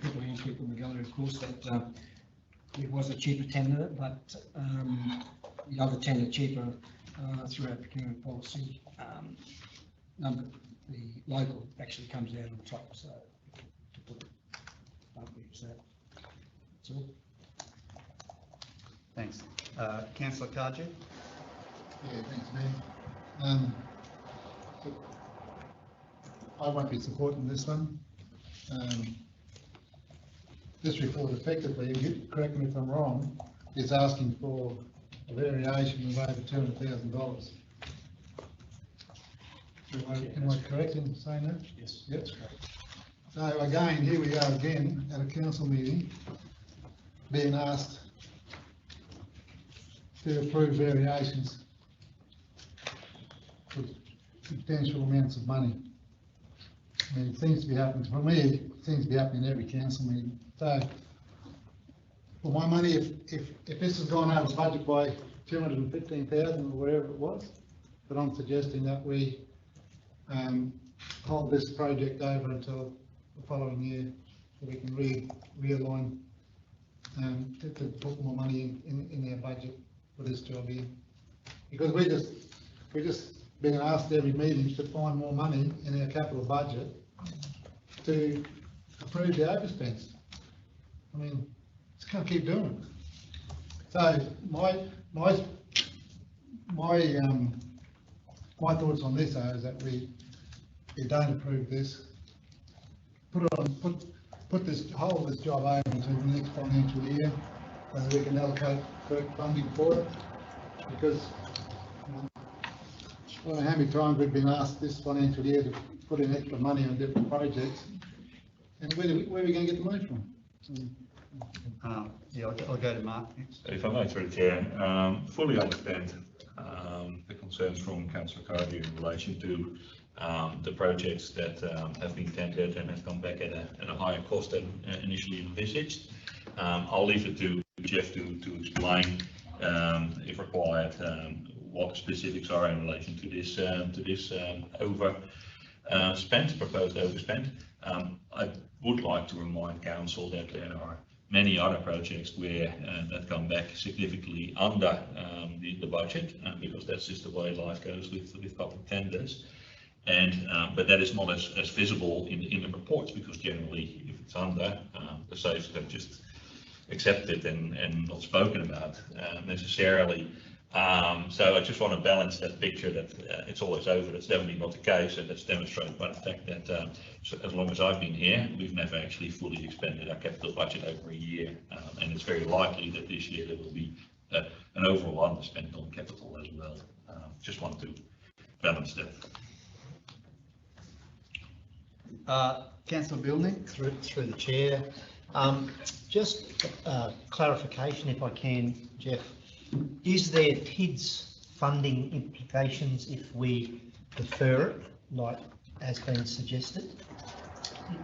people in the gallery, of course, that it was a cheaper tender, but the other tender cheaper through our procurement policy. The local actually comes out on top, so to put it up with that. That's all. Thanks. Councillor Cardew. Yeah, thanks, Mayor. I won't be supporting this one. This report effectively, and correct me if I'm wrong, is asking for a variation of over $200,000. Am I correct in saying that? Yes, Yep. that's correct. So again, here we are again at a council meeting, being asked to approve variations for substantial amounts of money. I mean, it seems to be happening, for me, it seems to be happening every council meeting. So, for my money, if this has gone over budget by 215,000 or whatever it was, but I'm suggesting that we hold this project over until the following year, so we can realign, to put more money in our budget for this job here. Because we're just being asked every meeting to find more money in our capital budget to approve the overspends. I mean, just can't keep doing it. So my thoughts on this are is that we don't approve this, hold this job over until the next financial year, and we can allocate correct funding for it. Because I don't know how many times we've been asked this financial year to put in extra money on different projects, and where are we going to get the money from? Yeah, I'll go to Mark next. If I may, through the chair, fully understand the concerns from Councillor Cardew in relation to the projects that have been tendered and have come back at a higher cost than initially envisaged. I'll leave it to Jeff to explain, if required, what the specifics are in relation to this proposed overspend. I would like to remind council that there are many other projects where that come back significantly under the budget, because that's just the way life goes with public tenders. And but that is not as visible in the reports, because generally, if it's under, the safes have just accepted and not spoken about necessarily. So I just want to balance that picture that it's always over. That's definitely not the case, and that's demonstrated by the fact that so as long as I've been here, we've never actually fully expended our capital budget over a year, and it's very likely that this year there will be an overall underspend on capital as well. Just want to balance that. Councillor Building. Through the chair. Just clarification, if I can, Jeff. Is there PIDS funding implications if we defer it, like has been suggested?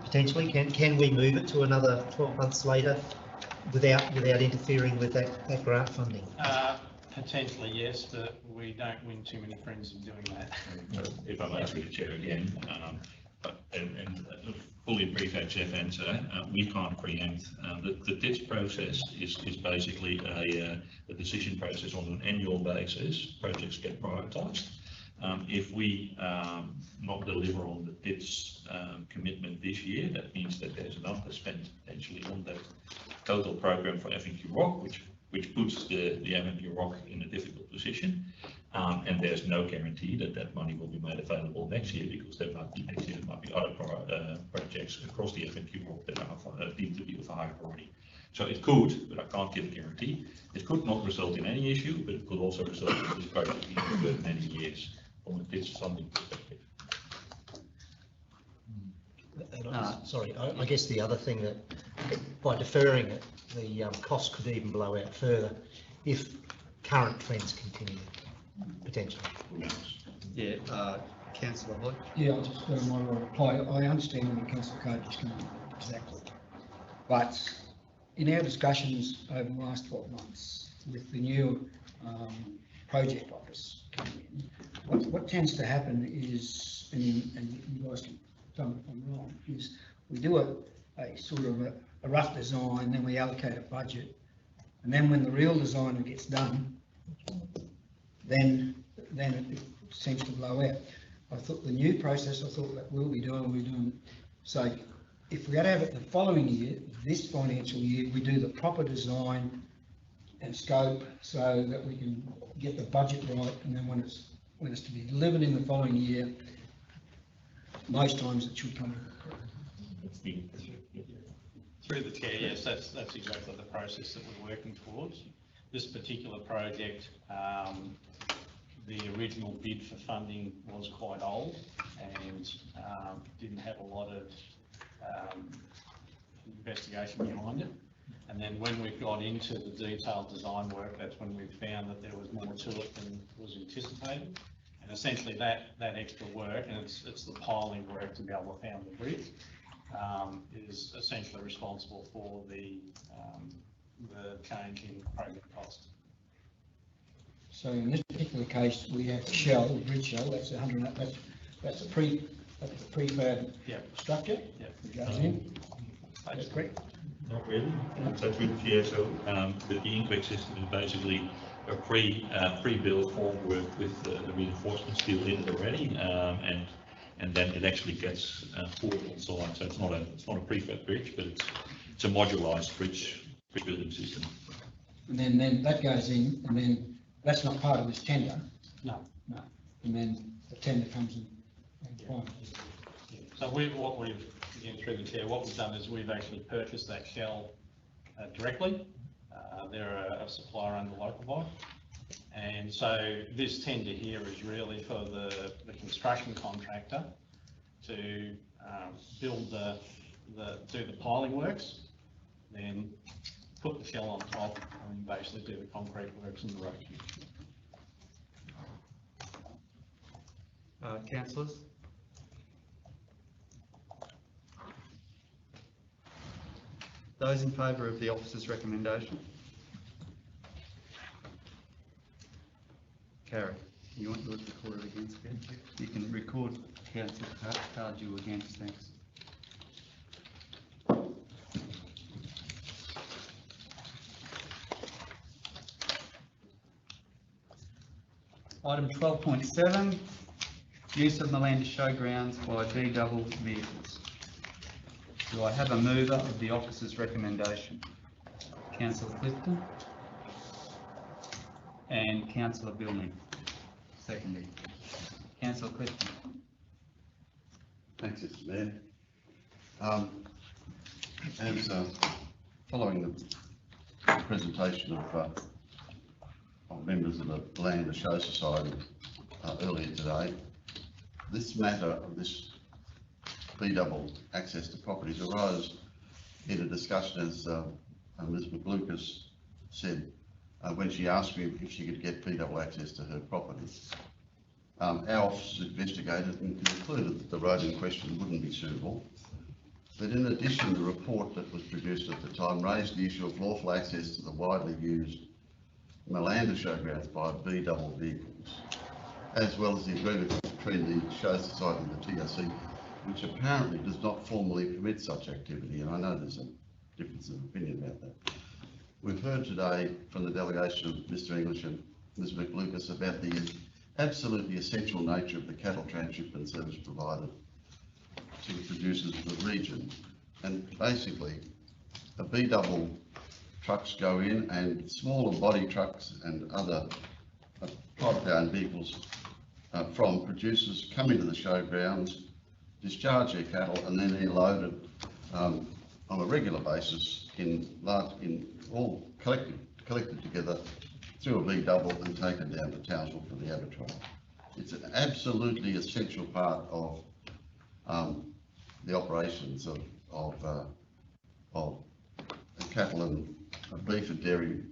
Potentially, can we move it to another 12 months later without interfering with that grant funding? Potentially, yes, but we don't win too many friends in doing that. If I may, through the chair again, and fully appreciate Jeff's answer, we can't preempt. The TIDS process is basically a decision process on an annual basis. Projects get prioritised. If we not deliver on the TIDS commitment this year, that means that there's an underspend potentially on that total program for F&Q Rock, which puts the F&Q Rock in a difficult position. And there's no guarantee that that money will be made available next year, because there might be other projects across the F&Q Rock that are deemed to be of higher priority. So it could, but I can't give a guarantee. It could not result in any issue, but it could also result in this project being deferred many years from a TIDS funding perspective. Sorry, I guess the other thing that by deferring it, the cost could even blow out further if current trends continue, potentially. Yeah, Councillor Hood. Yeah, I just want to reply. I understand where Councillor Cardew is coming from, exactly. But in our discussions over the last 12 months with the new project office coming in, what tends to happen is, and you guys can tell me if I'm wrong, is we do a sort of a rough design, then we allocate a budget, and then when the real designer gets done, then it seems to blow out. I thought the new process, that we'll be doing, so if we had to have it the following year, this financial year, we do the proper design and scope so that we can get the budget right, and then when it's to be delivered in the following year, most times it should come in. Through the chair, yes, that's exactly the process that we're working towards. This particular project, the original bid for funding was quite old and didn't have a lot of investigation behind it. And then when we got into the detailed design work, that's when we found that there was more to it than was anticipated. And essentially that extra work, and it's the piling work to be able to found the bridge, is essentially responsible for the change in project cost. So in this particular case, we have shell, the bridge shell, that's 100, that's a prefab structure. Yeah. It goes in. That's correct. Not really. So so the inkback system is basically a pre-built formwork with the reinforcement steel in it already, and then it actually gets poured inside. So it's not a prefab bridge, but it's a modularized bridge building system. And then that goes in, and then that's not part of this tender. No. No. And then the tender comes in. So what we've, again through the chair, what we've done is we've actually purchased that shell directly. They're a supplier under local buy. And so this tender here is really for the construction contractor to build do the piling works, then put the shell on top and basically do the concrete works in the road. Councillors? Those in favour of the officer's recommendation? Carrie, you want yours recorded against, Ben? You can record Councillor Cardew against, thanks. Item 12.7, use of Malanda Showgrounds by B-double vehicles. Do I have a mover of the officer's recommendation? Councillor Clifton and Councillor Billman. Secondly, Councillor Clifton. Thanks, Mr. Mayor. As following the presentation of members of the Land and Show Society earlier today, this matter of this B-double access to properties arose in a discussion, as Ms. McLucas said, when she asked me if she could get B-double access to her property. Our office investigated and concluded that the road in question wouldn't be suitable. But in addition, the report that was produced at the time raised the issue of lawful access to the widely used Malanda Showgrounds by B-double vehicles, as well as the agreement between the Show Society and the TRC, which apparently does not formally permit such activity, and I know there's a difference of opinion about that. We've heard today from the delegation of Mr. English and Ms. McLucas about the absolutely essential nature of the cattle transshipment service provided to the producers of the region. And basically, the B-double trucks go in, and smaller body trucks and other privately owned vehicles from producers come into the showgrounds, discharge their cattle, and then they're loaded on a regular basis all collected together through a B-double and taken down to Townsville for the abattoir. It's an absolutely essential part of the operations of cattle and beef and dairy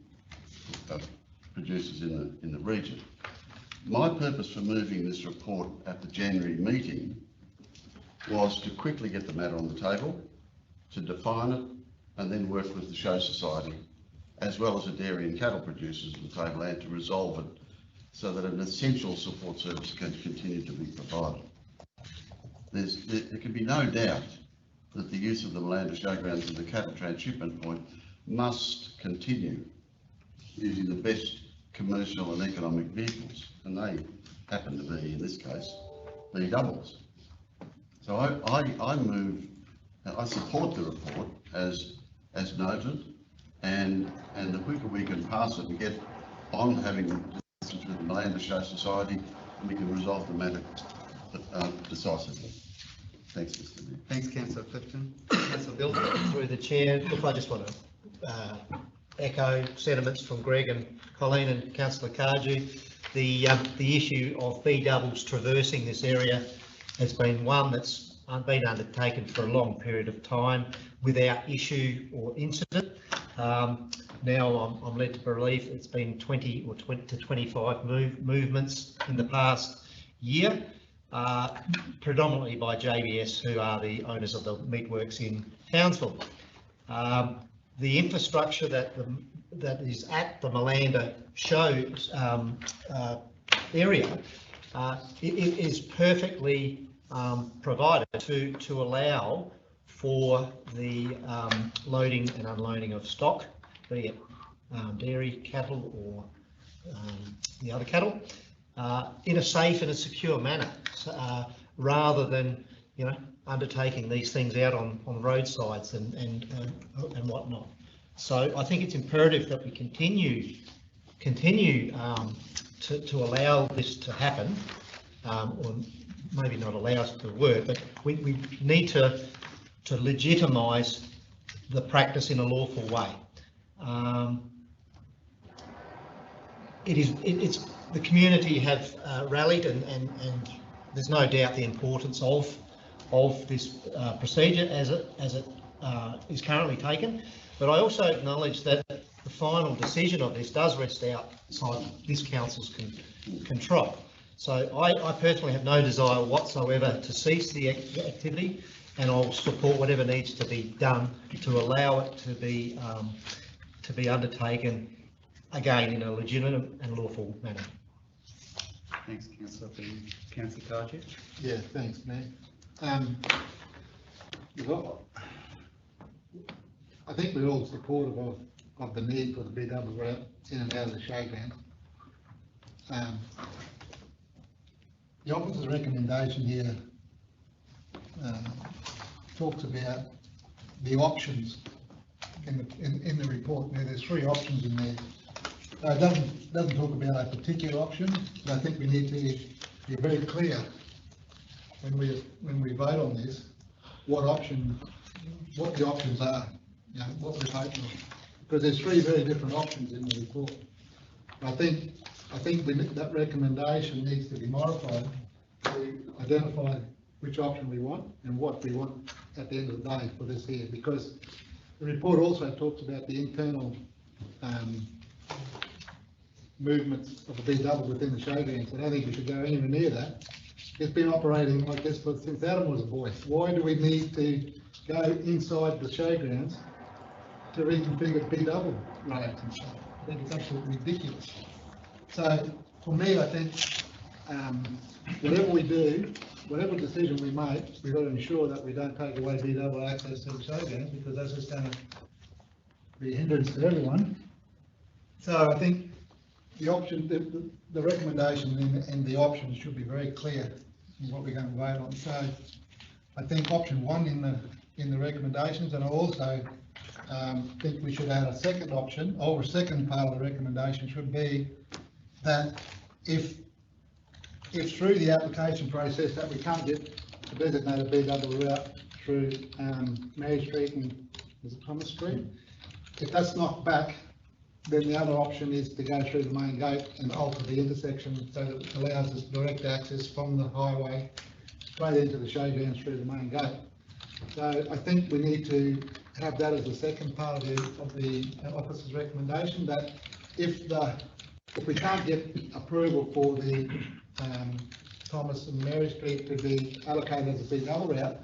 producers in the region. My purpose for moving this report at the January meeting was to quickly get the matter on the table, to define it, and then work with the Show Society, as well as the dairy and cattle producers at the table, and to resolve it so that an essential support service can continue to be provided. There can be no doubt that the use of the Malanda Showgrounds as the cattle transshipment point must continue using the best commercial and economic vehicles, and they happen to be, in this case, B-doubles. So I support the report as noted, and the quicker we can pass it and get on having discussions with the Malanda Show Society, we can resolve the matter decisively. Thanks, Mr. Mayor. Thanks, Councillor Clifton. Councillor Bill. Through the chair, look, I just want to echo sentiments from Greg and Colleen and Councillor Cardew. the issue of B doubles traversing this area has been one that's been undertaken for a long period of time without issue or incident. Now I'm led to believe it's been 20 to 25 movements in the past year, predominantly by JBS, who are the owners of the meatworks in Townsville. The infrastructure that is at the Malanda shows area it is perfectly provided to allow for the loading and unloading of stock, be it dairy cattle or the other cattle, in a safe and a secure manner, rather than undertaking these things out on roadsides and whatnot. So I think it's imperative that we continue to allow this to happen, or maybe not allow us to work, but we need to legitimise the practice in a lawful way. It's the community have rallied, and there's no doubt the importance of this procedure as it is currently taken. But I also acknowledge that the final decision of this does rest outside this council's control. So I personally have no desire whatsoever to cease the activity, and I'll support whatever needs to be done to allow it to be undertaken again in a legitimate and lawful manner. Thanks, Councillor. Councillor Cardew. Yeah, thanks, Mayor. I think we're all supportive of the need for the B-double route in and out of the showground. The officer's recommendation here talks about the options in the report. Now, there's 3 options in there. It doesn't talk about a particular option, but I think we need to be very clear when we vote on this what the options are, what we're voting on, because there's 3 very different options in the report. I think that recommendation needs to be modified to identify which option we want and what we want at the end of the day for this here, because the report also talks about the internal movements of the B-double within the showgrounds. I don't think we should go anywhere near that. It's been operating like this since Adam was a boy. Why do we need to go inside the showgrounds to reconfigure B-double roads and stuff? I think it's absolutely ridiculous. So for me, I think whatever we do, whatever decision we make, we've got to ensure that we don't take away B-double access to the showgrounds, because that's just going to be a hindrance to everyone. So I think the option, the recommendation and the options should be very clear in what we're going to vote on. So I think option 1 in the recommendations, and I also think we should add a second option, or a second part of the recommendation should be that if through the application process that we can't get a designated B-double route through Mary Street and is it Thomas Street, if that's knocked back, then the other option is to go through the main gate and alter the intersection so that it allows us direct access from the highway straight into the showgrounds through the main gate. So I think we need to have that as the second part of the officer's recommendation, that if we can't get approval for the Thomas and Mary Street to be allocated as a B-double route,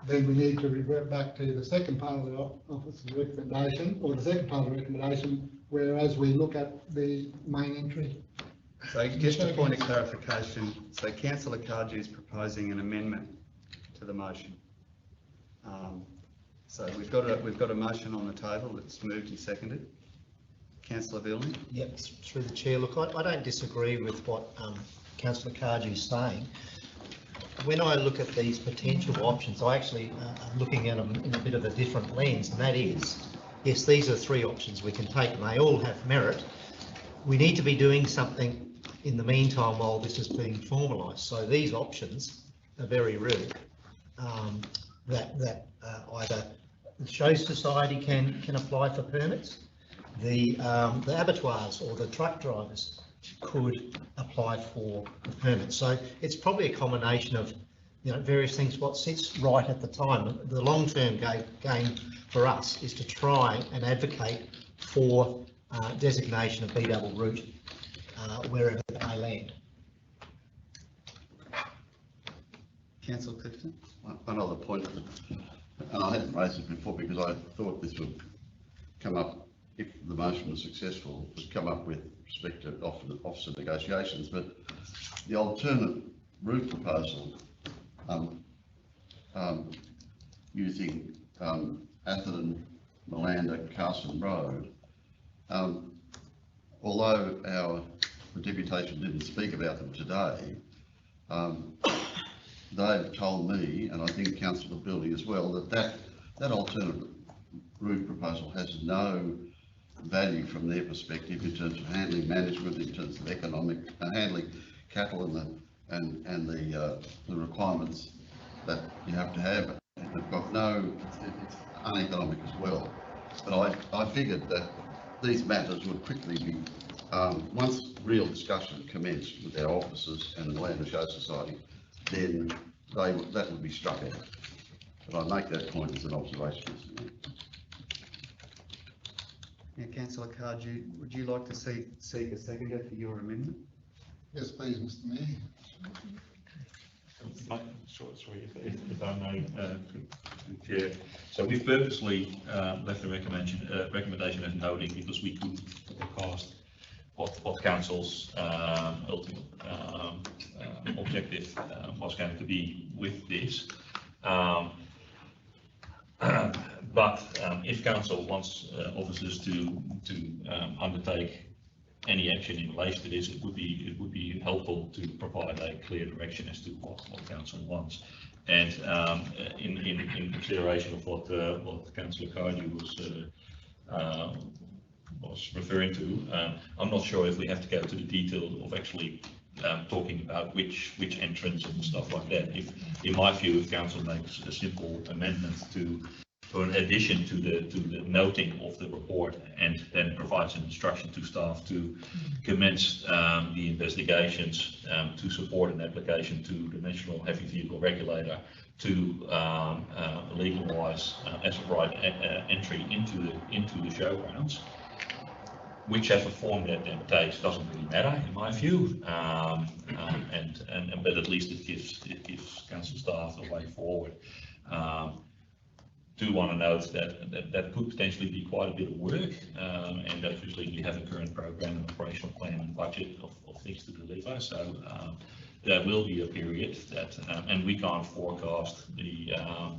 then we need to revert back to the second part of the officer's recommendation, or the second part of the recommendation, whereas we look at the main entry. So just a point of clarification, so Councillor Cardew is proposing an amendment to the motion. So we've got a motion on the table that's moved and seconded. Councillor Vilney? Yep, through the chair. Look, I don't disagree with what Councillor Cardew is saying. When I look at these potential options, I actually am looking at them in a bit of a different lens, and that is, yes, these are 3 options we can take, and they all have merit. We need to be doing something in the meantime while this is being formalised. So these options are very real. That either the Show Society can apply for permits, the abattoirs or the truck drivers could apply for the permit. So it's probably a combination of, you know, various things, what sits right at the time. The long-term game for us is to try and advocate for designation of B-double route wherever they land. Councillor Clifton? One other point, and I hadn't raised it before because I thought this would come up, if the motion was successful, would come up with respect to officer negotiations, but the alternate route proposal using Atherton, Malanda, Carson Road, although the deputation didn't speak about them today, they've told me, and I think Councillor Billy as well, that alternate route proposal has no value from their perspective in terms of handling management, in terms of economic handling cattle and the requirements that you have to have. They've got it's uneconomic as well. But I figured that these matters would quickly be, once real discussion commenced with our officers and the Land and Show Society, then that would be struck out. But I make that point as an observation, Mr. Mayor. Yeah, Councillor Cardew, would you like to seek a seconder for your amendment? Yes, please, Mr. Mayor. If I may, Chair. So we've purposely left the recommendation as noting because we couldn't forecast what council's ultimate objective was going to be with this. But if council wants officers to undertake any action in relation to this, it would be helpful to provide a clear direction as to what council wants. And in consideration of what Councillor Cardew was referring to, I'm not sure if we have to go to the detail of actually talking about which entrance and stuff like that. If, in my view, if council makes a simple amendment or an addition to the noting of the report and then provides an instruction to staff to commence the investigations to support an application to the National Heavy Vehicle Regulator to legalise as a right entry into the showgrounds, whichever form that then takes doesn't really matter in my view, but at least it gives council staff a way forward. Do want to note that could potentially be quite a bit of work, and obviously we have a current program and operational plan and budget of things to deliver. So there will be a period that, and we can't forecast the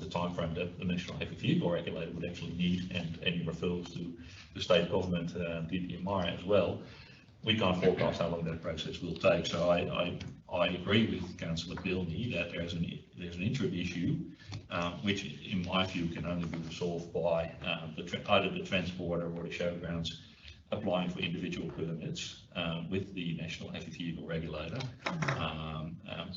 timeframe that the National Heavy Vehicle Regulator would actually need, and any referrals to the state government, DPMR as well. We can't forecast how long that process will take. So I agree with Councillor Bilney that there's an interim issue, which in my view can only be resolved by either the transporter or the showgrounds applying for individual permits with the National Heavy Vehicle Regulator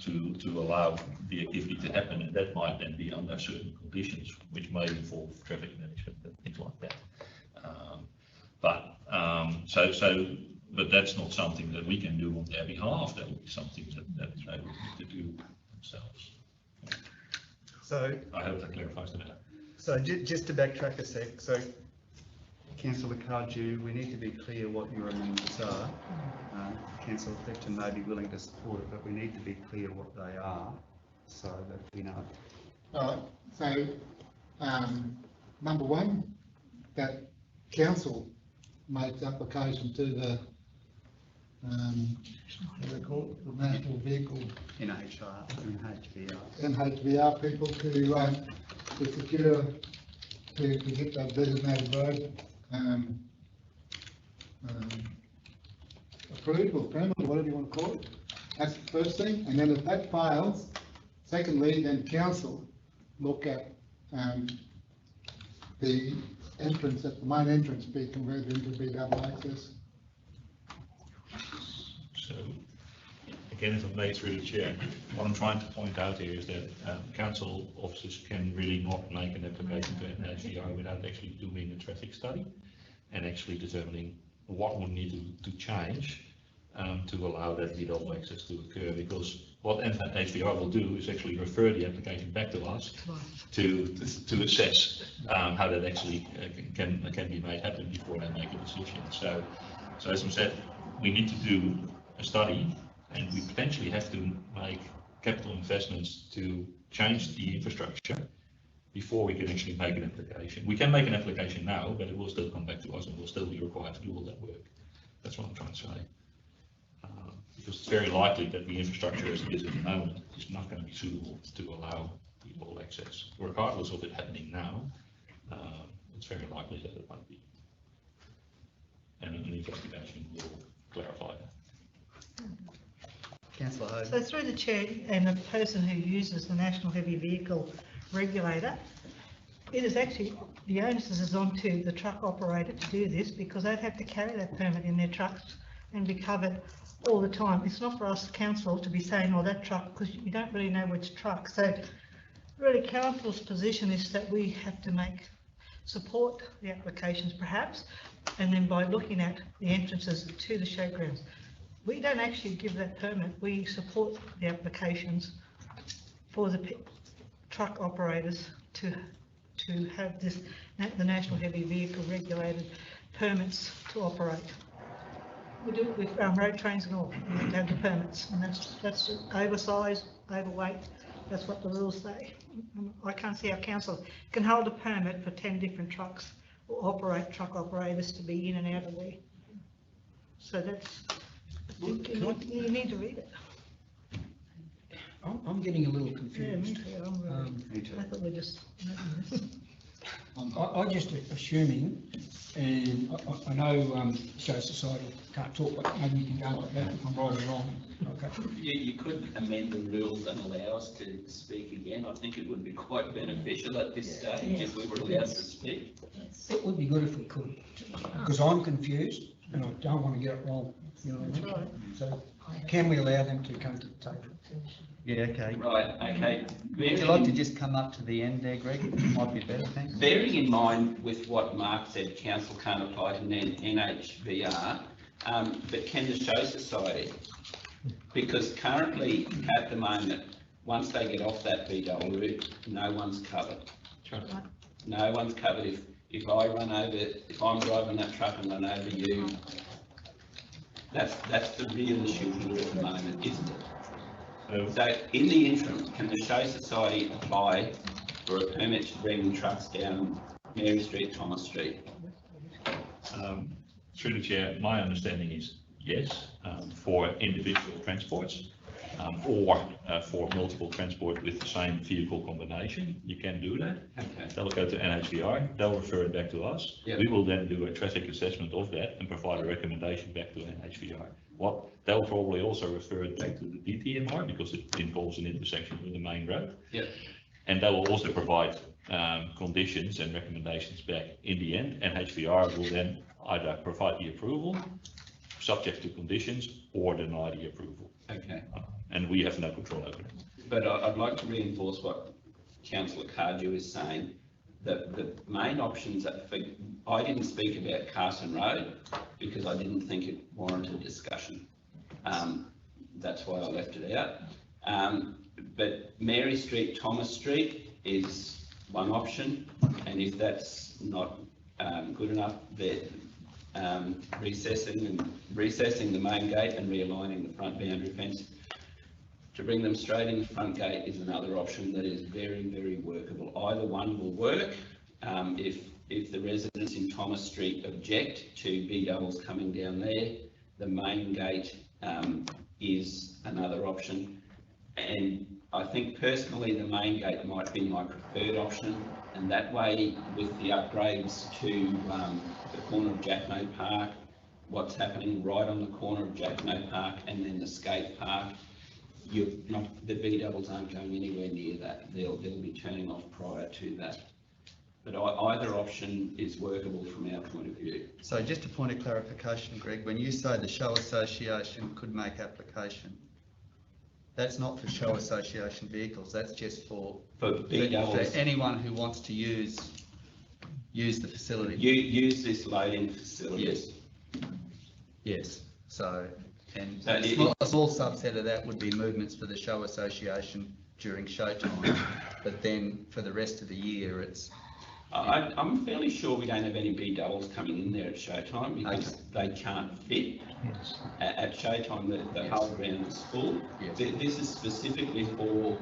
to allow the activity to happen, and that might then be under certain conditions, which may involve traffic management and things like that. But that's not something that we can do on their behalf. That would be something that they would need to do themselves. So I hope that clarifies the matter. So just to backtrack a sec, so Councillor Cardew, we need to be clear what your amendments are. Councillor Clifton may be willing to support it, but we need to be clear what they are so that we know. All right, so number one, that council makes application to the what do they call it? The National Vehicle NHVR people to secure to get that designated road approved or permit, or whatever you want to call it. That's the first thing, and then if that fails, secondly, then council look at the entrance, at the main entrance be converted into B-double access. So, again, if I may, through the chair, what I'm trying to point out here is that council officers can really not make an application to an NHVR without actually doing a traffic study and actually determining what would need to change to allow that B-double access to occur, because what HVR will do is actually refer the application back to us to assess how that actually can be made happen before they make a decision. So as I said, we need to do a study, and we potentially have to make capital investments to change the infrastructure before we can actually make an application. We can make an application now, but it will still come back to us and we'll still be required to do all that work. That's what I'm trying to say. Because it's very likely that the infrastructure as it is at the moment is not going to be suitable to allow all access. Regardless of it happening now, it's very likely that it won't be. And an investigation will clarify that. Councillor Hogan. So through the chair and the person who uses the National Heavy Vehicle Regulator, it is actually, the onus is onto the truck operator to do this, because they'd have to carry that permit in their trucks and be covered all the time. It's not for us council to be saying, oh, that truck, because you don't really know which truck. So really council's position is that we have to support the applications perhaps, and then by looking at the entrances to the showgrounds. We don't actually give that permit, we support the applications for the truck operators to have this, the National Heavy Vehicle Regulated permits to operate. We do it with road trains and all, we have to have the permits, and that's oversized, overweight, that's what the rules say. I can't see how council can hold a permit for 10 different trucks or operate truck operators to be in and out of there. So that's, you need to read it. I'm getting a little confused. Yeah, me too. I thought we just. I'm just assuming, and I know Show Society can't talk, but maybe you can go like that if I'm right or wrong. Okay. You could amend the rules and allow us to speak again. I think it would be quite beneficial at this stage if we were allowed to speak. It would be good if we could, because I'm confused and I don't want to get it wrong. You know what I mean? Right. So can we allow them to come to the table? Yeah, okay. Right, okay. Would you like to just come up to the end there, Greg? It might be better, thanks. Bearing in mind with what Mark said, council can't apply to NHVR, but can the Show Society? Because currently, at the moment, once they get off that B-double route, no one's covered. No one's covered. If I run over, if I'm driving that truck and run over you, that's the real issue here at the moment, isn't it? So in the interim, can the Show Society apply for a permit to bring trucks down Mary Street, Thomas Street? Through the chair, my understanding is yes, for individual transports, or for multiple transport with the same vehicle combination, you can do that. Okay. They'll go to NHVR, they'll refer it back to us. Yep. We will then do a traffic assessment of that and provide a recommendation back to NHVR. They'll probably also refer it back to the DTMR because it involves an intersection with the main road. Yep. And they will also provide conditions and recommendations back in the end. NHVR will then either provide the approval, subject to conditions, or deny the approval. Okay. And we have no control over it. But I'd like to reinforce what Councillor Cardew is saying, that the main options, I didn't speak about Carson Road because I didn't think it warranted discussion. That's why I left it out. But Mary Street, Thomas Street is one option, and if that's not good enough, recessing the main gate and realigning the front boundary fence to bring them straight in the front gate is another option that is very, very workable. Either one will work. If the residents in Thomas Street object to B-doubles coming down there, the main gate is another option. And I think personally the main gate might be my preferred option, and that way with the upgrades to the corner of Jackno Park, what's happening right on the corner of Jackno Park and then the skate park, the B-doubles aren't going anywhere near that. They'll be turning off prior to that. But either option is workable from our point of view. So just a point of clarification, Greg, when you say the Show Association could make application, that's not for Show Association vehicles, that's just for anyone who wants to use the facility. Use this loading facility. Yes. So And So a small subset of that would be movements for the show association during showtime, but then for the rest of the year, it's... I'm fairly sure we don't have any B doubles coming in there at showtime because they can't fit. At showtime, the whole ground is full. Yes. This is specifically for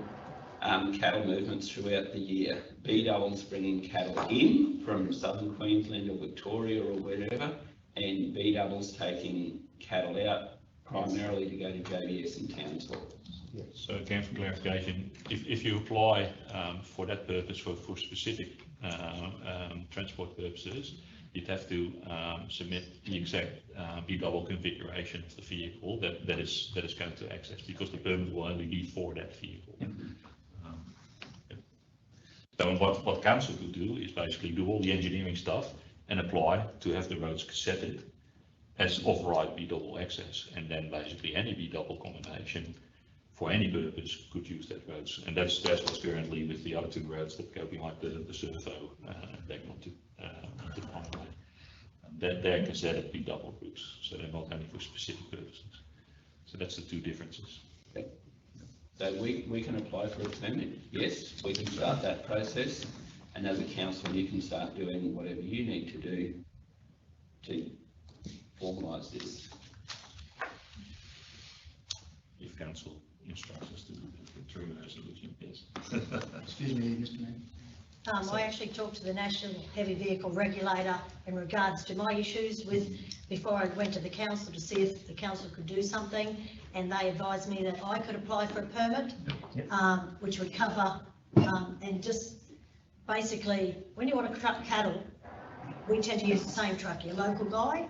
cattle movements throughout the year. B doubles bringing cattle in from southern Queensland or Victoria or wherever, and B doubles taking cattle out primarily to go to JBS and Townsville. So again, for clarification, if you apply for that purpose for specific transport purposes, you'd have to submit the exact B-double configuration of the vehicle that is going to access, because the permit will only be for that vehicle. So what council could do is basically do all the engineering stuff and apply to have the roads gazetted as off-right B-double access, and then basically any B-double combination for any purpose could use that roads, and that's what's currently with the other two roads that go behind the servo back onto the highway. They're gazetted B-double routes, so they're not only for specific purposes. So that's the two differences. So we can apply for a permit, yes, we can start that process, and as a council you can start doing whatever you need to do to formalise this. If council instructs us to do that through a resolution, yes. Excuse me, Mr. Mayor. I actually talked to the National Heavy Vehicle Regulator in regards to my issues before I went to the council to see if the council could do something, and they advised me that I could apply for a permit, which would cover, and just basically, when you want to truck cattle, we tend to use the same truck, your local guy,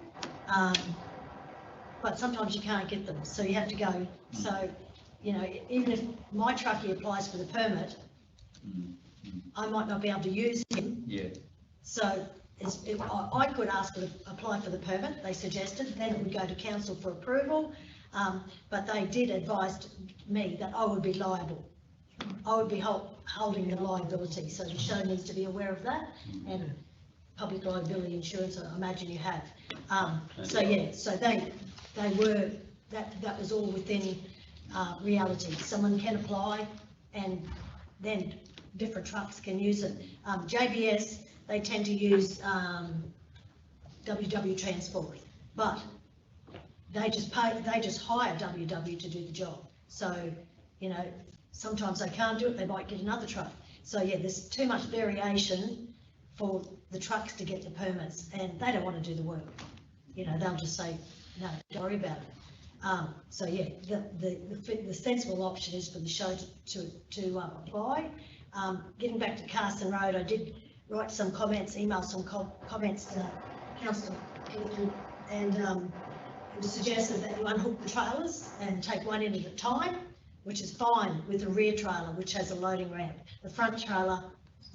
but sometimes you can't get them, so you have to go. So, you know, even if my truckie applies for the permit, I might not be able to use him. Yeah. So I could ask to apply for the permit, they suggested, then it would go to council for approval, but they did advise me that I would be liable. I would be holding the liability, so the show needs to be aware of that, and public liability insurance, I imagine you have. So yeah, so they were, that was all within reality. Someone can apply and then different trucks can use it. JBS, they tend to use WW Transport, but they just hire WW to do the job. So, you know, sometimes they can't do it, they might get another truck. So yeah, there's too much variation for the trucks to get the permits, and they don't want to do the work. You know, they'll just say, no, don't worry about it. So yeah, the sensible option is for the show to apply. Getting back to Carson Road, I did write some comments, email some comments to council people, and it was suggested that you unhook the trailers and take one in at a time, which is fine with a rear trailer, which has a loading ramp. The front trailer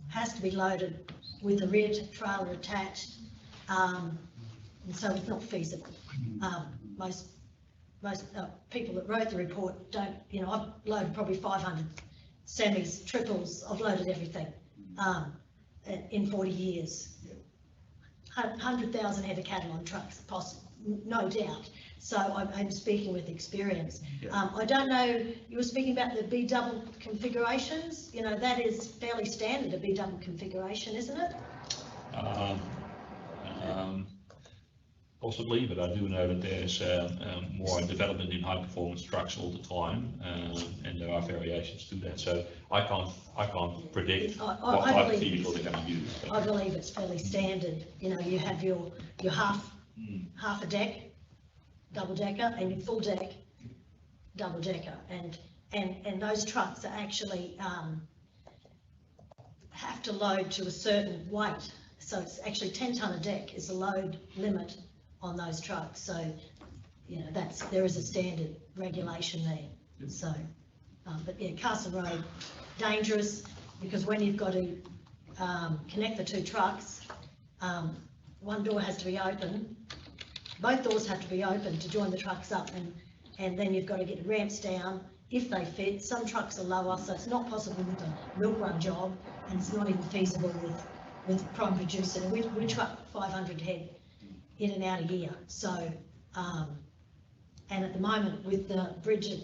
has to be loaded with the rear trailer attached, and so it's not feasible. Most people that wrote the report don't, you know, I've loaded probably 500 semis, triples, I've loaded everything in 40 years. 100,000 head of cattle on trucks, no doubt. So I'm speaking with experience. Yeah. I don't know, you were speaking about the B-double configurations, you know, that is fairly standard, a B-double configuration, isn't it? Possibly, but I do know that there's more development in high-performance trucks all the time, and there are variations to that. So I can't predict what type of vehicle they're going to use. I believe it's fairly standard. You know, you have your half a deck, double decker, and your full deck, double decker, and those trucks are actually have to load to a certain weight. So it's actually 10 tonne a deck is the load limit on those trucks. So, you know, there is a standard regulation there. So, but yeah, Carson Road, dangerous, because when you've got to connect the two trucks, one door has to be open, both doors have to be open to join the trucks up, and then you've got to get the ramps down if they fit. Some trucks are lower, so it's not possible with a milk run job, and it's not even feasible with prime producer. We truck 500 head in and out a year, so And at the moment, with the bridge at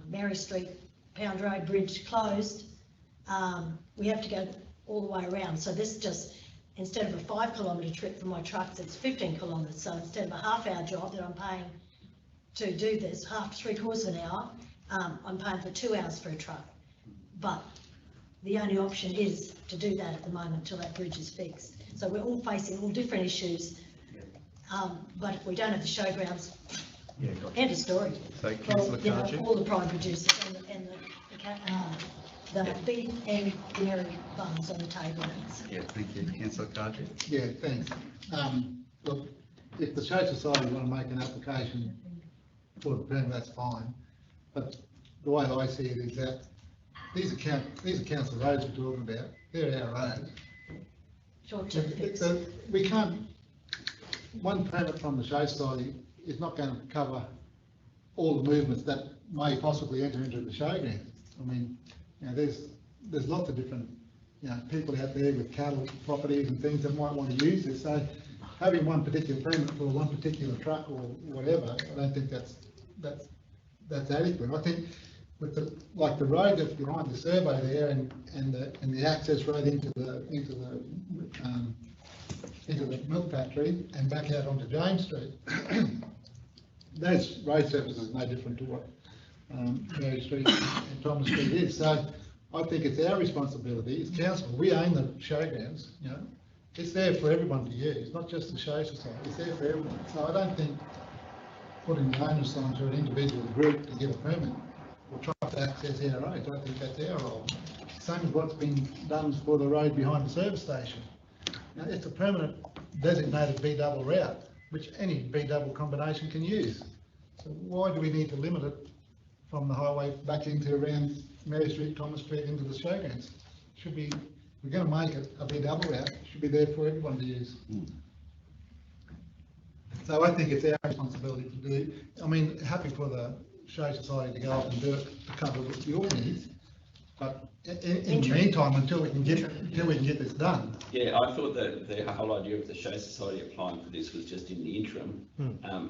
Mary Street, Pound Road Bridge closed, we have to go all the way around. So this just, instead of a 5 kilometre trip for my trucks, it's 15 kilometres. So instead of a half-hour job that I'm paying to do this, three-quarters of an hour, I'm paying for 2 hours for a truck. But the only option is to do that at the moment till that bridge is fixed. So we're all facing all different issues. But if we don't have the showgrounds, end of story. So, Well, Councillor you know, Cardew? all the prime producers and the beef and dairy farms on the table. Yeah, thank you. Councillor Cardew? Yeah, thanks. Look, if the Show Society want to make an application for the permit, that's fine. But the way I see it is that these are council roads we're talking about. They're our roads. Short-term fix. So we can't, one permit from the Show Society is not going to cover all the movements that may possibly enter into the showground. I mean, you know, there's lots of different, you know, people out there with cattle properties and things that might want to use this. So having one particular permit for one particular truck or whatever, I don't think that's adequate. I think with the road that's behind the survey there and the access road into the milk factory and back out onto James Street, those road surfaces are no different to what Mary Street and Thomas Street is. So I think it's our responsibility as council. We own the showgrounds, you know. It's there for everyone to use, not just the Show Society. It's there for everyone. So I don't think putting the onus onto an individual group to get a permit or try to access our roads, I think that's our role. Same as what's been done for the road behind the service station. Now, it's a permanent designated B-double route, which any B-double combination can use. So why do we need to limit it from the highway back into around Mary Street, Thomas Street into the showgrounds? Should be, we're going to make it a B-double route, it should be there for everyone to use. So I think it's our responsibility to do, I mean, happy for the Show Society to go off and do it to cover your needs, but in the meantime, until we can get this done. Yeah, I thought that the whole idea of the Show Society applying for this was just in the interim,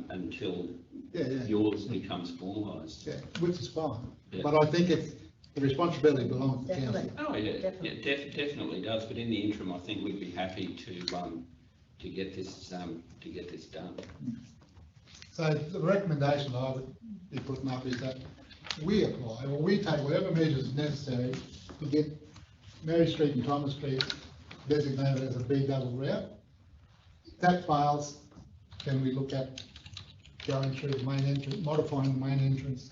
until yours becomes formalised. Yeah, which is fine, Yeah. but I think it's, the responsibility belongs to council. Oh, yeah, definitely does, but in the interim, I think we'd be happy to get this done. So the recommendation I would be putting up is that we apply, or we take whatever measures necessary to get Mary Street and Thomas Street designated as a B-double route. If that fails, then we look at going through the main entrance, modifying the main entrance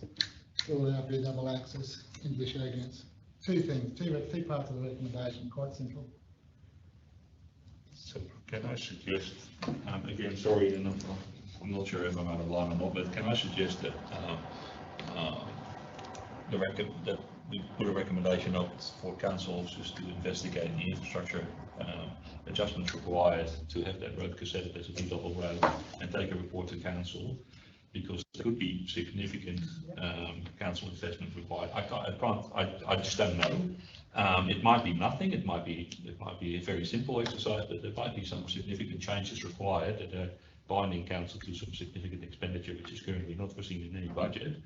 to allow B-double access into the showgrounds. Two things, two parts of the recommendation, quite simple. So can I suggest, again, sorry, and I'm not sure if I'm out of line or not, but can I suggest that that we put a recommendation up for council just to investigate the infrastructure adjustments required to have that road gazetted as a B-double road and take a report to council, because there could be significant council investment required. I just don't know. It might be nothing. It might be a very simple exercise, but there might be some significant changes required that are binding council to some significant expenditure, which is currently not foreseen in any budget,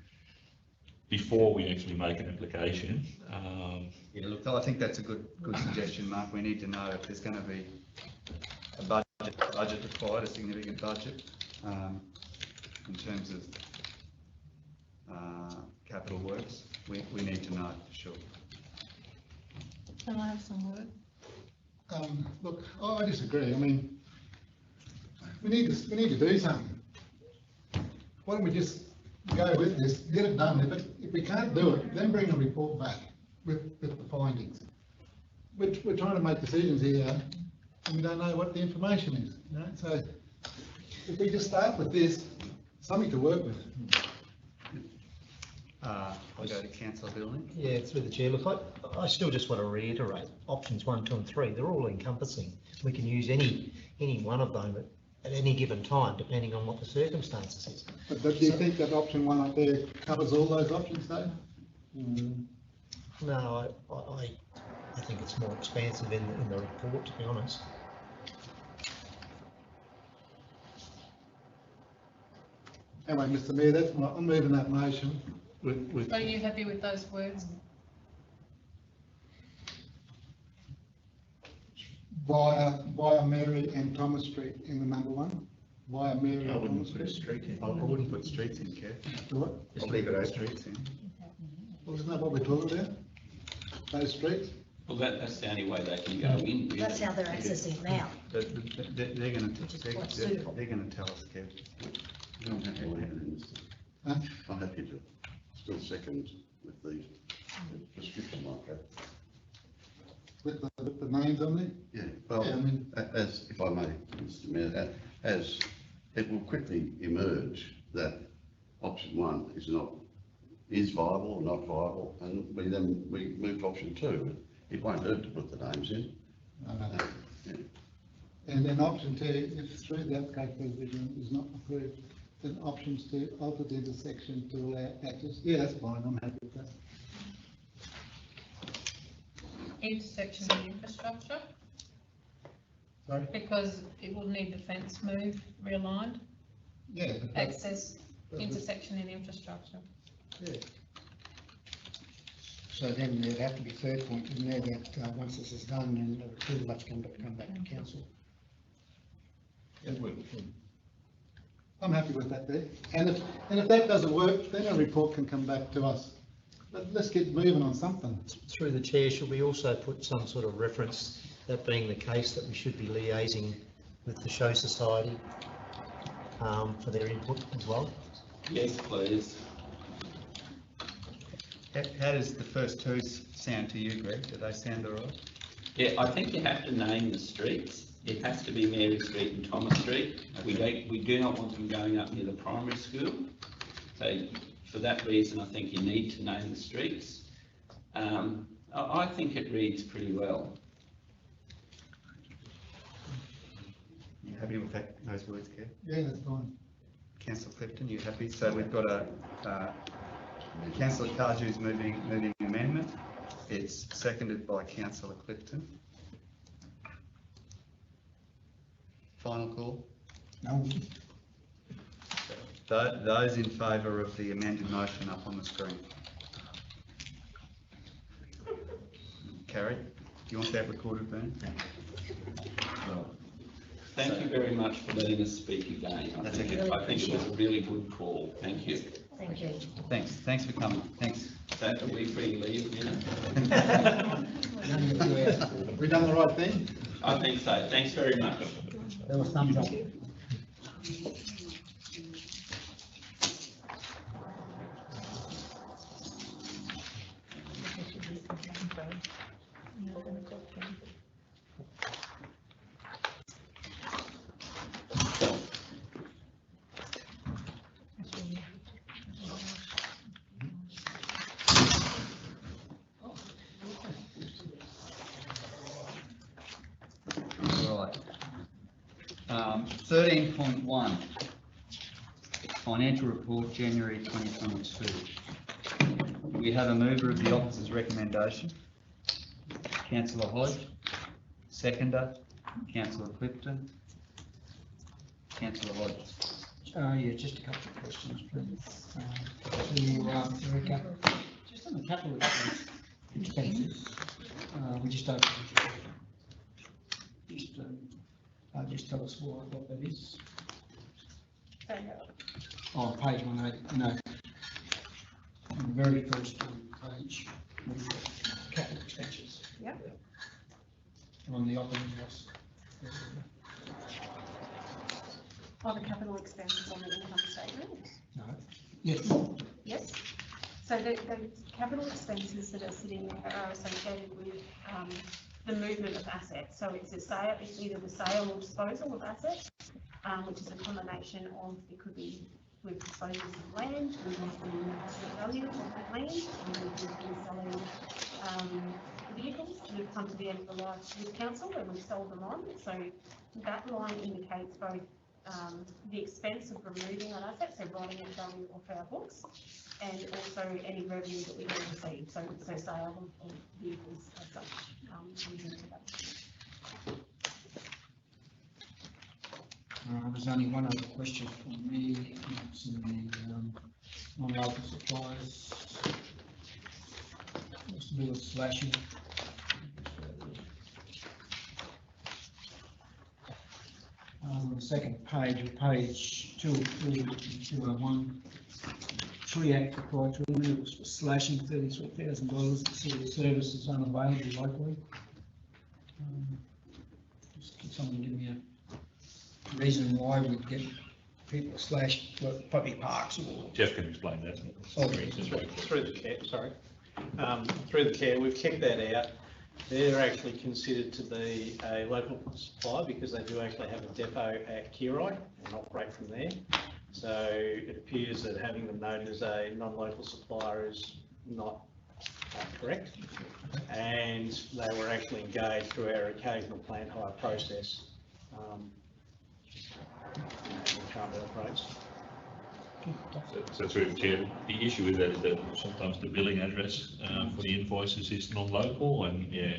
before we actually make an application. Yeah, look, I think that's a good suggestion, Mark. We need to know if there's going to be a budget required, a significant budget, in terms of capital works. We need to know for sure. Can I have some word? Look, I disagree. I mean, we need to do something. Why don't we just go with this, get it done? If we can't do it, then bring a report back with the findings. We're trying to make decisions here, and we don't know what the information is. You know? So if we just start with this, something to work with. I'll go to Councillor Building. Yeah, through the chair. Look, I still just want to reiterate options 1, 2 and 3. They're all encompassing. We can use any one of them at any given time, depending on what the circumstances is. But do you think that option 1 up there covers all those options, though? No, I think it's more expansive in the report, to be honest. Anyway, Mr Mayor, that's my, I'm moving that motion with. Are you happy with those words? Via Mary and Thomas Street in the number one, via Mary I and wouldn't Thomas put a Street. street in, I wouldn't put streets in, Kev. What? Just leave it open. Streets in. Well, isn't that what we're talking about? Those streets? Well, that's the only way they can go in, really. That's how they're accessing now. They're gonna, what's suitable. they're gonna tell us, Kev. You don't have to leave it in, Huh? I'm happy to still second with the prescription like that. With the names on there? Yeah, well, Yeah, I mean- as, if I may, Mr Mayor, as it will quickly emerge that option one is viable or not viable, and we move to option two. It won't hurt to put the names in. Yeah. And then option two, if through the application revision is not approved, then options to alter the intersection to allow access. Yeah, that's fine, I'm happy with that. Intersection and infrastructure, Sorry? because it will need the fence moved, realigned, Yeah. but that's- access, intersection and infrastructure. Yeah. So then there'd have to be a third point in there that once this is done, then the approval has to come back to council. It would. I'm happy with that there. And if that doesn't work, then a report can come back to us. Let's get moving on something. Through the chair, should we also put some sort of reference, that being the case, that we should be liaising with the Show Society for their input as well? Yes, please. How does the first two sound to you, Greg? Do they sound all right? Yeah, I think you have to name the streets. It has to be Mary Street and Thomas Street. We do not want them going up near the primary school. So for that reason, I think you need to name the streets. I think it reads pretty well. You happy with that, those words, Kev? Yeah, that's fine. Councillor Clifton, you happy? So we've got a Councillor Cardew's moving amendment. It's seconded by Councillor Clifton. Final call? No. Those in favour of the amended motion up on the screen. Carried. Do you want that recorded, Ben? Thank you very much for letting us speak again. I think it was a really good call. Thank you. Thank you. Thanks for coming. Thanks. So are we free to leave, you know? We done the right thing? I think so. Thanks very much. There was thumbs up. Right. 13.1, Financial Report, January 2022. We have a mover of the officer's recommendation, Councillor Hodge, seconder, Councillor Clifton. Councillor Hodge. Yeah, just a couple of questions, please. Just on the capital expenses, we just opened. Just tell us what that is. Oh, page 180, no. On the very first page, we've got capital expenses. Yep. On the operating house. Are the capital expenses on the income statement? No. Yes. Yes. So the capital expenses that are sitting there are associated with the movement of assets. So it's either the sale or disposal of assets, which is a combination of, it could be with disposals of land, we've been asset value of that land, and we've been selling vehicles. We've come to the end of the life with council and we've sold them on. So that line indicates both the expense of removing that asset, so writing it value off our books, and also any revenue that we will receive, so sale of vehicles as such comes into that. There's only one other question from me. It's in the non-local suppliers. What's to do with slashing? On the second page, of page 201, Tree Act proprietary removals for slashing $33,000. The civil service is unavailable locally. Just can someone give me a reason why we get people slashed for public parks or? Jeff can explain that. Through the care, sorry. Through the care, we've kept that out. They're actually considered to be a local supplier because they do actually have a depot at Kiroi and operate from there. So it appears that having them noted as a non-local supplier is not correct. And they were actually engaged through our occasional plant hire process. Currently operates. So through the chair, the issue is that sometimes the billing address for the invoices is non-local, and yeah,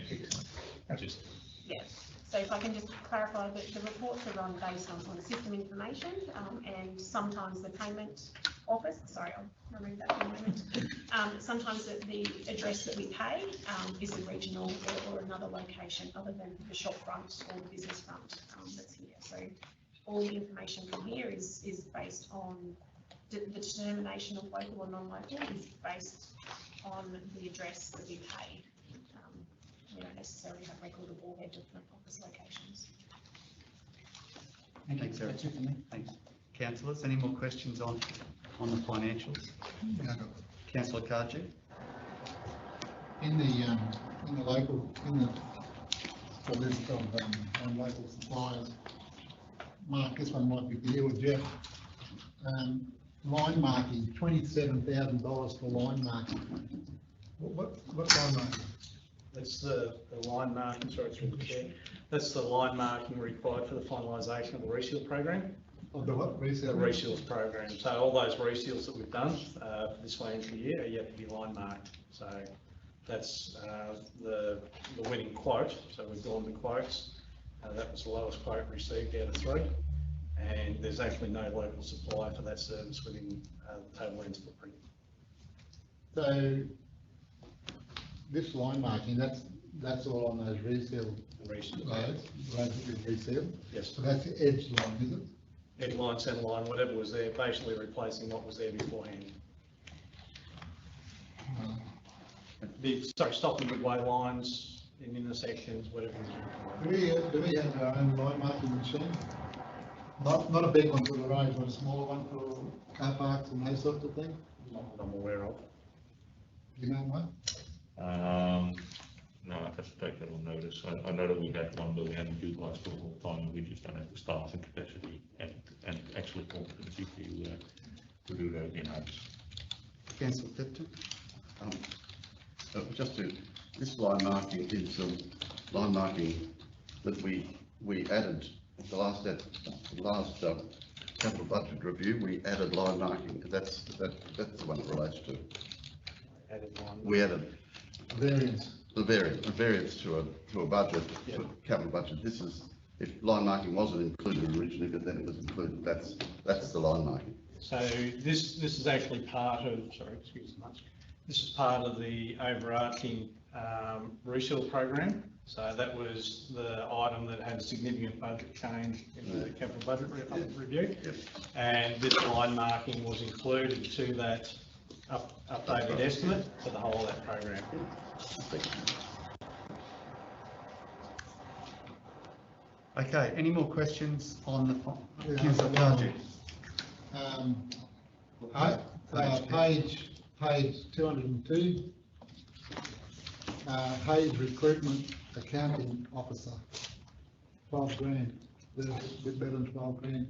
just. Yes, so if I can just clarify that the reports are run based on system information, and sometimes the payment office, sorry, I'll remove that for a moment. Sometimes the address that we pay is the regional or another location other than the shop front or the business front that's here. So all the information from here is based on the determination of local or non-local is based on the address that we pay. We don't necessarily have record of all their different office locations. Thanks, Eric. Thanks. Councillors, any more questions on the financials? No. Councillor Kaji? In the list of non-local suppliers, Mark, this one might be for you or Jeff. Line marking, $27,000 for line marking. What line marking? That's the line marking, sorry, through the chair. That's the line marking required for the finalisation of the reseal program. Of the what? Reseal? The reseals program. So all those reseals that we've done for this financial year are yet to be line marked. So that's the winning quote. So we've gone to quotes. That was the lowest quote received out of 3. And there's actually no local supply for that service within the Tablelands footprint. So this line marking, that's all on those resale roads, resale? Yes. So that's the edge line, is it? Edge line, centre line, whatever was there, basically replacing what was there beforehand. Sorry, stop and midway lines in intersections, whatever. Do we have our own line marking machine? Not a big one for the road, but a small one for car parks and those sorts of things? Not that I'm aware of. Do you know one? No, I have to take that on notice. I know that we had one, but we hadn't utilised it all the time, and we just don't have the staff and capacity and actually competency to do that in-house. Councillor Clifton? This line marking is line marking that we added at the last capital budget review. We added line marking. That's the one it relates to. We added variance. The variance to a budget, to a capital budget. This is, if line marking wasn't included originally, but then it was included. That's the line marking. So this is actually part of, sorry, excuse me much. This is part of the overarching resale program. So that was the item that had a significant budget change in the capital budget review. Yep. And this line marking was included to that updated estimate for the whole of that program. Okay, any more questions on the Councillor Kaji? Page 202, Hayes Recruitment Accounting Officer, 12 grand, a bit better than 12 grand.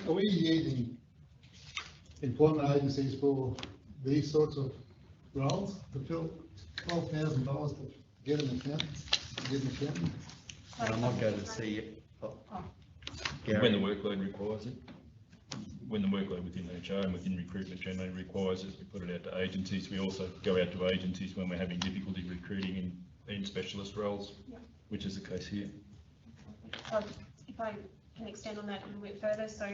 Are we using employment agencies for these sorts of roles to fill $12,000 to get an accountant? I might go to see it. When the workload requires it. When the workload within HR and within recruitment generally requires it, we put it out to agencies. We also go out to agencies when we're having difficulty recruiting in specialist roles, which is the case here. So if I can extend on that a little bit further. So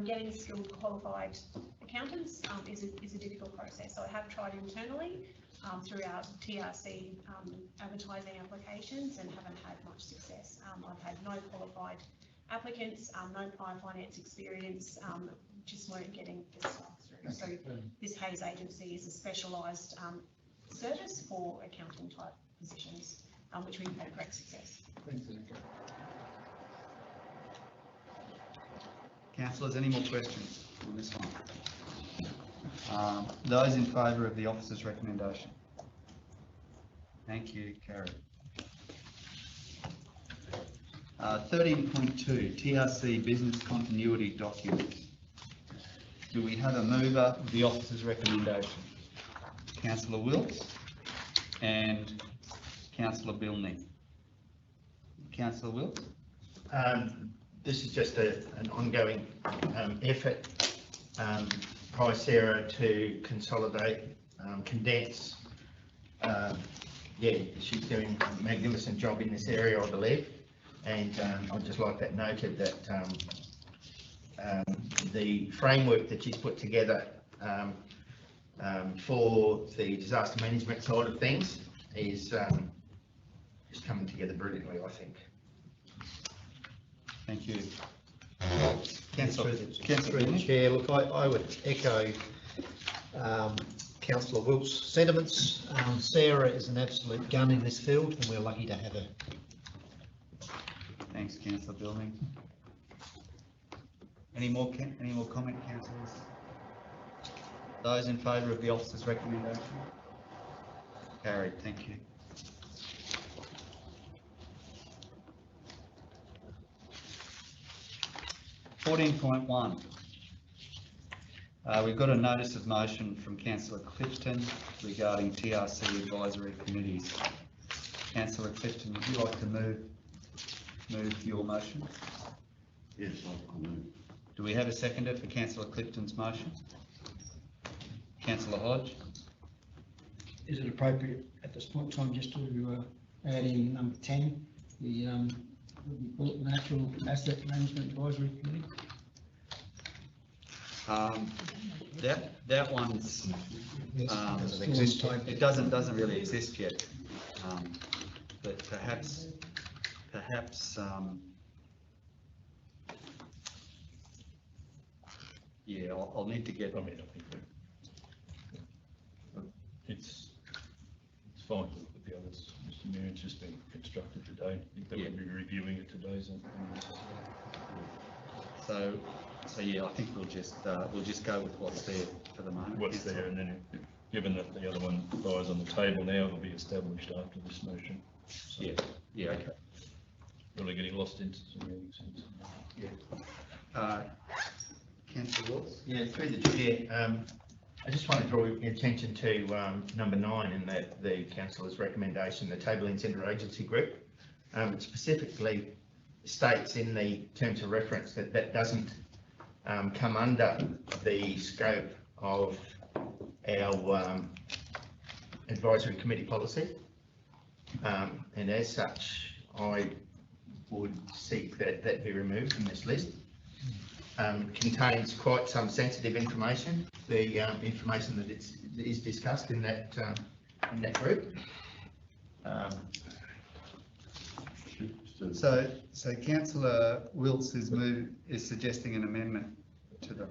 getting skilled qualified accountants is a difficult process. So I have tried internally through our TRC advertising applications and haven't had much success. I've had no qualified applicants, no prior finance experience, just weren't getting the stuff through. So this Hayes agency is a specialised service for accounting type positions, which we've had great success. Thanks, Annika. Councillors, any more questions on this one? Those in favour of the officer's recommendation? Thank you, carried. 13.2, TRC business continuity documents. Do we have a mover of the officer's recommendation? Councillor Wilkes and Councillor Billney. Councillor Wilkes? This is just an ongoing effort by Sarah to consolidate, condense. Yeah, she's doing a magnificent job in this area, I believe. And I'd just like that noted that the framework that she's put together for the disaster management side of things is coming together brilliantly, I think. Thank you. Councillor Chair, look, I would echo Councillor Wilkes' sentiments. Sarah is an absolute gun in this field and we're lucky to have her. Thanks, Councillor Billney. Any more comment, councillors? Those in favour of the officer's recommendation? Carried, thank you. (14.1). We've got a notice of motion from Councillor Clifton regarding TRC advisory committees. Councillor Clifton, would you like to move your motion? Yes, I'll move. Do we have a seconder for Councillor Clifton's motion? Councillor Hodge? Is it appropriate at this point in time just to add in number 10, the Natural Asset Management Advisory Committee? That one's doesn't exist yet. It doesn't really exist yet, but perhaps yeah, I'll need to get. I mean, I think it's fine with the others. Mr. Mayor, it's just been constructed today. I think they will be reviewing it today. So yeah, I think we'll just go with what's there for the moment. What's there, and then given that the other one lies on the table now, it'll be established after this motion. So yeah, okay. Really getting lost into some meaning sense. Yeah. Councillor Wilkes? Yeah, through the chair, I just want to draw your attention to number 9 in the councillor's recommendation, the Tabling Centre Agency Group. It specifically states in the terms of reference that doesn't come under the scope of our advisory committee policy, and as such I would seek that be removed from this list. Contains quite some sensitive information, the information that is discussed in that group. So Councillor Wilkes is suggesting an amendment to the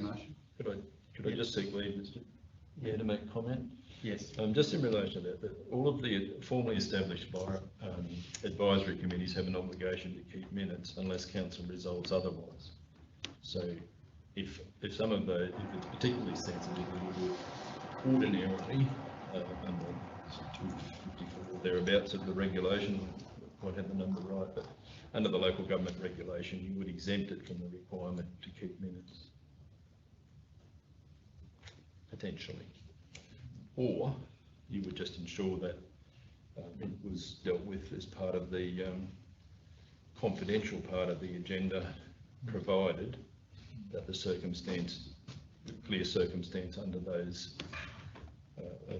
motion. Could I just seek leave, Mr. Mayor, to make a comment? Yes. Just in relation to that, all of the formally established by advisory committees have an obligation to keep minutes unless council resolves otherwise. So if some of those, if it's particularly sensitive, we would ordinarily, under 254 thereabouts of the regulation, I might have the number right, but under the local government regulation, you would exempt it from the requirement to keep minutes. Potentially. Or you would just ensure that it was dealt with as part of the confidential part of the agenda, provided that the clear circumstance under those,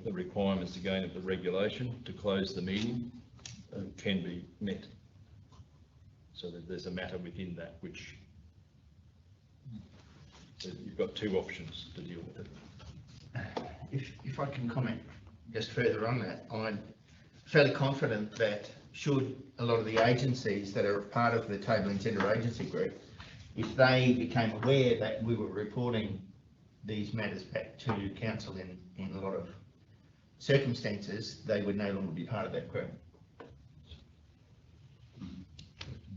the requirements again of the regulation to close the meeting can be met. so that there's a matter within that which you've got two options to deal with it. If I can comment just further on that, I'm fairly confident that should a lot of the agencies that are part of the Tabling Centre Agency Group, if they became aware that we were reporting these matters back to council in a lot of circumstances, they would no longer be part of that group.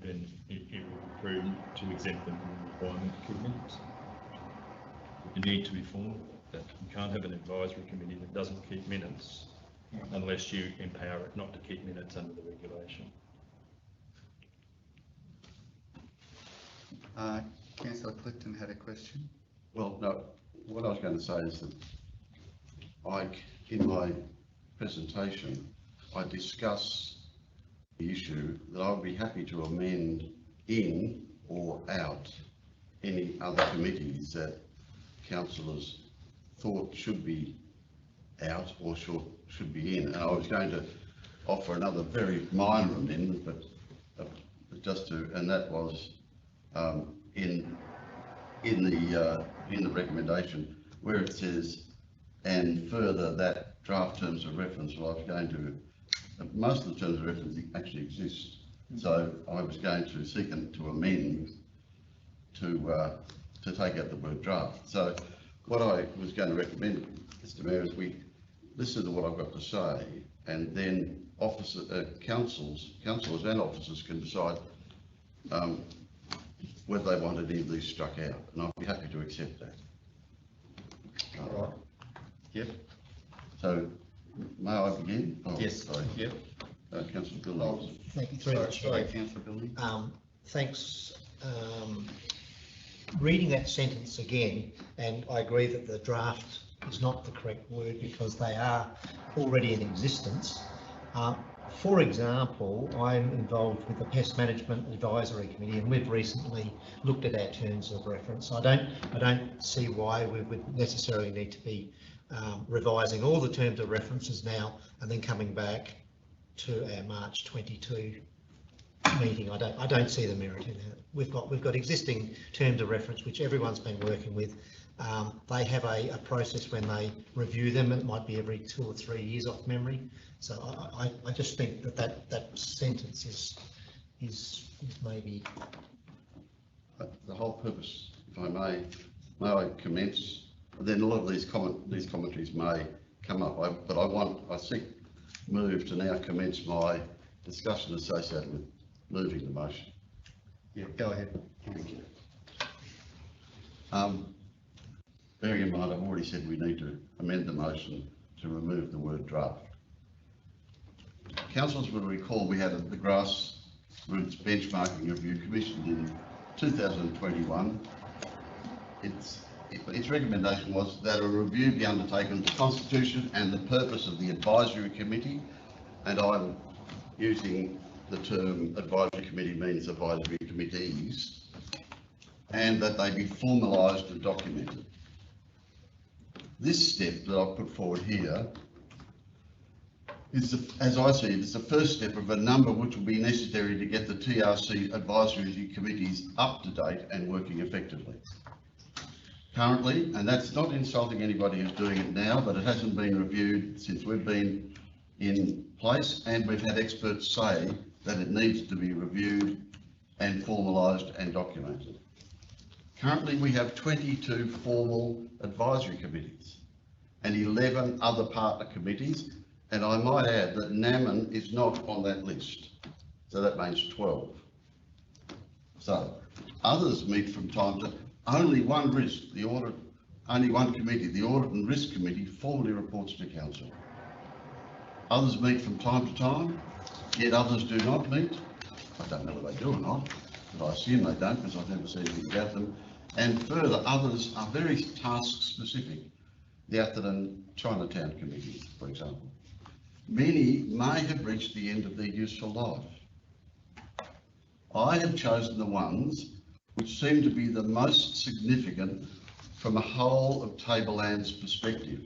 Then it would be prudent to exempt them from the requirement to keep minutes. You need to be formed that you can't have an advisory committee that doesn't keep minutes unless you empower it not to keep minutes under the regulation. Councillor Clifton had a question. Well, no, what I was going to say is that in my presentation, I discuss the issue that I would be happy to amend in or out any other committees that councillors thought should be out or should be in. And I was going to offer another very minor amendment, but and that was in the recommendation where it says, and further that draft terms of reference, well, I was going to, most of the terms of reference actually exist. So I was going to seek to amend to take out the word draft. So what I was going to recommend, Mr. Mayor, is we listen to what I've got to say, and then councillors and officers can decide whether they want any of these struck out, and I'd be happy to accept that. All right. Yep. So, may I begin? Oh, yes. Sorry. Yep. Councillor Bill. Thank you very much. Sorry, Councillor Building. Thanks. Reading that sentence again, and I agree that the draft is not the correct word because they are already in existence. For example, I'm involved with the Pest Management Advisory Committee, and we've recently looked at our terms of reference. I don't see why we would necessarily need to be revising all the terms of references now and then coming back to our March 22 meeting. I don't see the merit in that. We've got existing terms of reference which everyone's been working with. They have a process when they review them. It might be every 2 or 3 years off memory. So I just think that sentence is maybe the whole purpose. If I may I commence? Then a lot of these commentaries may come up. I seek move to now commence my discussion associated with moving the motion. Yeah, go ahead. Thank you. Bearing in mind, I've already said we need to amend the motion to remove the word draft. Councillors will recall we had the grassroots benchmarking review commissioned in 2021. Its recommendation was that a review be undertaken of the constitution and the purpose of the advisory committee, and I'm using the term advisory committee means advisory committees, and that they be formalised and documented. This step that I've put forward here is, as I see it, is the first step of a number which will be necessary to get the TRC advisory committees up to date and working effectively. Currently, and that's not insulting anybody who's doing it now, but it hasn't been reviewed since we've been in place, and we've had experts say that it needs to be reviewed and formalised and documented. Currently, we have 22 formal advisory committees and 11 other partner committees, and I might add that NAMN is not on that list, so that means 12. So others meet from time to only one committee, the Audit and Risk Committee, formally reports to Council. Others meet from time to time, yet others do not meet. I don't know whether they do or not, but I assume they don't because I've never seen anything about them. And further, others are very task specific. The Atherton Chinatown Committee, for example. Many may have reached the end of their useful life. I have chosen the ones which seem to be the most significant from a whole of Tableland's perspective.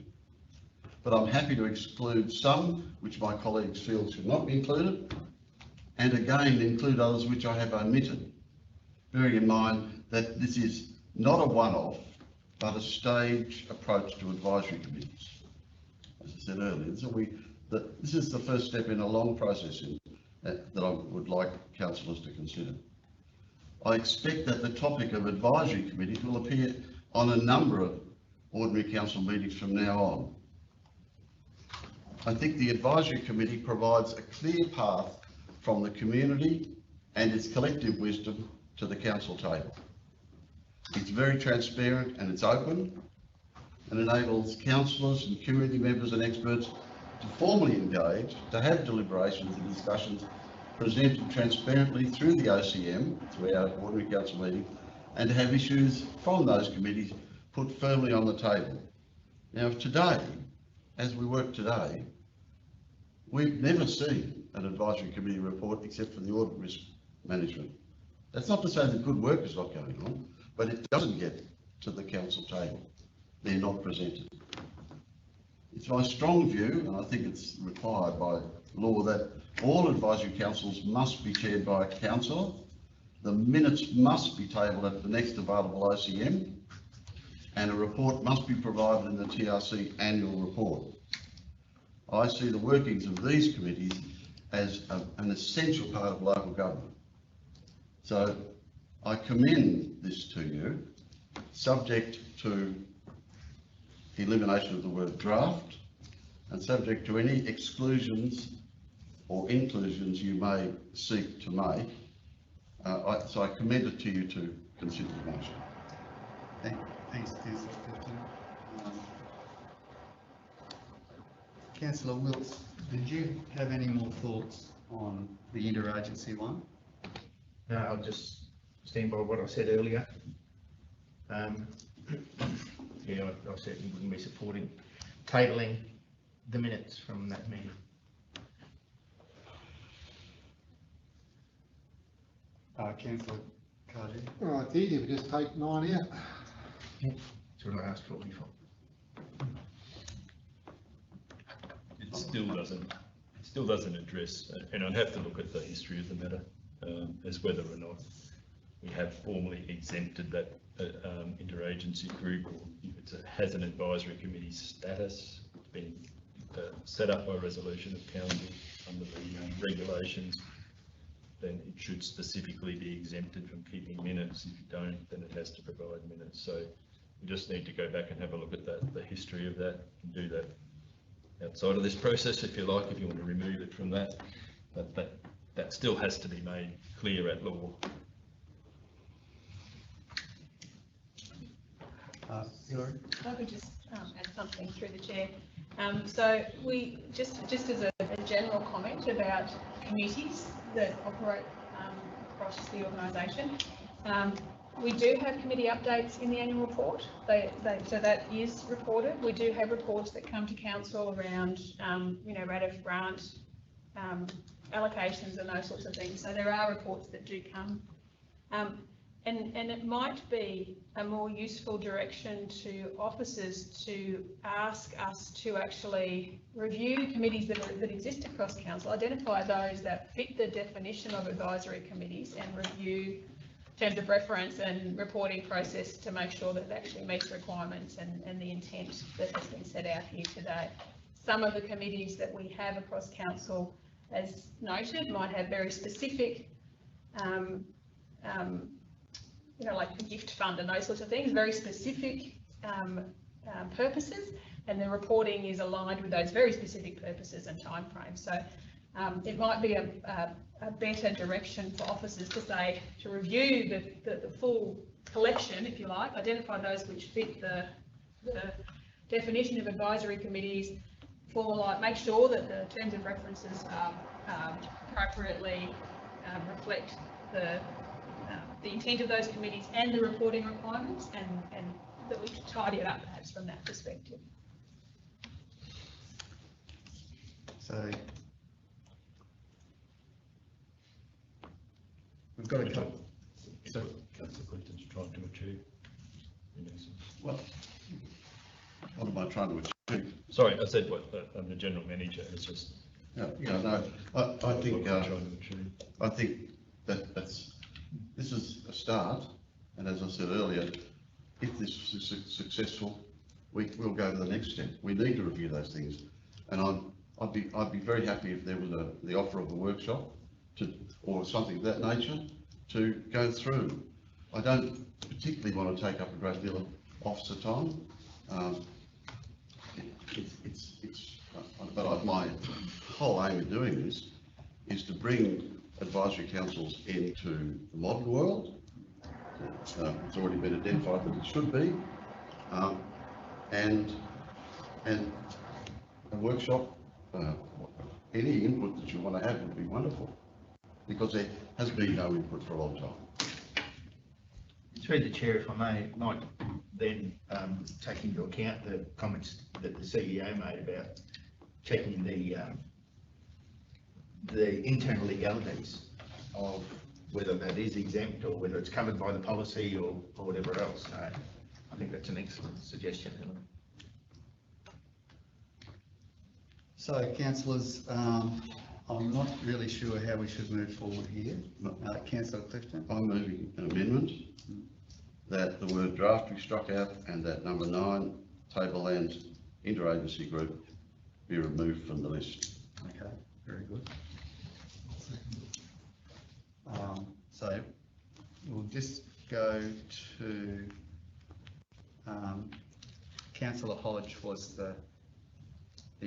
But I'm happy to exclude some which my colleagues feel should not be included, and again include others which I have omitted, bearing in mind that this is not a one-off, but a staged approach to advisory committees. As I said earlier, this is the first step in a long process that I would like councillors to consider. I expect that the topic of advisory committees will appear on a number of ordinary council meetings from now on. I think the advisory committee provides a clear path from the community and its collective wisdom to the council table. It's very transparent and it's open and enables councillors and community members and experts to formally engage, to have deliberations and discussions presented transparently through the OCM, through our ordinary council meeting, and to have issues from those committees put firmly on the table. Now today, as we work today, we've never seen an advisory committee report except for the audit risk management. That's not to say that good work is not going on, but it doesn't get to the council table. They're not presented. It's my strong view, and I think it's required by law, that all advisory councils must be chaired by a councillor. The minutes must be tabled at the next available OCM, and a report must be provided in the TRC annual report. I see the workings of these committees as an essential part of local government. So I commend this to you, subject to elimination of the word draft and subject to any exclusions or inclusions you may seek to make. So I commend it to you to consider the motion. Thanks, Councillor Clifton. Councillor Wilkes, did you have any more thoughts on the interagency one? No, I'll just stand by what I said earlier. Yeah, I certainly wouldn't be supporting tabling the minutes from that meeting. Councillor Cardew? Well, it's easy, we just take 9 out. Yeah, that's what I asked for before. It still doesn't address, and I'd have to look at the history of the matter as whether or not we have formally exempted that interagency group, or if it has an advisory committee status. It's been set up by resolution of council under the regulations. Then it should specifically be exempted from keeping minutes. If you don't, then it has to provide minutes. So we just need to go back and have a look at that, the history of that, and do that outside of this process, if you like, if you want to remove it from that. But that still has to be made clear at law. Hillary? I could just add something through the chair. So we just as a general comment about committees that operate across the organisation, we do have committee updates in the annual report. So that is reported. We do have reports that come to council around, rate of grant, allocations and those sorts of things. So there are reports that do come. And it might be a more useful direction to officers to ask us to actually review committees that exist across council, identify those that fit the definition of advisory committees, and review terms of reference and reporting process to make sure that it actually meets requirements and the intent that has been set out here today. Some of the committees that we have across council, as noted, might have very specific like the gift fund and those sorts of things, very specific purposes, and the reporting is aligned with those very specific purposes and timeframes. So it might be a better direction for officers to review the full collection, if you like, identify those which fit the definition of advisory committees, make sure that the terms of references appropriately reflect the intent of those committees and the reporting requirements, and that we should tidy it up perhaps from that perspective. So we've got a couple. So Councillor Clifton's trying to achieve. Well, what am I trying to achieve? Sorry, I said what I'm the general manager. It's just No, I think this is a start, and as I said earlier, if this is successful, we'll go to the next step. We need to review those things, and I'd be very happy if there was the offer of a workshop or something of that nature to go through. I don't particularly want to take up a great deal of officer time. But my whole aim of doing this is to bring advisory councils into the modern world. It's already been identified that it should be, and a workshop, any input that you want to have would be wonderful, because there has been no input for a long time. Through the chair, if I might then take into account the comments that the CEO made about checking the internal legalities of whether that is exempt or whether it's covered by the policy or whatever else. I think that's an excellent suggestion, Helen. So, councillors, I'm not really sure how we should move forward here. Councillor Clifton? I'm moving an amendment that the word draft be struck out and that number 9, Tablelands Interagency Group, be removed from the list. Okay, very good. So we'll just go to Councillor Hodge was the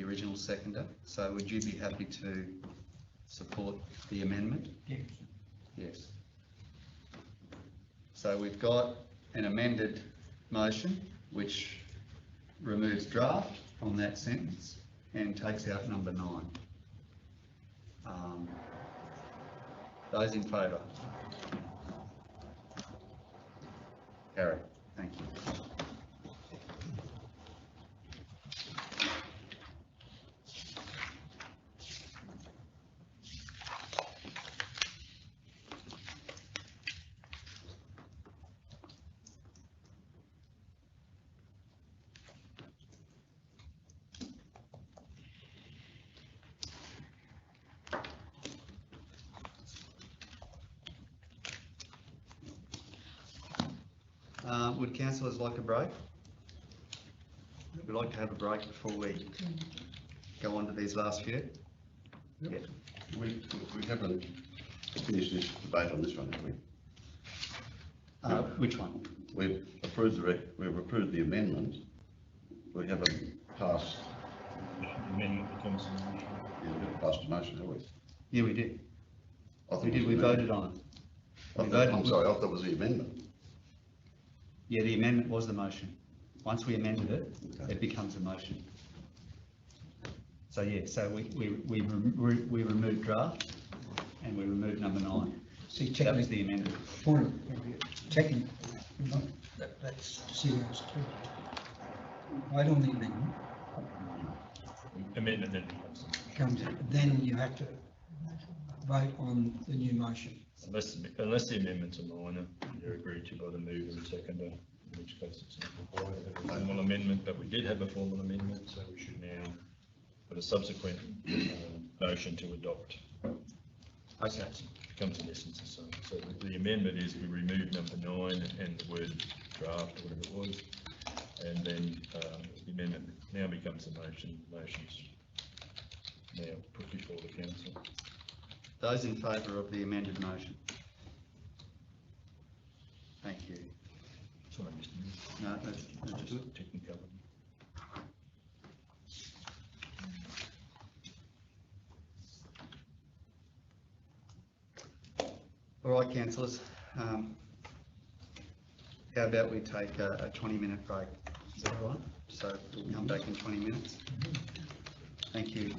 original seconder. So would you be happy to support the amendment? Yes. Yes. So we've got an amended motion which removes draft from that sentence and takes out number 9. Those in favour? Carried. Thank you. Would councillors like a break? We'd like to have a break before we go on to these last few. Yeah. We haven't finished this debate on this one, have we? Which one? We've approved the amendment. We haven't passed. The amendment becomes a motion. Yeah, we haven't passed a motion, have we? Yeah, we did. We did. We voted on it. I'm sorry, I thought it was the amendment. Yeah, the amendment was the motion. Once we amended it, it becomes a motion. So yeah, so we removed draft and we removed number 9. See, that was the amendment. Checking, that's serious too. Why don't the amendment? Amendment then Comes in, then you have to vote on the new motion. unless the amendments are minor, they're agreed to by the mover and seconder, in which case it's not required to have a formal amendment, but we did have a formal amendment, so we should now have a subsequent motion to adopt. Okay. It becomes in essence the same. So the amendment is we remove number 9 and the word draft or whatever it was, and then the amendment now becomes a motion. The motion's now put before the council. Those in favour of the amended motion? Thank you. Sorry, Mr. Mayor. No, that's just Technical. all right, councillors. How about we take a 20-minute break? Is that all right? So we'll come back in 20 minutes. Thank you.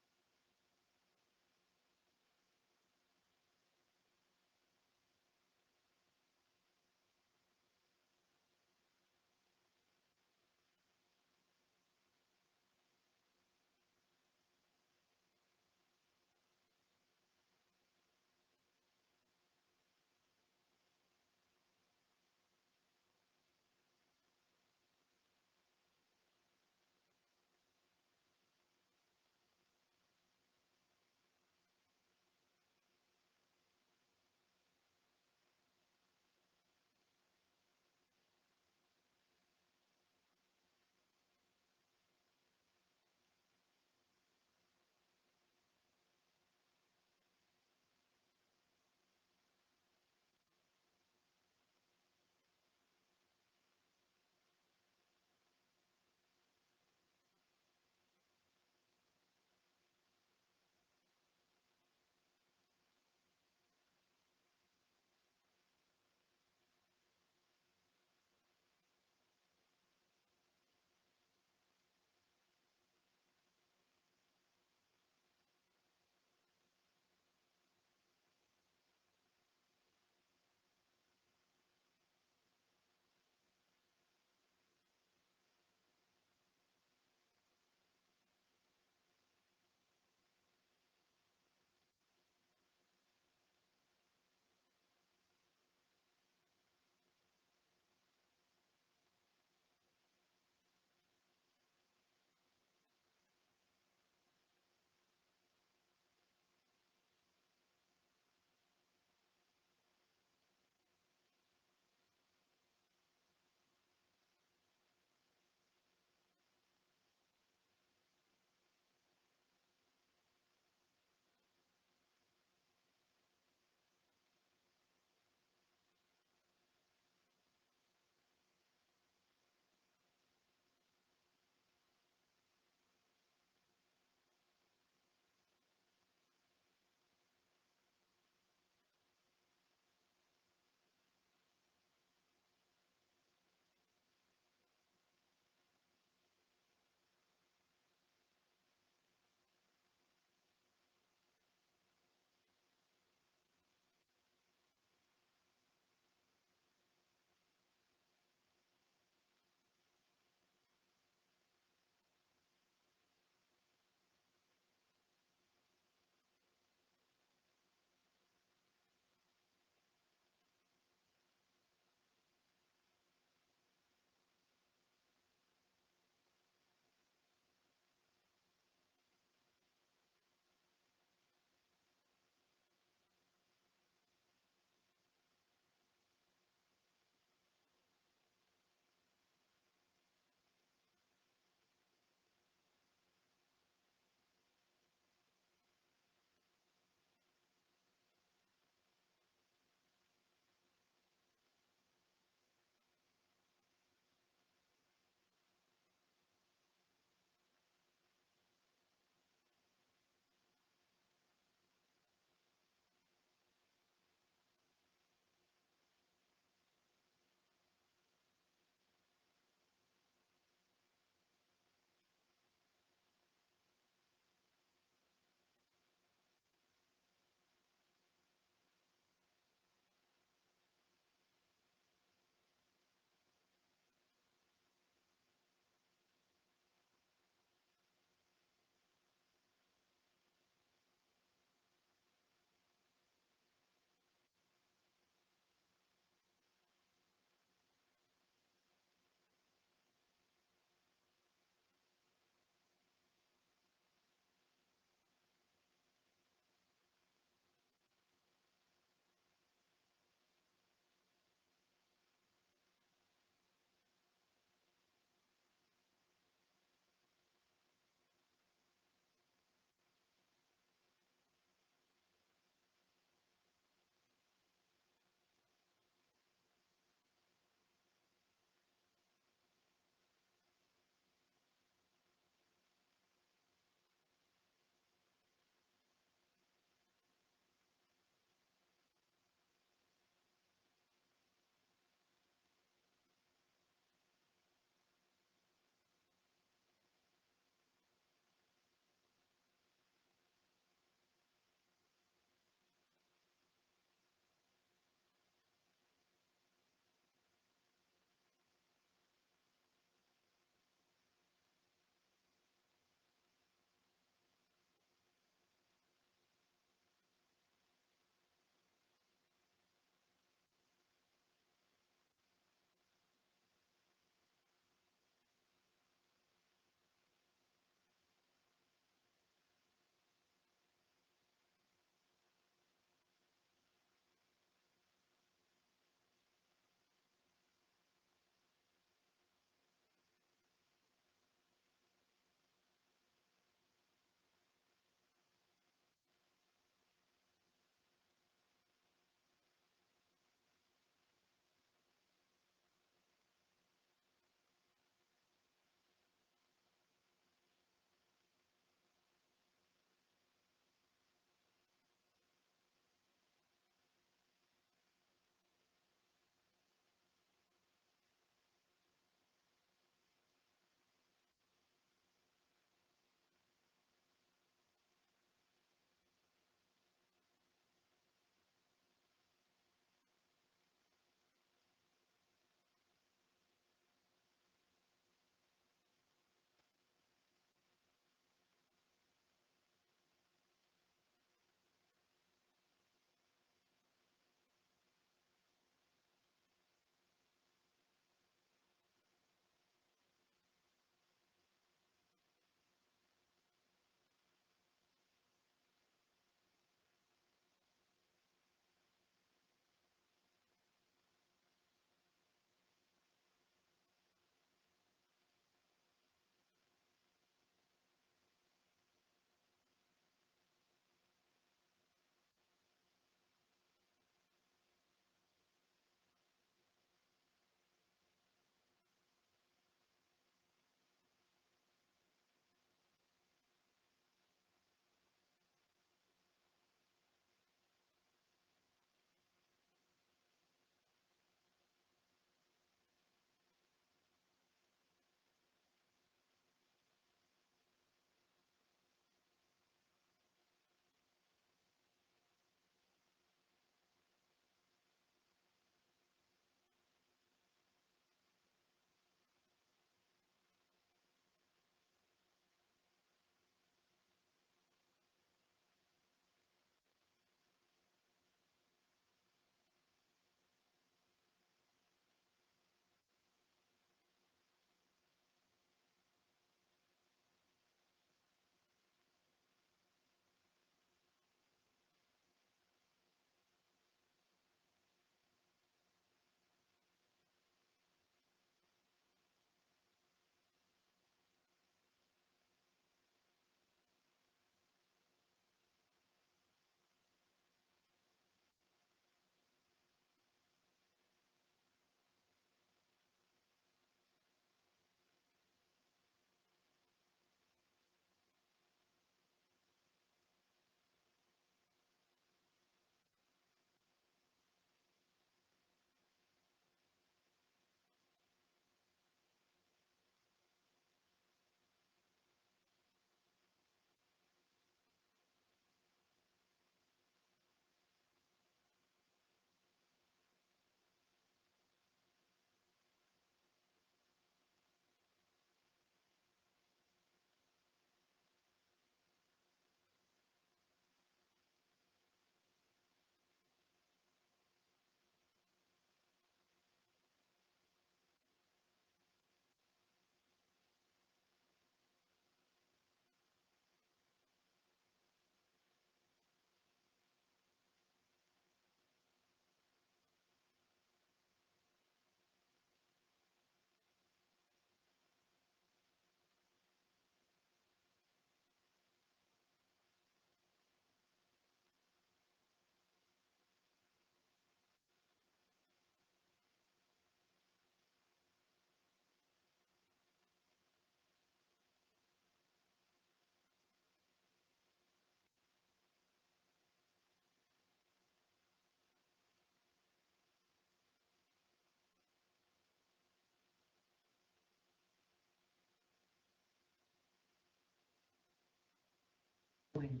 Thank you.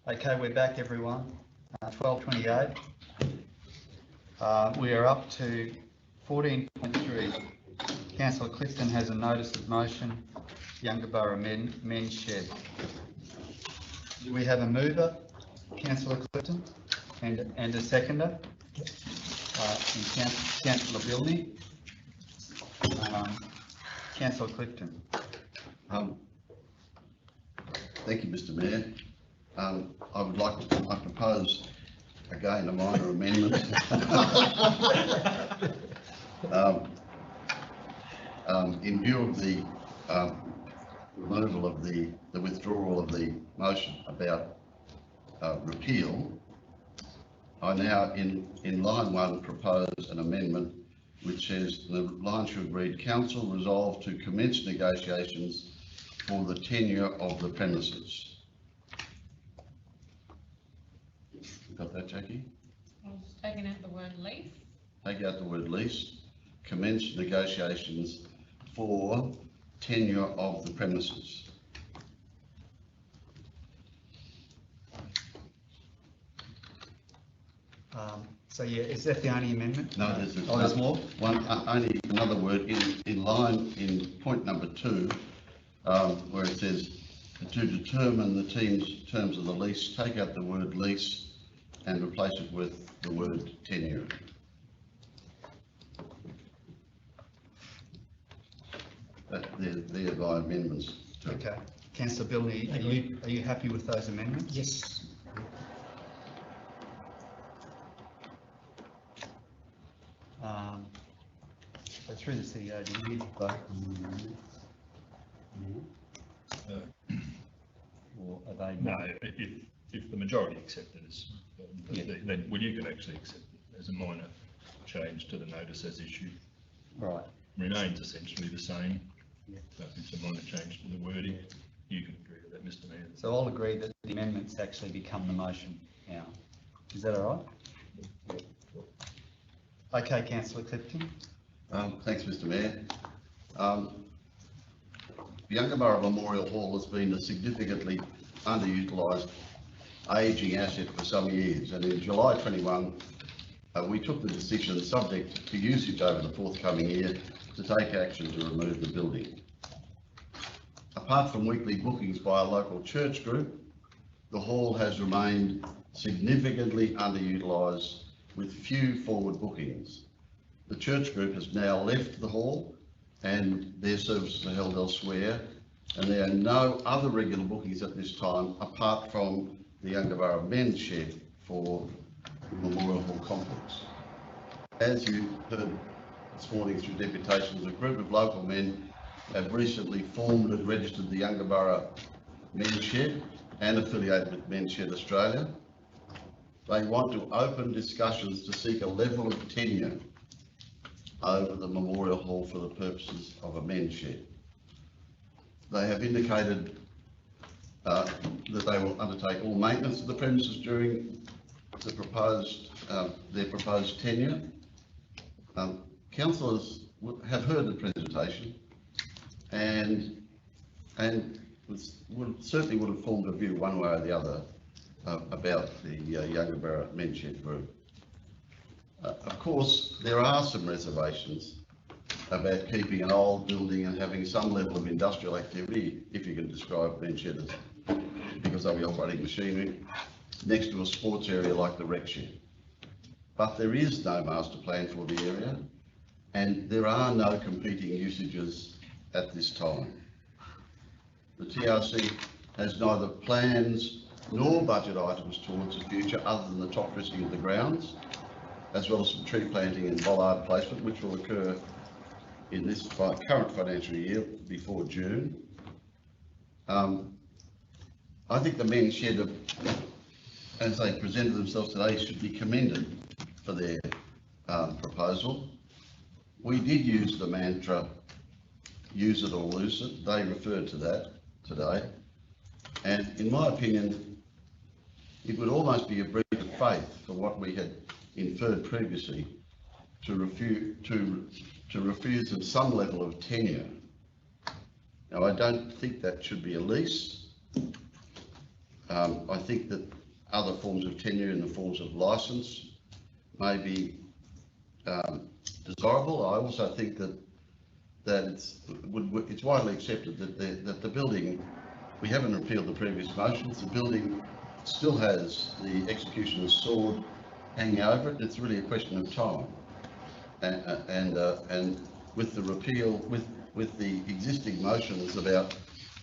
Okay, we're back, everyone. 12:28. We are up to 14.3. Councillor Clifton has a notice of motion, Younger Borough Men's Shed. Do we have a mover, Councillor Clifton, and a seconder? Councillor Bilney. Councillor Clifton. Thank you, Mr. Mayor. I propose again a minor amendment. In view of the removal of the withdrawal of the motion about repeal, I now in line 1 propose an amendment which says the line should read, Council resolve to commence negotiations for the tenure of the premises. Got that, Jackie? I was taking out the word lease. Take out the word lease, commence negotiations for tenure of the premises. So yeah, is that the only amendment? No, there's more. Only another word in line in point number 2, where it says to determine the terms of the lease, take out the word lease and replace it with the word tenure. They're my amendments. Okay. Councillor Bilney, are you happy with those amendments? Yes. So through the CEO, do you vote? Or are they? No, if the majority accept it, then well, you could actually accept it as a minor change to the notice as issued. Right. Remains essentially the same. Yeah. But it's a minor change to the wording. You can agree with that, Mr. Mayor. So I'll agree that the amendments actually become the motion now. Is that all right? Yeah. Okay, Councillor Clifton. Thanks, Mr. Mayor. The Younger Borough Memorial Hall has been a significantly underutilised ageing asset for some years, and in July 21 we took the decision, subject to usage over the forthcoming year, to take action to remove the building. Apart from weekly bookings by a local church group, the hall has remained significantly underutilised with few forward bookings. The church group has now left the hall and their services are held elsewhere, and there are no other regular bookings at this time apart from the Younger Borough Men's Shed for the Memorial Hall complex. As you heard this morning through deputations, a group of local men have recently formed and registered the Younger Borough Men's Shed and affiliated with Men's Shed Australia. They want to open discussions to seek a level of tenure over the Memorial Hall for the purposes of a men's shed. They have indicated that they will undertake all maintenance of the premises during the their proposed tenure. Councillors have heard the presentation and certainly would have formed a view one way or the other about the Younger Borough Men's Shed group. Of course, there are some reservations about keeping an old building and having some level of industrial activity, if you can describe Men's Shed as, because they'll be operating machinery, next to a sports area like the rec shed. But there is no master plan for the area, and there are no competing usages at this time. The TRC has neither plans nor budget items towards the future other than the top dressing of the grounds, as well as some tree planting and bollard placement, which will occur in this current financial year before June. I think the Men's Shed, as they presented themselves today, should be commended for their proposal. We did use the mantra use it or lose it. They referred to that today. And in my opinion, it would almost be a breach of faith for what we had inferred previously to refuse them some level of tenure. Now, I don't think that should be a lease. I think that other forms of tenure in the forms of licence may be desirable. I also think that it's widely accepted that the building, we haven't repealed the previous motions, the building still has the executioner's sword hanging over it. It's really a question of time. And with the repeal, with the existing motions about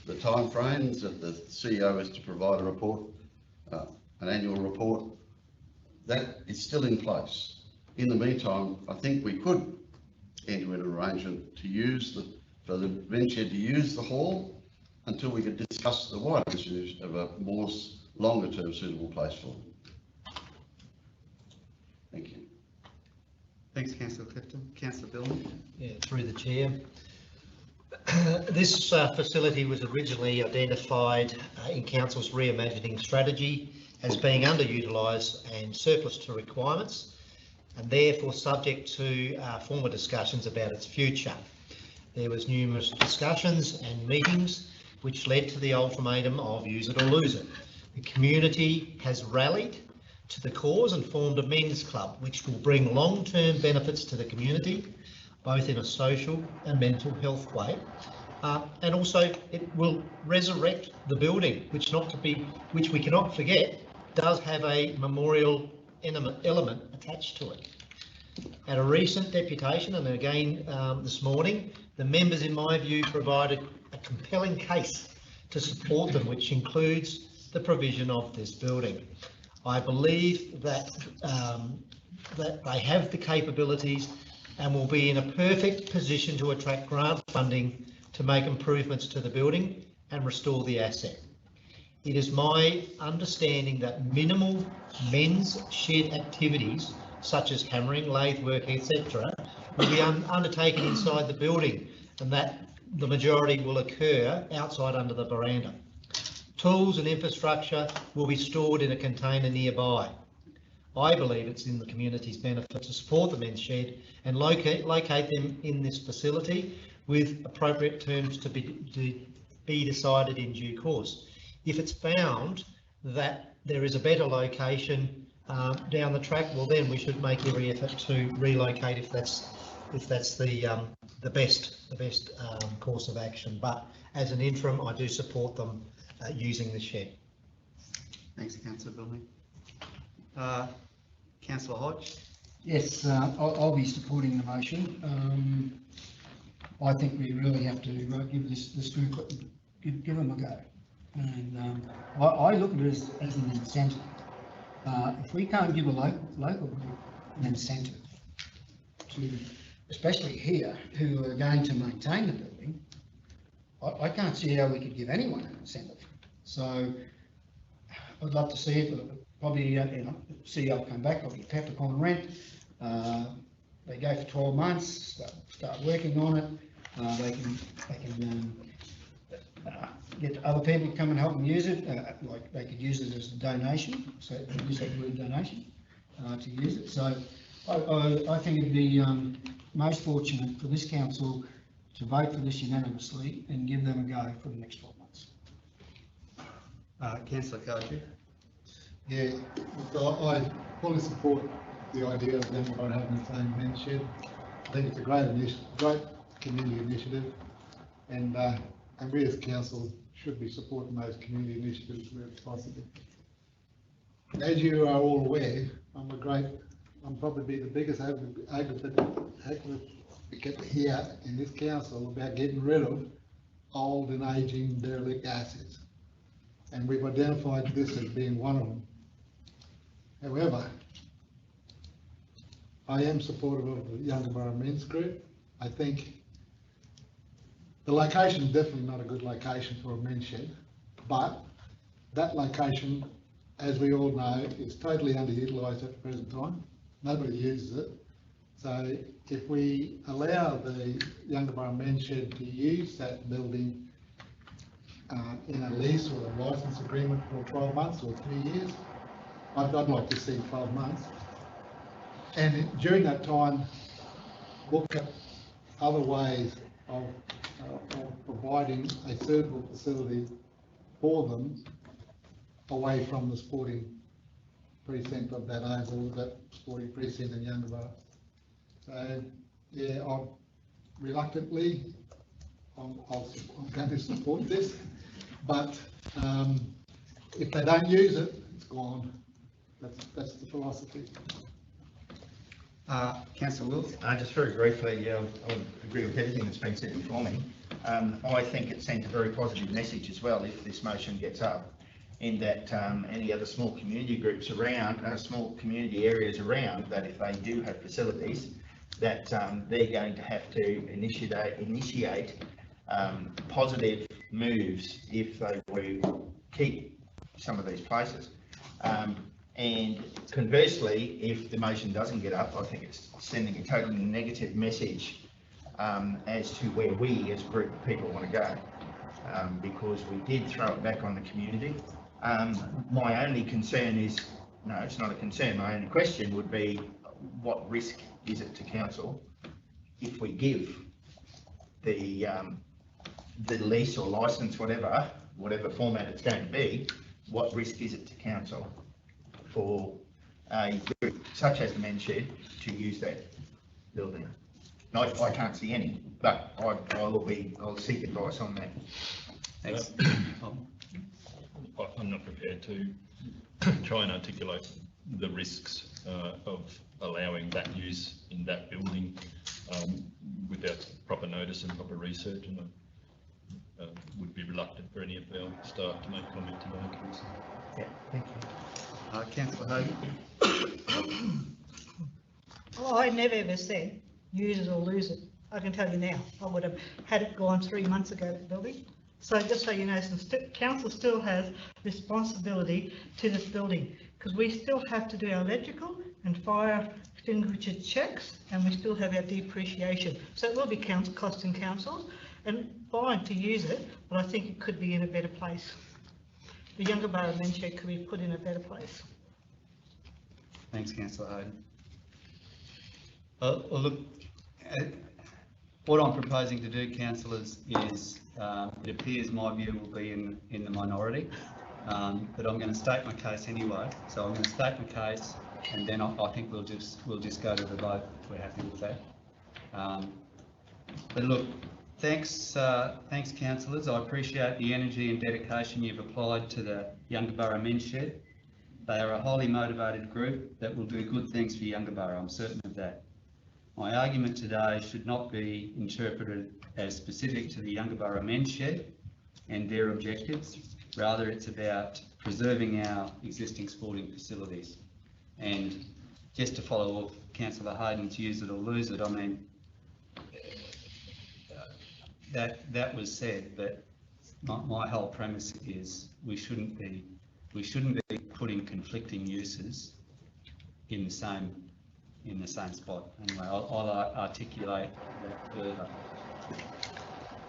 the timeframes that the CEO is to provide a report, an annual report, that is still in place. In the meantime, I think we could enter an arrangement to use for the men's shed to use the hall until we could discuss the wider issues of a more longer term suitable place for them. Thank you. Thanks, Councillor Clifton. Councillor Billman. Yeah, through the chair. This facility was originally identified in Council's reimagining strategy as being underutilised and surplus to requirements, and therefore subject to former discussions about its future. There was numerous discussions and meetings which led to the ultimatum of use it or lose it. The community has rallied to the cause and formed a men's club which will bring long-term benefits to the community, both in a social and mental health way, and also it will resurrect the building, which we cannot forget does have a memorial element attached to it. At a recent deputation, and again this morning, the members, in my view, provided a compelling case to support them, which includes the provision of this building. I believe that that they have the capabilities and will be in a perfect position to attract grant funding to make improvements to the building and restore the asset. It is my understanding that minimal men's shed activities such as hammering, lathe work, etc. will be undertaken inside the building, and that the majority will occur outside under the veranda. Tools and infrastructure will be stored in a container nearby. I believe it's in the community's benefit to support the men's shed and locate them in this facility with appropriate terms to be decided in due course. If it's found that there is a better location down the track, well then we should make every effort to relocate if that's the best course of action. But as an interim, I do support them using the shed. Thanks, Councillor Billman. Councillor Hodge. Yes, I'll be supporting the motion. I think we really have to give this group, give them a go. And I look at it as an incentive. If we can't give a local group an incentive to, especially here, who are going to maintain the building, I can't see how we could give anyone an incentive. So I'd love to see it. Probably, CEO come back, probably peppercorn rent. They go for 12 months, start working on it. They can get other people to come and help them use it. Like they could use it as a donation, so use that word donation to use it. So I think it'd be most fortunate for this council to vote for this unanimously and give them a go for the next 12 months. Councillor Cardew. Yeah, I fully support the idea of them not having its own men's shed. I think it's a great community initiative, and we as council should be supporting those community initiatives where it's possible. As you are all aware, I'm probably the biggest advocate here in this council about getting rid of old and ageing derelict assets, and we've identified this as being one of them. However, I am supportive of the Younger Borough Men's Group. I think the location is definitely not a good location for a men's shed, but that location, as we all know, is totally underutilised at the present time. Nobody uses it. So if we allow the Yungaburra Men's Shed to use that building in a lease or a license agreement for 12 months or 2 years, I'd like to see 12 months. And during that time, look at other ways of providing a suitable facility for them away from the sporting precinct of that Oval, that sporting precinct in Yungaburra. So, yeah, I'm reluctantly, I'm going to support this, but if they don't use it, it's gone. That's the philosophy. Councillor Wills? Just very briefly, I would agree with everything that's been said before me. I think it sends a very positive message as well if this motion gets up, in that any other small community groups around, small community areas around, that if they do have facilities, that they're going to have to initiate positive moves if they were to keep some of these places. And conversely, if the motion doesn't get up, I think it's sending a totally negative message as to where we as a group of people want to go, because we did throw it back on the community. My only concern is, no, it's not a concern, my only question would be, what risk is it to council if we give the lease or licence, whatever format it's going to be, what risk is it to council for a group such as the Men's Shed to use that building? I can't see any, but I'll seek advice on that. Thanks. I'm not prepared to try and articulate the risks of allowing that use in that building without proper notice and proper research, and I would be reluctant for any of our staff to make comment today, Councillor. Yeah, thank you. Councillor Hogan? Oh, I never ever said use it or lose it. I can tell you now, I would have had it gone 3 months ago, the building. So just so you know, council still has responsibility to this building, because we still have to do our electrical and fire extinguisher checks, and we still have our depreciation. So it will be costing councils, and fine to use it, but I think it could be in a better place. The Yungaburra Men's Shed could be put in a better place. Thanks, Councillor Hogan. Look, what I'm proposing to do, councillors, is it appears my view will be in the minority, but I'm going to state my case anyway. So I'm going to state my case, and then I think we'll just go to the vote if we're happy with that. But look, thanks councillors. I appreciate the energy and dedication you've applied to the Yungaburra Men's Shed. They are a highly motivated group that will do good things for Yungaburra, I'm certain of that. My argument today should not be interpreted as specific to the Yungaburra Men's Shed and their objectives. Rather, it's about preserving our existing sporting facilities. And just to follow up Councillor Hayden's use it or lose it, I mean, that was said, but my whole premise is we shouldn't be putting conflicting uses in the same spot. Anyway, I'll articulate that further.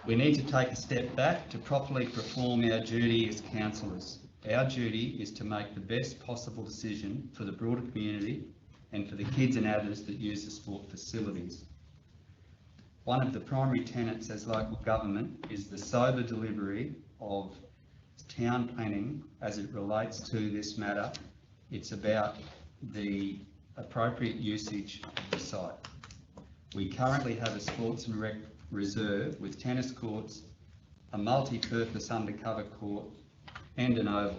We need to take a step back to properly perform our duty as councillors. Our duty is to make the best possible decision for the broader community and for the kids and adults that use the sport facilities. One of the primary tenets as local government is the sober delivery of town planning as it relates to this matter. It's about the appropriate usage of the site. We currently have a sports and rec reserve with tennis courts, a multi-purpose undercover court and an oval.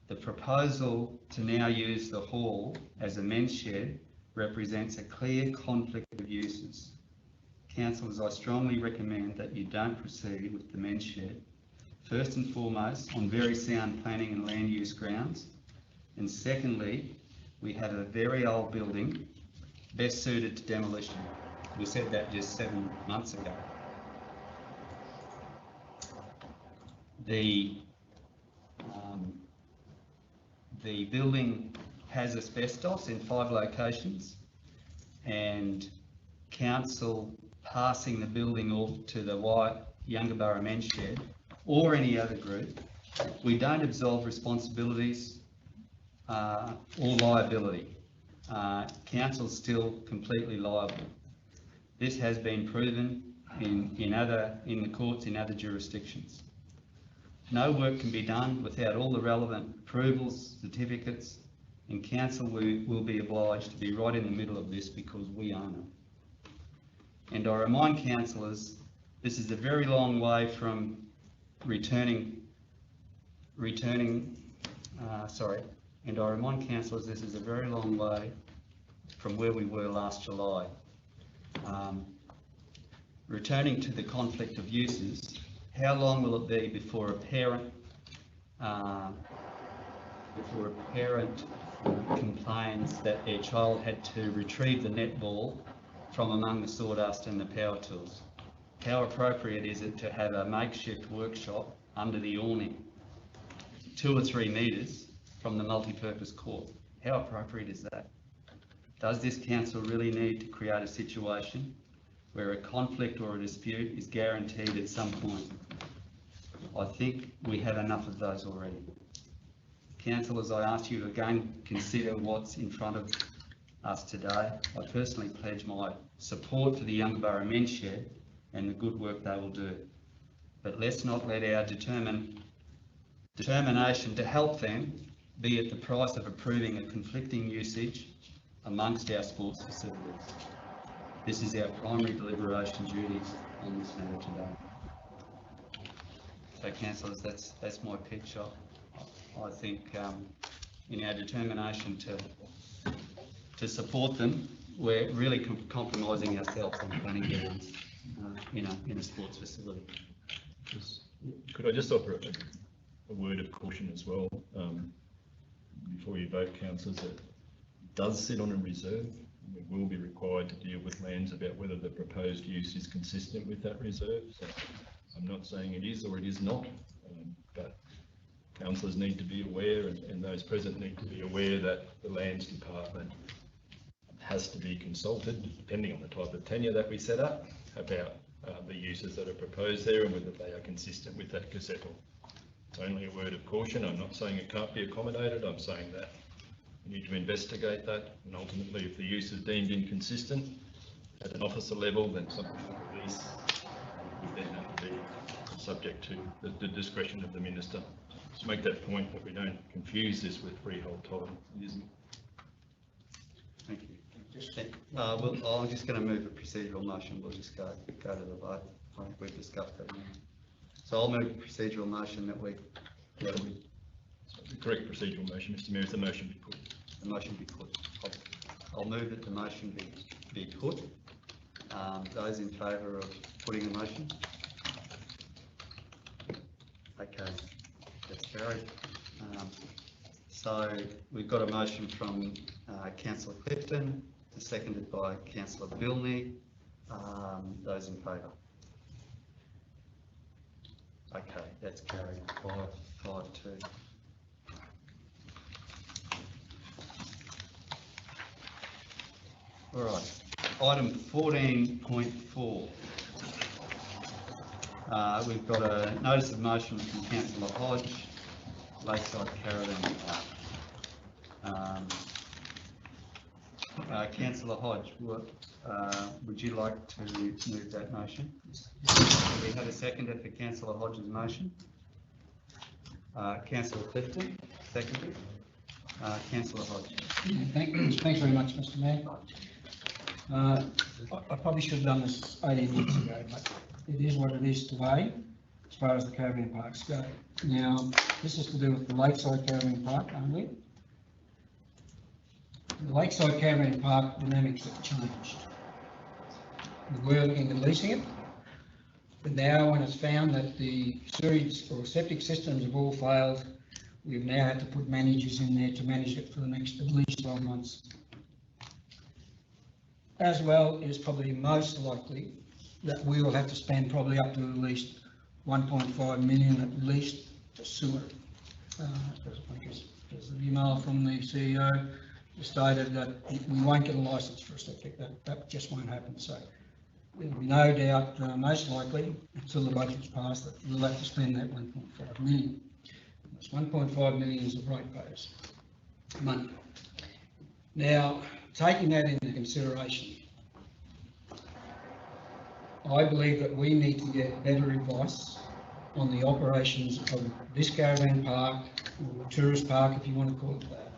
The proposal to now use the hall as a men's shed represents a clear conflict of uses. Councillors, I strongly recommend that you don't proceed with the men's shed, first and foremost on very sound planning and land use grounds, and secondly, we have a very old building best suited to demolition. We said that just 7 months ago. The building has asbestos in 5 locations, and council passing the building off to the Yungaburra Men's Shed or any other group, we don't absolve responsibilities or liability. Council's still completely liable. This has been proven in the courts in other jurisdictions. No work can be done without all the relevant approvals, certificates, and council will be obliged to be right in the middle of this because we own it. And I remind councillors, this is a very long way from and I remind councillors this is a very long way from where we were last July. Returning to the conflict of uses, how long will it be before a parent complains that their child had to retrieve the netball from among the sawdust and the power tools? How appropriate is it to have a makeshift workshop under the awning 2 or 3 metres from the multi-purpose court? How appropriate is that? Does this council really need to create a situation where a conflict or a dispute is guaranteed at some point? I think we have enough of those already. Councillors, I ask you to again consider what's in front of us today. I personally pledge my support for the Yungaburra Men's Shed and the good work they will do. But let's not let our determination to help them be at the price of approving a conflicting usage amongst our sports facilities. This is our primary deliberation duty on this matter today. So councillors, that's my picture. I think in our determination to support them, we're really compromising ourselves on planning grounds in a sports facility. Could I just offer a word of caution as well before you vote, councillors? That it does sit on a reserve. We will be required to deal with lands about whether the proposed use is consistent with that reserve. So I'm not saying it is or it is not, but councillors need to be aware, and those present need to be aware that the Lands Department has to be consulted, depending on the type of tenure that we set up, about the uses that are proposed there and whether they are consistent with that gazettal. It's only a word of caution. I'm not saying it can't be accommodated. I'm saying that we need to investigate that, and ultimately if the use is deemed inconsistent at an officer level, then something like a lease would then have to be subject to the discretion of the minister. To make that point, that we don't confuse this with freehold title. It isn't. Thank you. I'm just going to move a procedural motion. We'll just go to the vote. I think we've discussed that now. So I'll move a procedural motion that we. The correct procedural motion, Mr. Mayor, is the motion be put. The motion be put. I'll move that the motion be put. Those in favour of putting the motion? Okay, that's carried. So we've got a motion from Councillor Clifton, seconded by Councillor Bilney. Those in favour? Okay, that's carried 5-2. All right, item 14.4. We've got a notice of motion from Councillor Hodge, Lakeside Caravan Park. Councillor Hodge, would you like to move that motion? We have a seconder for Councillor Hodge's motion. Councillor Clifton, seconded. Councillor Hodge. Thanks very much, Mr. Mayor. I probably should have done this 18 months ago, but it is what it is today, as far as the caravan parks go. Now, this is to do with the Lakeside Caravan Park only. The Lakeside Caravan Park dynamics have changed. We were looking at leasing it, but now when it's found that the sewage or septic systems have all failed, we've now had to put managers in there to manage it for the next at least 12 months. As well, it is probably most likely that we will have to spend probably up to at least 1.5 million at least for sewer. There's an email from the CEO stated that we won't get a licence for a septic, that just won't happen. So there'll be no doubt, most likely, until the budget's passed, that we'll have to spend that 1.5 million. That's 1.5 million is of ratepayers' money. Now, taking that into consideration, I believe that we need to get better advice on the operations of this caravan park, or tourist park, if you want to call it that,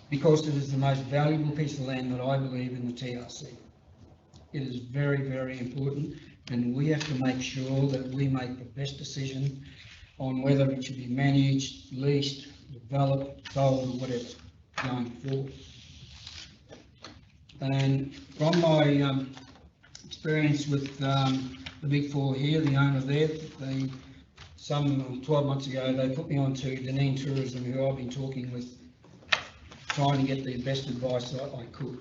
because it is the most valuable piece of land that I believe in the TRC. It is very, very important, and we have to make sure that we make the best decision on whether it should be managed, leased, developed, sold, or whatever going forward. And from my experience with the Big Four here, the owner there, some 12 months ago, they put me on to Dunedin Tourism, who I've been talking with, trying to get the best advice that I could.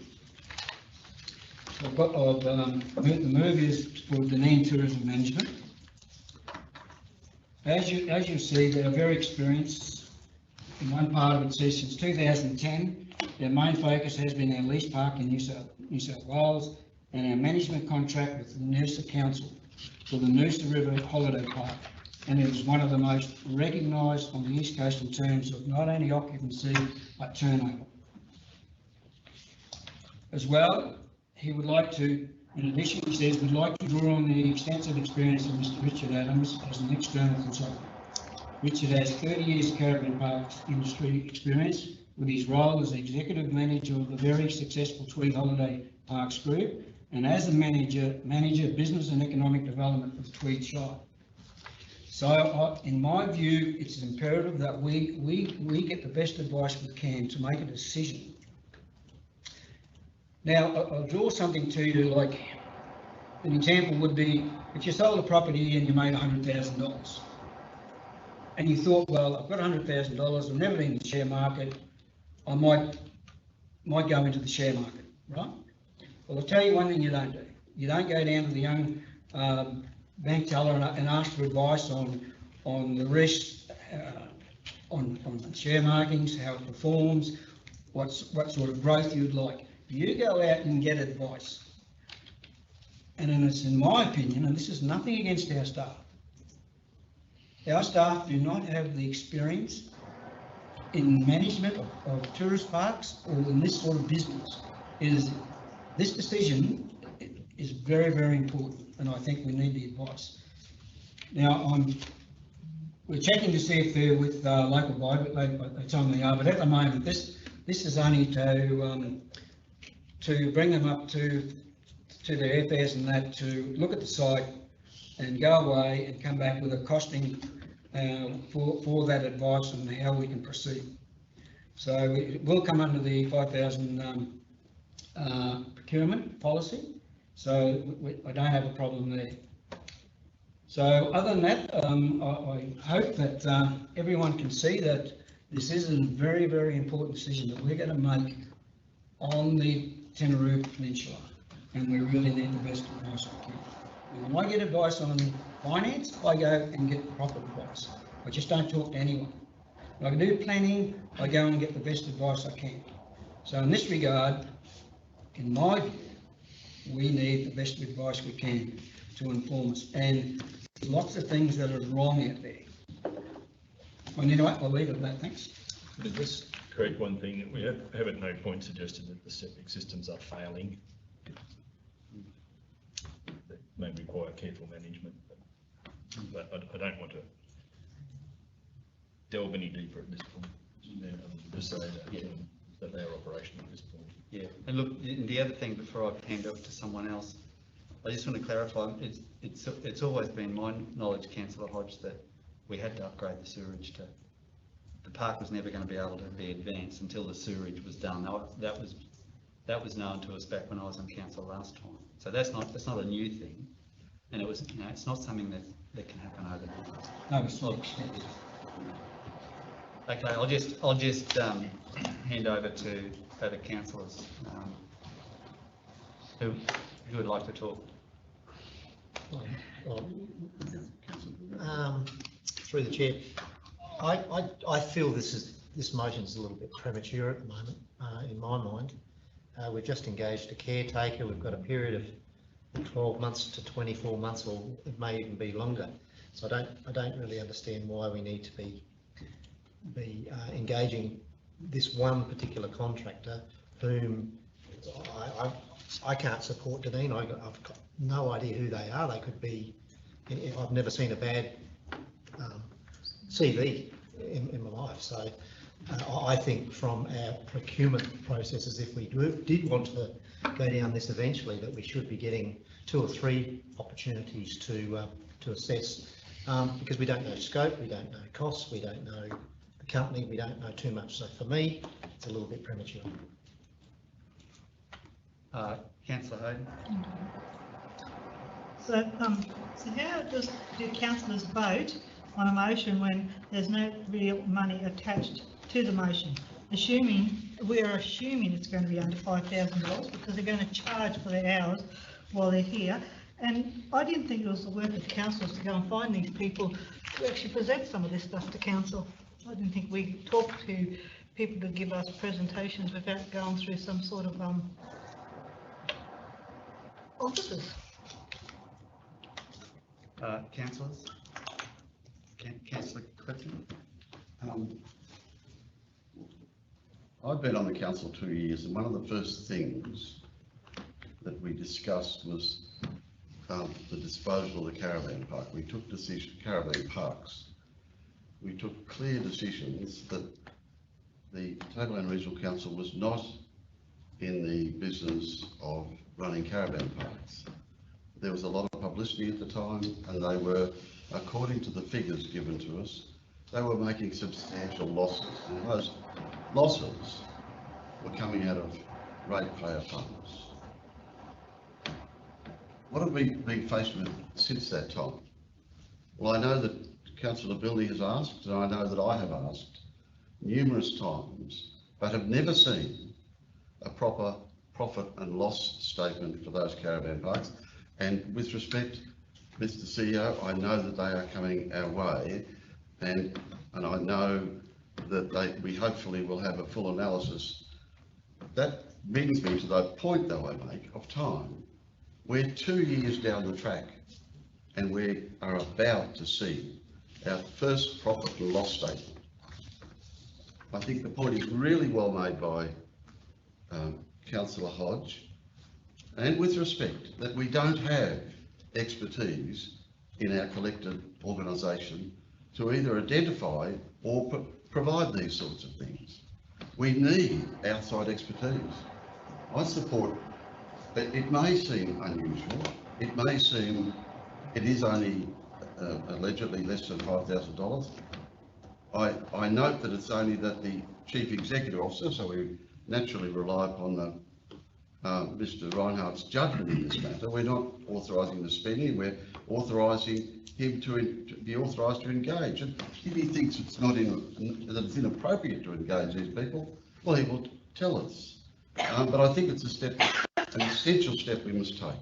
So the move is for Dunedin Tourism Management. As you see, they're very experienced. In one part of it says since 2010, their main focus has been our lease park in New South Wales and our management contract with the Noosa Council for the Noosa River Holiday Park. And it is one of the most recognised on the East Coast in terms of not only occupancy, but turnover. As well, he would like to, in addition, he says, would like to draw on the extensive experience of Mr. Richard Adams as an external consultant. Richard has 30 years caravan parks industry experience with his role as executive manager of the very successful Tweed Holiday Parks Group and as the manager of business and economic development for the Tweed Shire. So in my view, it's imperative that we get the best advice we can to make a decision. Now, I'll draw something to you, like an example would be if you sold a property and you made $100,000 and you thought, well, I've got $100,000, I'm never in the share market, I might go into the share market, right? Well, I'll tell you one thing you don't do. You don't go down to the young bank teller and ask for advice on the risks, on the share markings, how it performs, what sort of growth you'd like. You go out and get advice. And it's in my opinion, and this is nothing against our staff do not have the experience in management of tourist parks or in this sort of business. This decision is very, very important, and I think we need the advice. Now, we're checking to see if they're with local buy, but they tell me they are, but at the moment, this is only to bring them up to the FS and that, to look at the site and go away and come back with a costing for that advice on how we can proceed. So it will come under the 5,000 procurement policy, so I don't have a problem there. So other than that, I hope that everyone can see that this is a very, very important decision that we're going to make on the Tinaroo Peninsula, and we really need the best advice we can. And when I get advice on finance, I go and get proper advice. I just don't talk to anyone. When I do planning, I go and get the best advice I can. So in this regard, in my view, we need the best advice we can to inform us. And there's lots of things that are wrong out there. Well, you know what, I'll leave it at that, thanks. Just correct one thing, we have at no point suggested that the septic systems are failing. They may require careful management, but I don't want to delve any deeper at this point. Just say that they are operational at this point. Yeah, and look, the other thing before I hand off to someone else, I just want to clarify, it's always been my knowledge, Councillor Hodge, that we had to upgrade the sewerage to, the park was never going to be able to be advanced until the sewerage was done. That was known to us back when I was on council last time. So that's not a new thing, and it was, it's not something that can happen overnight. No, it's not. Okay, I'll just hand over to other councillors who would like to talk. Through the chair, I feel this motion is a little bit premature at the moment. in my mind. We've just engaged a caretaker. We've got a period of 12 months to 24 months, or it may even be longer. So I don't really understand why we need to be engaging this one particular contractor whom I can't support, Deneen. I've got no idea who they are. They could be, I've never seen a bad CV in my life. So I think from our procurement processes, if we did want to go down this eventually, that we should be getting 2 or 3 opportunities to assess, because we don't know scope, we don't know costs, we don't know the company, we don't know too much. So for me, it's a little bit premature. Councillor Hayden. So how do councillors vote on a motion when there's no real money attached to the motion? We're assuming it's going to be under $5,000 because they're going to charge for their hours while they're here. And I didn't think it was the work of councillors to go and find these people to actually present some of this stuff to council. I didn't think we talked to people to give us presentations without going through some sort of offices. Councillors? Councillor Clifton? I've been on the council 2 years, and one of the first things that we discussed was the disposal of the caravan park. We took caravan parks. We took clear decisions that the Tableland Regional Council was not in the business of running caravan parks. There was a lot of publicity at the time, and they were, according to the figures given to us, they were making substantial losses, and those losses were coming out of ratepayer funds. What have we been faced with since that time? Well, I know that Councillor Bildy has asked, and I know that I have asked numerous times, but have never seen a proper profit and loss statement for those caravan parks. And with respect, Mr. CEO, I know that they are coming our way, and I know that we hopefully will have a full analysis. That brings me to the point, though, I make of time. We're 2 years down the track, and we are about to see our first profit and loss statement. I think the point is really well made by Councillor Hodge, and with respect, that we don't have expertise in our collective organisation to either identify or provide these sorts of things. We need outside expertise. I support, it may seem unusual, it may seem it is only allegedly less than $5,000. I note that it's only that the Chief Executive Officer, so we naturally rely upon Mr. Reinhardt's judgment in this matter. We're not authorising the spending, we're authorising him to be authorised to engage. And if he thinks it's that it's inappropriate to engage these people, well, he will tell us. But I think it's an essential step we must take.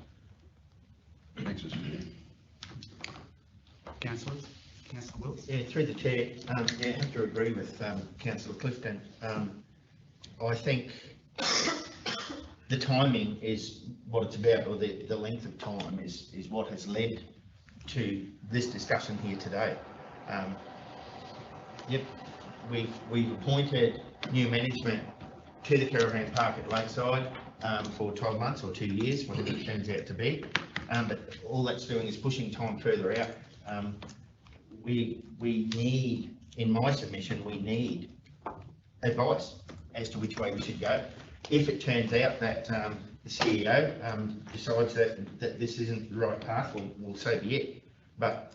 Thanks, Mr. Chair. Councillors? Councillor Wills? Yeah, through the chair, I have to agree with Councillor Clifton. I think the timing is what it's about, or the length of time is what has led to this discussion here today. Yep, we've appointed new management to the caravan park at Lakeside for 12 months or 2 years, whatever it turns out to be. But all that's doing is pushing time further out. We need, in my submission, we need advice as to which way we should go. If it turns out that the CEO decides that this isn't the right path, we'll so be it. But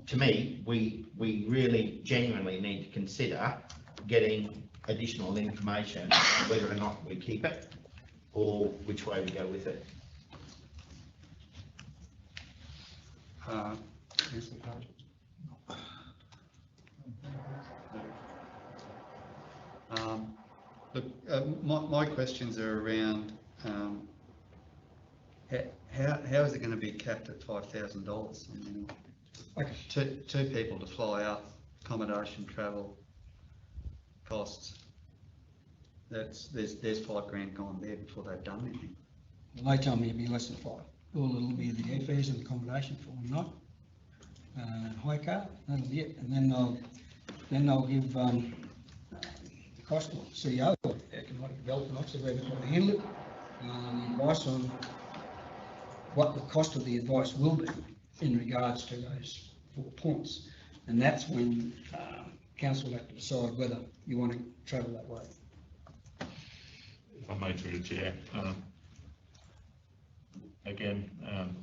to me, we really genuinely need to consider getting additional information, whether or not we keep it or which way we go with it. Look, my questions are around how is it going to be capped at $5,000? I mean, two people to fly up, accommodation, travel, costs. there's $5,000 gone there before they've done anything. Well, they tell me it'll be less than 5. All it'll be the airfares and accommodation for one night. High car, that'll be it. And then they'll give the cost of CEO, economic development officer, whoever's going to handle it, the advice on what the cost of the advice will be in regards to those 4 points. And that's when council will have to decide whether you want to travel that way. If I may, through the chair, again,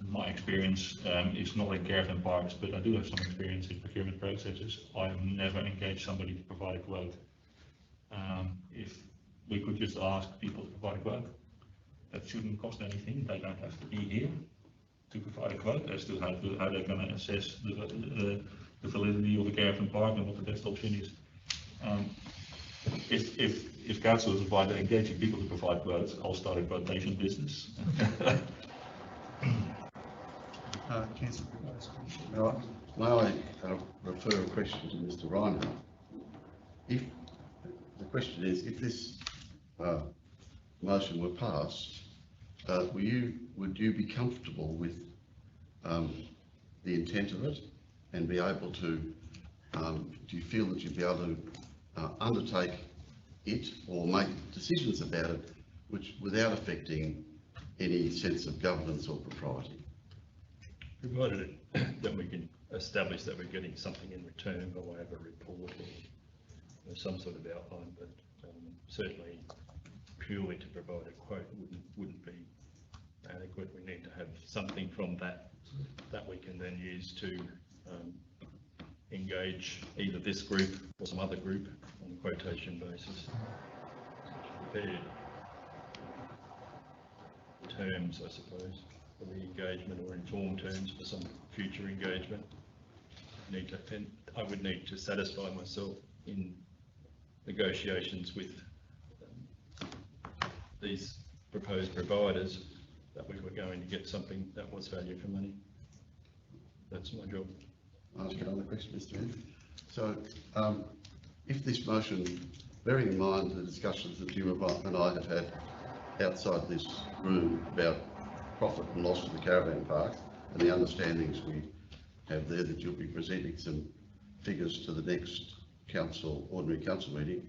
my experience is not in caravan parks, but I do have some experience in procurement processes. I have never engaged somebody to provide a quote. If we could just ask people to provide a quote, that shouldn't cost anything. They don't have to be here to provide a quote as to how they're going to assess the validity of a caravan park and what the best option is. If council is invited to engaging people to provide quotes, I'll start a quotation business. Now, may I refer a question to Mr. Reinhardt? If the question is, if this motion were passed, would you be comfortable with the intent of it and be able to, do you feel that you'd be able to undertake it or make decisions about it without affecting any sense of governance or propriety? Provided that we can establish that we're getting something in return by way of a report or some sort of outline, but certainly purely to provide a quote wouldn't be adequate. We need to have something from that we can then use to engage either this group or some other group on a quotation basis. Prepare terms, I suppose, for the engagement, or informed terms for some future engagement. I would need to satisfy myself in negotiations with these proposed providers that we were going to get something that was value for money. That's my job. I'll ask another question, Mr. Heath. So, if this motion, bearing in mind the discussions that you and I have had outside this room about profit and loss of the caravan park, and the understandings we have there that you'll be presenting some figures to the next ordinary council meeting,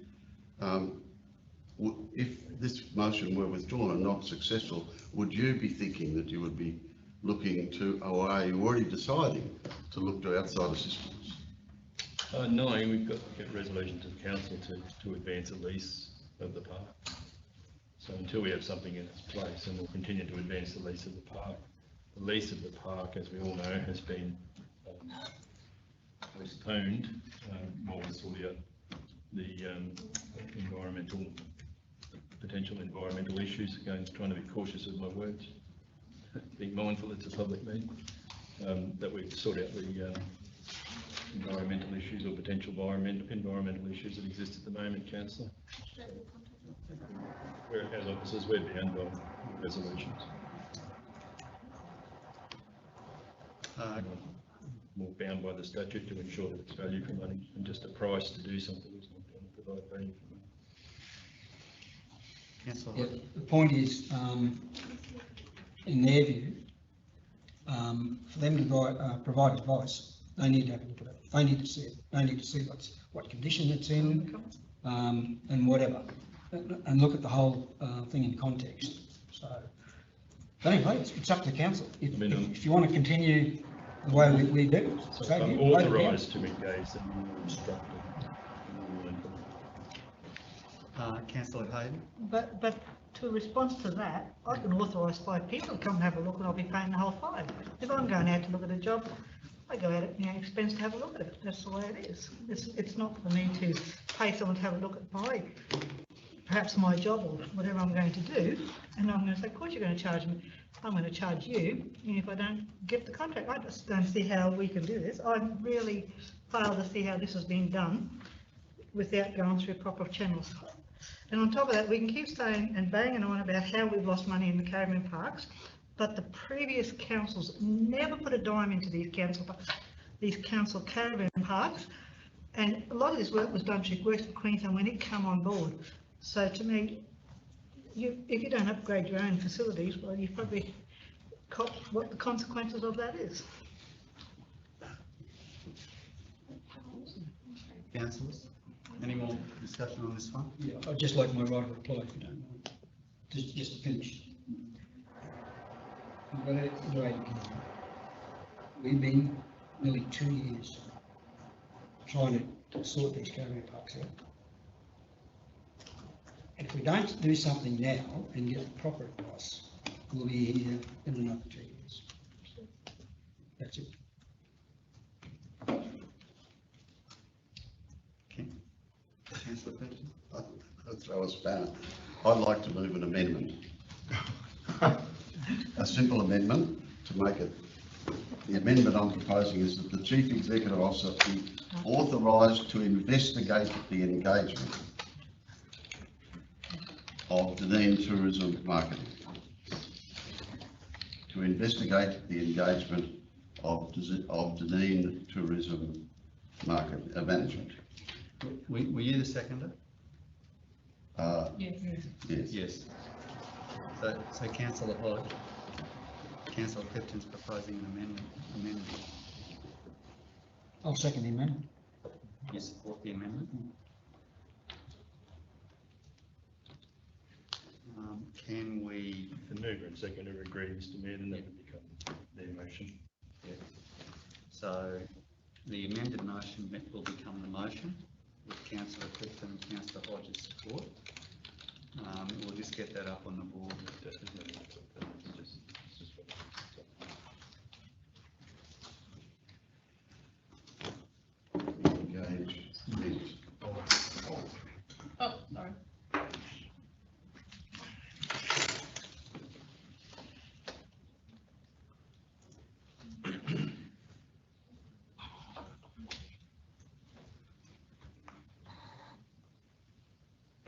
if this motion were withdrawn and not successful, would you be thinking that you would be looking to, or are you already deciding to look to outside assistance? No, we've got to get resolution to the council to advance a lease of the park. So until we have something in its place, and we'll continue to advance the lease of the park. The lease of the park, as we all know, has been postponed while we saw the potential environmental issues. Again, trying to be cautious of my words, being mindful it's a public meeting, that we sort out the environmental issues or potential environmental issues that exist at the moment, Councillor. As officers, we're bound by resolutions. More bound by the statute to ensure that it's value for money, and just a price to do something is not going to provide value for money. Yeah, the point is, in their view, for them to provide advice, they need to have a look at it. They need to see it. They need to see what condition it's in, and whatever, and look at the whole thing in context. So, but anyway, it's up to the council. If you want to continue the way we do, so I'm authorised to engage them and instruct them. Councillor Hayden. But to respond to that, I can authorise 5 people to come and have a look, and I'll be paying the whole 5. If I'm going out to look at a job, I go out at my expense to have a look at it. That's the way it is. It's not for me to pay someone to have a look at perhaps my job or whatever I'm going to do, and I'm going to say, of course you're going to charge me. I'm going to charge you, and if I don't get the contract, I just don't see how we can do this. I really fail to see how this has been done without going through proper channels. And on top of that, we can keep saying and banging on about how we've lost money in the caravan parks, but the previous councils never put a dime into these council caravan parks, and a lot of this work was done through Western Queensland when it came on board. So to me, if you don't upgrade your own facilities, well, you probably cop what the consequences of that is. Councillors, any more discussion on this one? Yeah, I'd just like my right of reply if you don't mind. Just to finish. We've got a drain committee. We've been nearly 2 years trying to sort these caravan parks out. And if we don't do something now and get proper advice, we'll be here in another 2 years. That's it. Okay. Councillor Clinton? I'll throw a spanner. I'd like to move an amendment. A simple amendment to make it, the amendment I'm proposing is that the Chief Executive Officer be authorised to investigate the engagement of Dunedin Tourism Marketing. To investigate the engagement of Dunedin Tourism Management. Were you the seconder? Yes. Yes. Yes. So Councillor Hodge, Councillor Clifton's proposing an amendment. I'll second the amendment. You support the amendment? Can we? If the mover and seconder agree, Mr Mayor, then that would become their motion. Yeah. So the amended motion will become the motion with Councillor Clifton and Councillor Hodge's support. We'll just get that up on the board. Engage. Oh, sorry.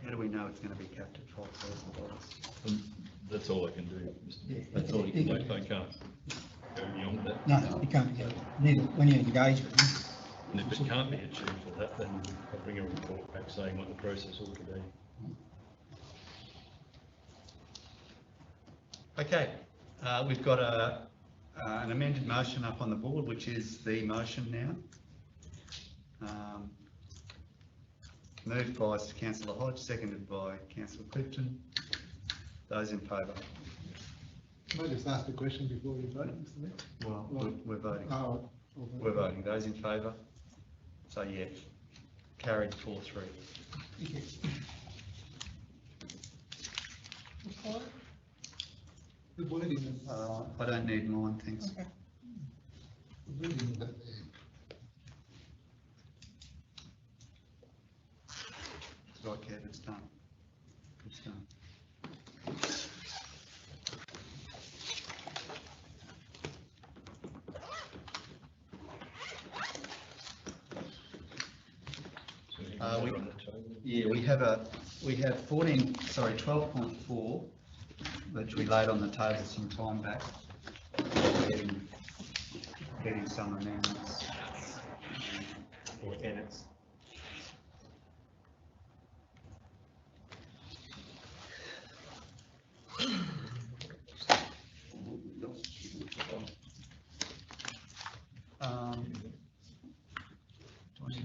How do we know it's going to be capped at $12,000? That's all I can do, Mr Mayor. That's all you can do. I can't go beyond that. No, you can't get it. Neither, when you engage with them. And if it can't be achieved for that, then I'll bring a report back saying what the process ought to be. Okay, we've got an amended motion up on the board, which is the motion now. Moved by Councillor Hodge, seconded by Councillor Clifton. Those in favour? Can I just ask a question before we vote, Mr Mayor? Well, we're voting. Oh, We're voting. Those in favour? So yeah, carried 4-3. Report? The wording, I don't need mine, thanks. Okay. the wording of that there. Right, Kev, it's done. It's done. We have 12.4, which we laid on the table some time back. Getting some amendments or edits.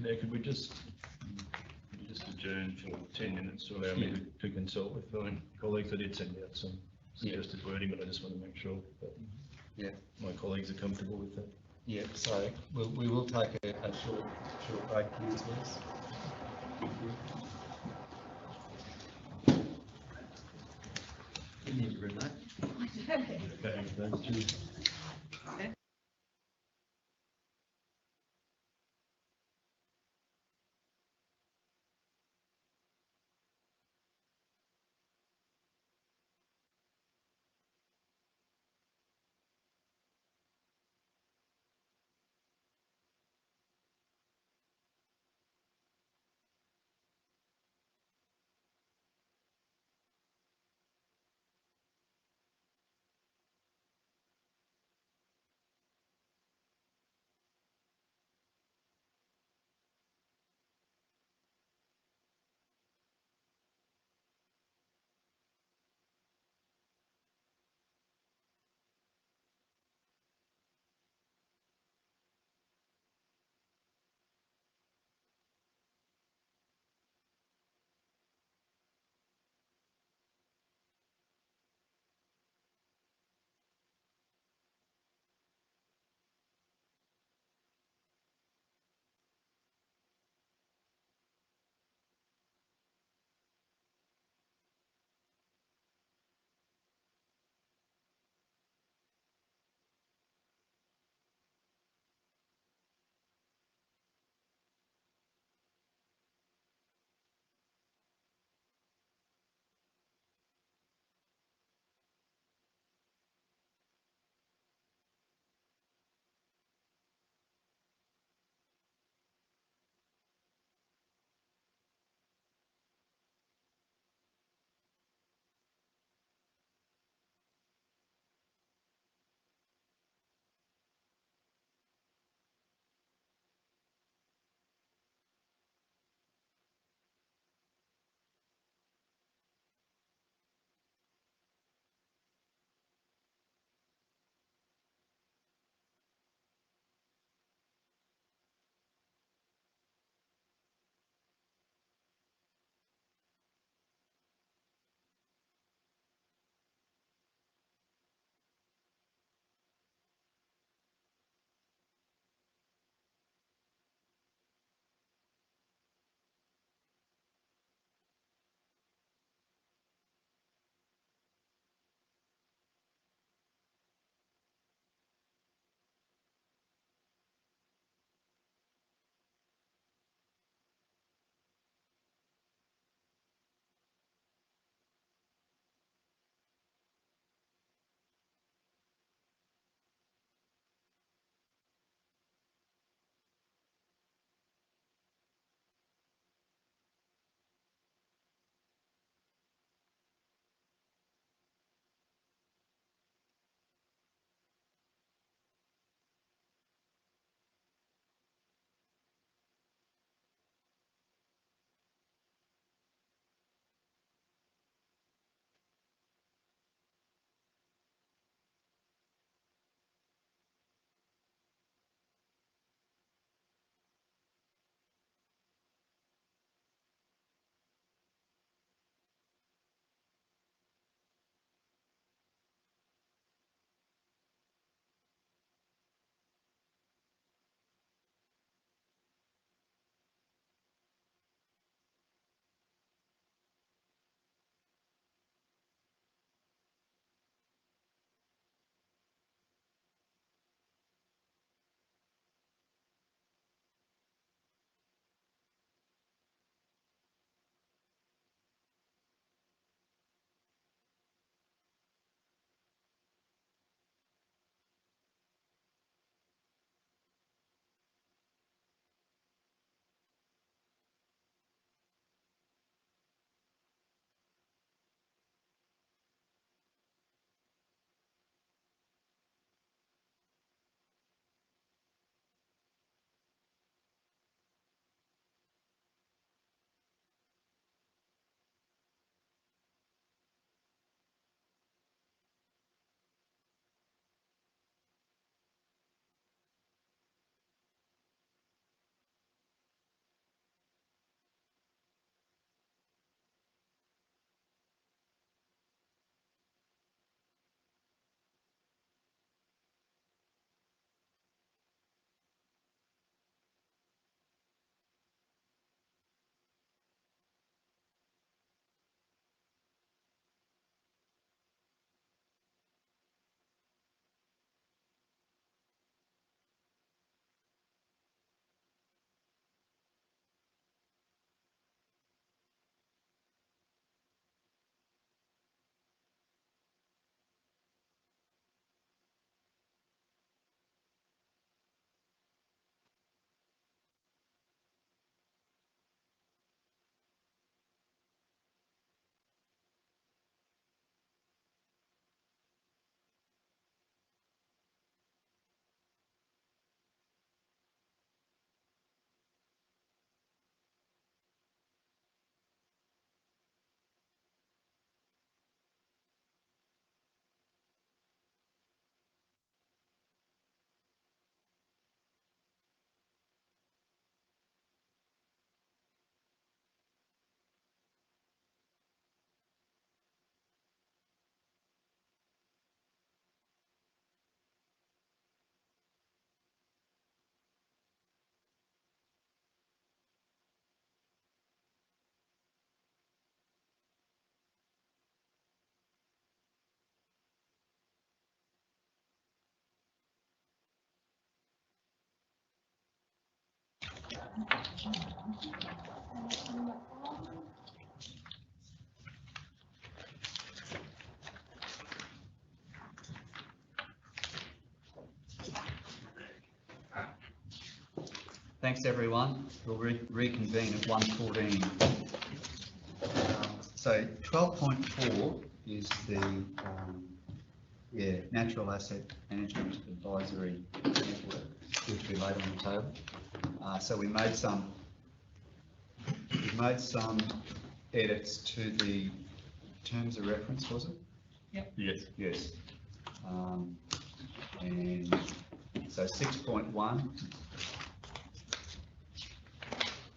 Mayor, could we just adjourn for 10 minutes to allow me to consult with my colleagues? I did send out some suggested wording, but I just want to make sure that my colleagues are comfortable with that. Yeah, so we will take a short break, councillors. Need to read that. Okay, those two. Thanks, everyone. We'll reconvene at 1:14. So 12.4 is the Natural Asset Management Advisory Network, which will be laid on the table. So we made some edits to the terms of reference, was it? Yep. Yes. Yes. And so 6.1.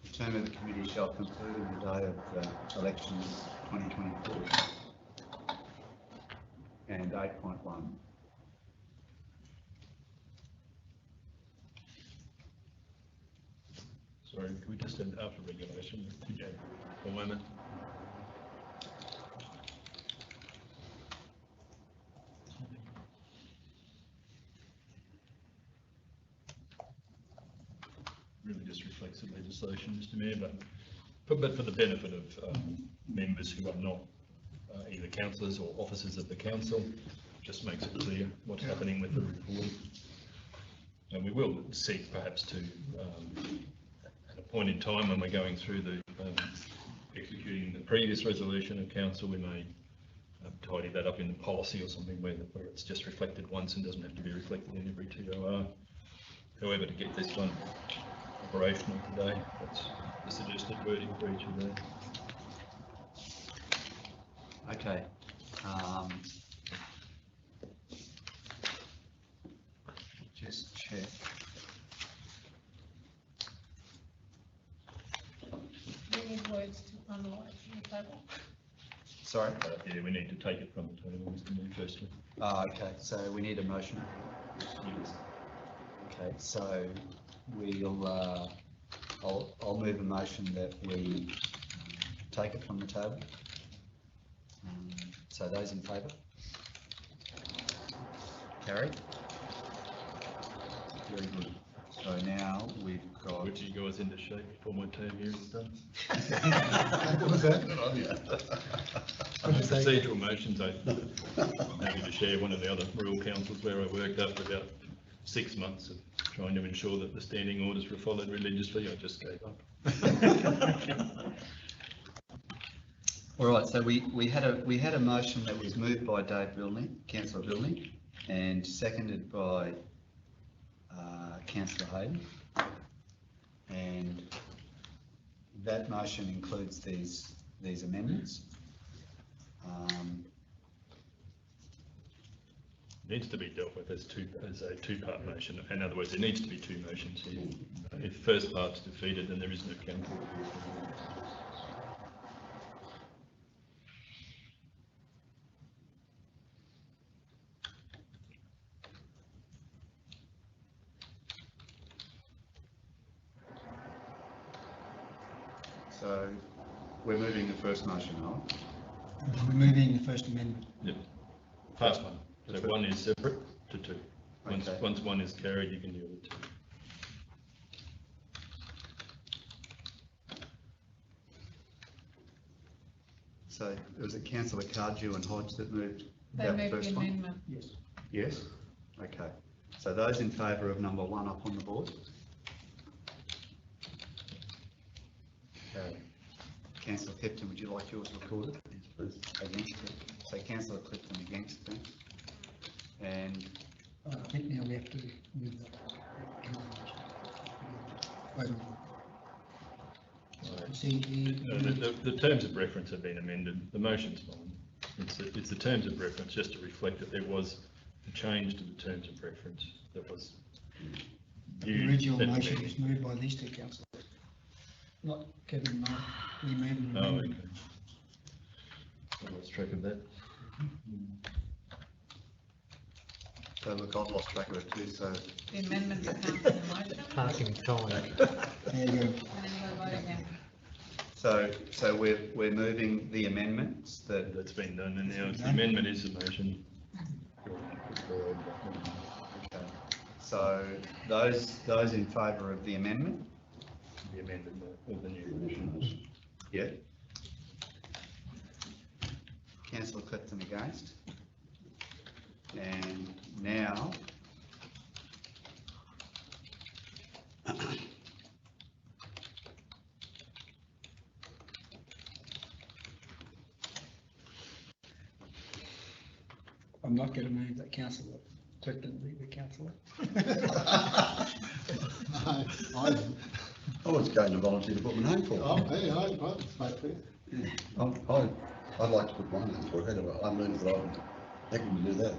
The term of the committee shall conclude on the day of elections 2024. And 8.1. Sorry, can we just end after regulation for a moment? Really just reflects the legislation, Mr Mayor, but for the benefit of members who are not either councillors or officers of the council, just makes it clear what's happening with the report. And we will seek perhaps to, at a point in time when we're going through the executing the previous resolution of council, we may tidy that up in the policy or something where it's just reflected once and doesn't have to be reflected in every TOR. However, to get this one operational today, that's the suggested wording for each of those. Okay. Just check. We need words to underline from the table. Sorry? Yeah, we need to take it from the table, Mr Mayor, firstly. Okay, so we need a motion. Yes. Okay, so we'll, I'll move a motion that we take it from the table. So those in favour? Carried. Very good. So now we've got... Which you guys into shape before my term here is done. What was that? Procedural motions, I'm happy to share one of the other rural councils where I worked after about 6 months of trying to ensure that the standing orders were followed religiously. I just gave up. All right, so we had a motion that was moved by Dave Vilney, Councillor Vilney, and seconded by Councillor Hayden. And that motion includes these amendments. Needs to be dealt with as a two-part motion. In other words, there needs to be two motions here. If the first part's defeated, then there is no counter. So we're moving the first motion, are we? We're moving the First Amendment. Yep. First one. So one is separate to two. Once one is carried, you can deal with two. So was it Councillor Cardew and Hodge that moved They that moved first the one? amendment. Yes. Yes? Okay. So those in favour of number 1 up on the board? Councillor Clifton, would you like yours recorded? Yes, please. Against it. So Councillor Clifton against, thanks. And I think now we have to move that. Wait a minute. See, The terms of reference have been amended. The motion's fine. It's the terms of reference just to reflect that there was a change to the terms of reference that was the original motion was moved by these two councillors, not Kevin and Mark. We made an amendment. I lost track of that. so look, I've lost track of it too, so... The amendments count in the motion. Parking time. There you go. And then we'll vote again. So we're moving the amendments That's been done, and now the amendment is the motion. Okay. So those in favour of the amendment? be amended with the new conditions. Yeah. Councillor Clifton against. And now, I'm not going to move that councillor Clifton be the councillor. I was going to volunteer to put my name forward. Oh, hey, I spoke for you. Yeah, I'd like to put my name forward. I move that I'm happy to do that.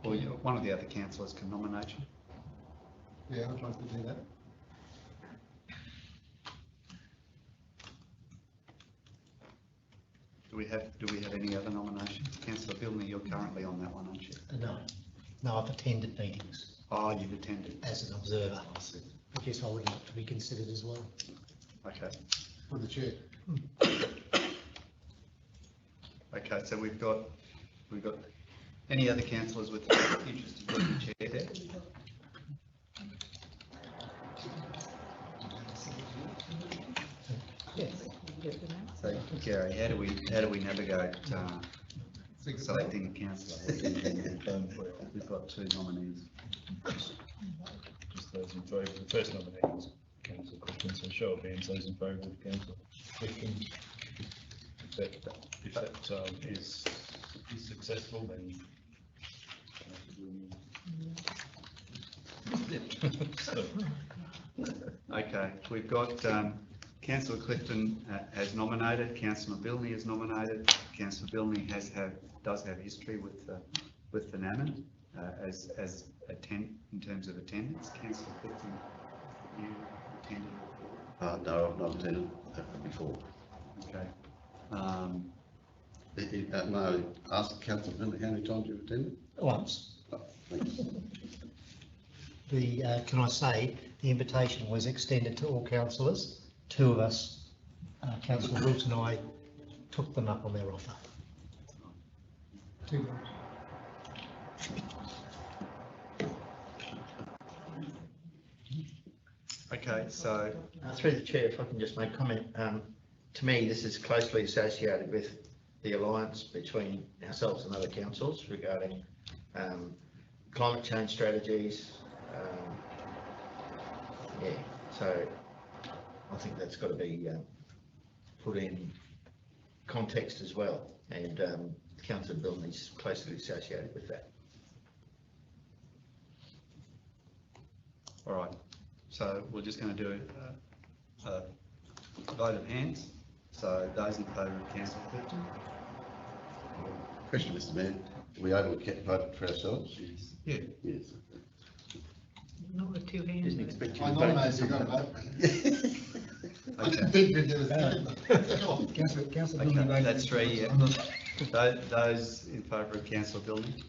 or one of the other councillors can nominate you. Yeah, I'd like to do that. Do we have any other nominations? Councillor Bilney, you're currently on that one, aren't you? No, I've attended meetings Oh, you've attended. as an observer. I see. I guess I would like to be considered as well. Okay. For the chair. Okay, so we've got any other councillors with interest in being the chair there? Yes. So Gary, how do we navigate selecting a councillor? We've got two nominees. Just those in favour. The first nominee is Councillor Clifton, so show of hands, those in favour of Councillor Clifton. If that is successful, then. So, Okay, we've got Councillor Clifton has nominated, Councillor Bilney has nominated. Councillor Bilney does have history with the NAMN as in terms of attendance. Councillor Clifton, you attended before? No, I've not attended that before. Okay. No, ask Councillor Finley how many times you've attended? Once. Oh, thanks. Can I say, the invitation was extended to all councillors. Two of us, Councillor Wilson and I, took them up on their offer. Two. Okay, so Through the chair, if I can just make a comment, to me, this is closely associated with the alliance between ourselves and other councils regarding climate change strategies. Yeah, so I think that's got to be put in context as well, and Councillor Bilney is closely associated with that. all right, so we're just going to do a vote of hands. So those in favour of Councillor Clifton? Question, Mr. Mayor, are we able to vote for ourselves? Yes. Yeah. Yes. Not with two hands. Didn't expect you I to vote. nominate you, got to vote. I Okay. didn't think we'd get a second. Councillor Okay, Bilney voted. that's three, yeah. Those in favour of Councillor Bilney?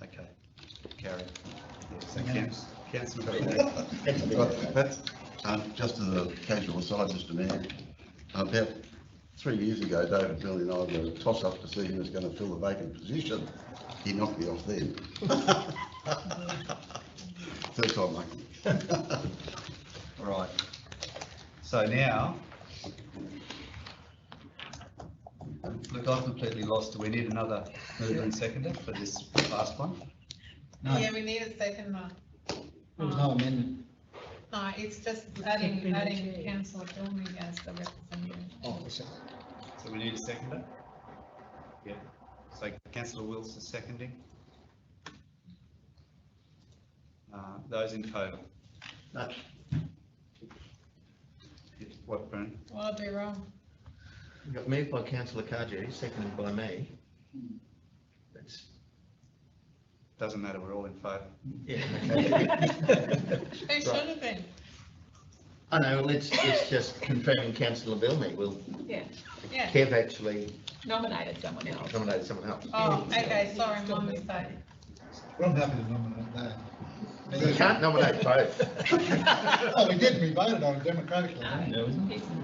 Okay, carried. Yeah, so Councillor Bilney. Right, that's, just as a casual aside, Mr. Mayor, about 3 years ago, David Billy and I were a toss-up to see who was going to fill the vacant position. He knocked me off then. Third time lucky. All right. So now, look, I've completely lost. Do we need another mover and seconder for this last one? No, Yeah, we need a second one. there was no amendment. No, it's just adding councillor Bilney as the representative. Oh, the second. So we need a seconder? Yeah. So Councillor Wills is seconding. Those in favour? No. What, Brennan? What did I do wrong? Got moved by Councillor Cardew, seconded by me. That's, Doesn't matter, we're all in favour. yeah, okay. Who should have been? I know, let's just confirming Councillor Bilney. Well, Yeah, Yeah, Kev actually nominated someone else. nominated someone else. oh, okay, sorry, my mistake. Well, I'm happy to nominate that. You can't nominate both. Oh, we did, we voted on it democratically.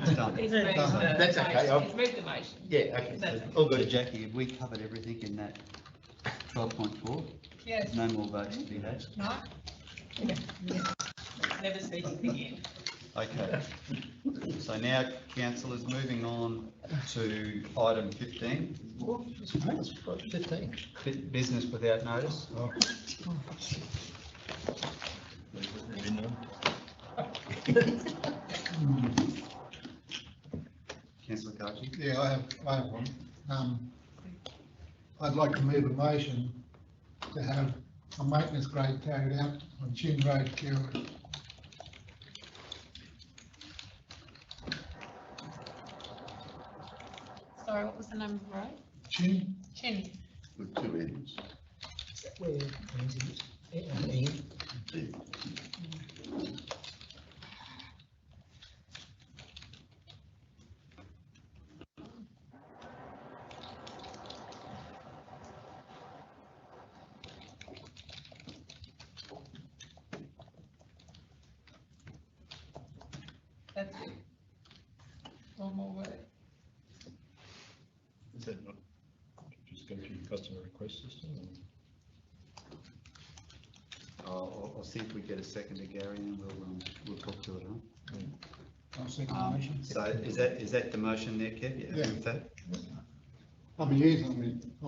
He's Done. moved That's okay, I'll- He's moved the motion. Yeah, okay, That's all So good. Jackie, have we covered everything in that 12.4? Yes, No more votes to be had? no, Never speaking again. Okay. So now, councillors, moving on to item 15. What? 15. Business without notice. Oh. Councillor Carty. Yeah, I have one. I'd like to move a motion to have a maintenance grade carried out on Chin Road, Kilroy. Sorry, what was the name of the road? Chin? Chin. With two ends. Is that where Ian? That's it. One more word. Is that not just go through the customer request system? I'll see if we get a second to Gary and we'll talk to it, huh? I'll second the motion. So is that the motion there, Kev? You happy with that? I'm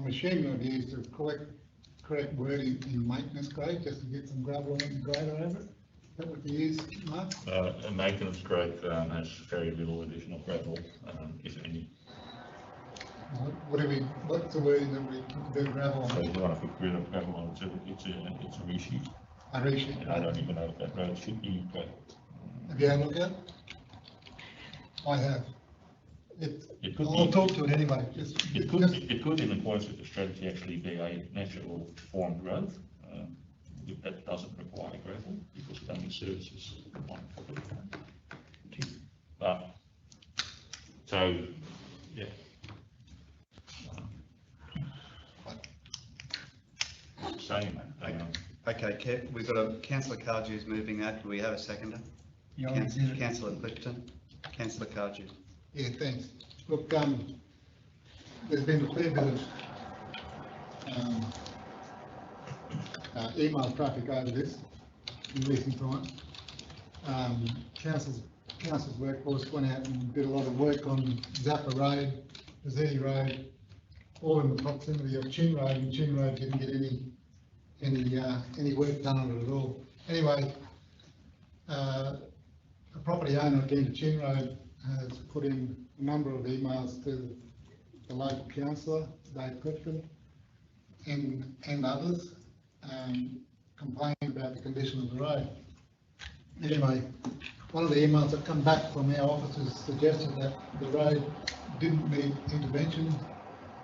assuming I've used the correct wording in maintenance grade, just to get some gravel on it and grade over it. That would be used, Mark? A maintenance grade has very little additional gravel, if any. What's the wording that we do gravel on? So if you want to put gravel on, it's a reshoot. A reshoot. And I don't even know if that road should be, but. Have you had a look at it? I have. It could I'll be, talk to it anyway. it could, in accordance with the strategy, actually be a natural formed growth. That doesn't require gravel because it only services one property. But, so, yeah. Same, Okay, Kev, we've got a councillor Cardew who's moving that. Do we have a seconder? Yeah, Councillor Clifton. Councillor Cardew. Yeah, thanks. Look, there's been a fair bit of email traffic over this in recent times. Council's workforce went out and did a lot of work on Zappa Road, Mazzetti Road, all in the proximity of Chin Road, and Chin Road didn't get any work done on it at all. Anyway, a property owner at the end of Chin Road has put in a number of emails to the local councillor, Dave Clifton, and others, complaining about the condition of the road. Anyway, one of the emails that come back from our officers suggested that the road didn't meet intervention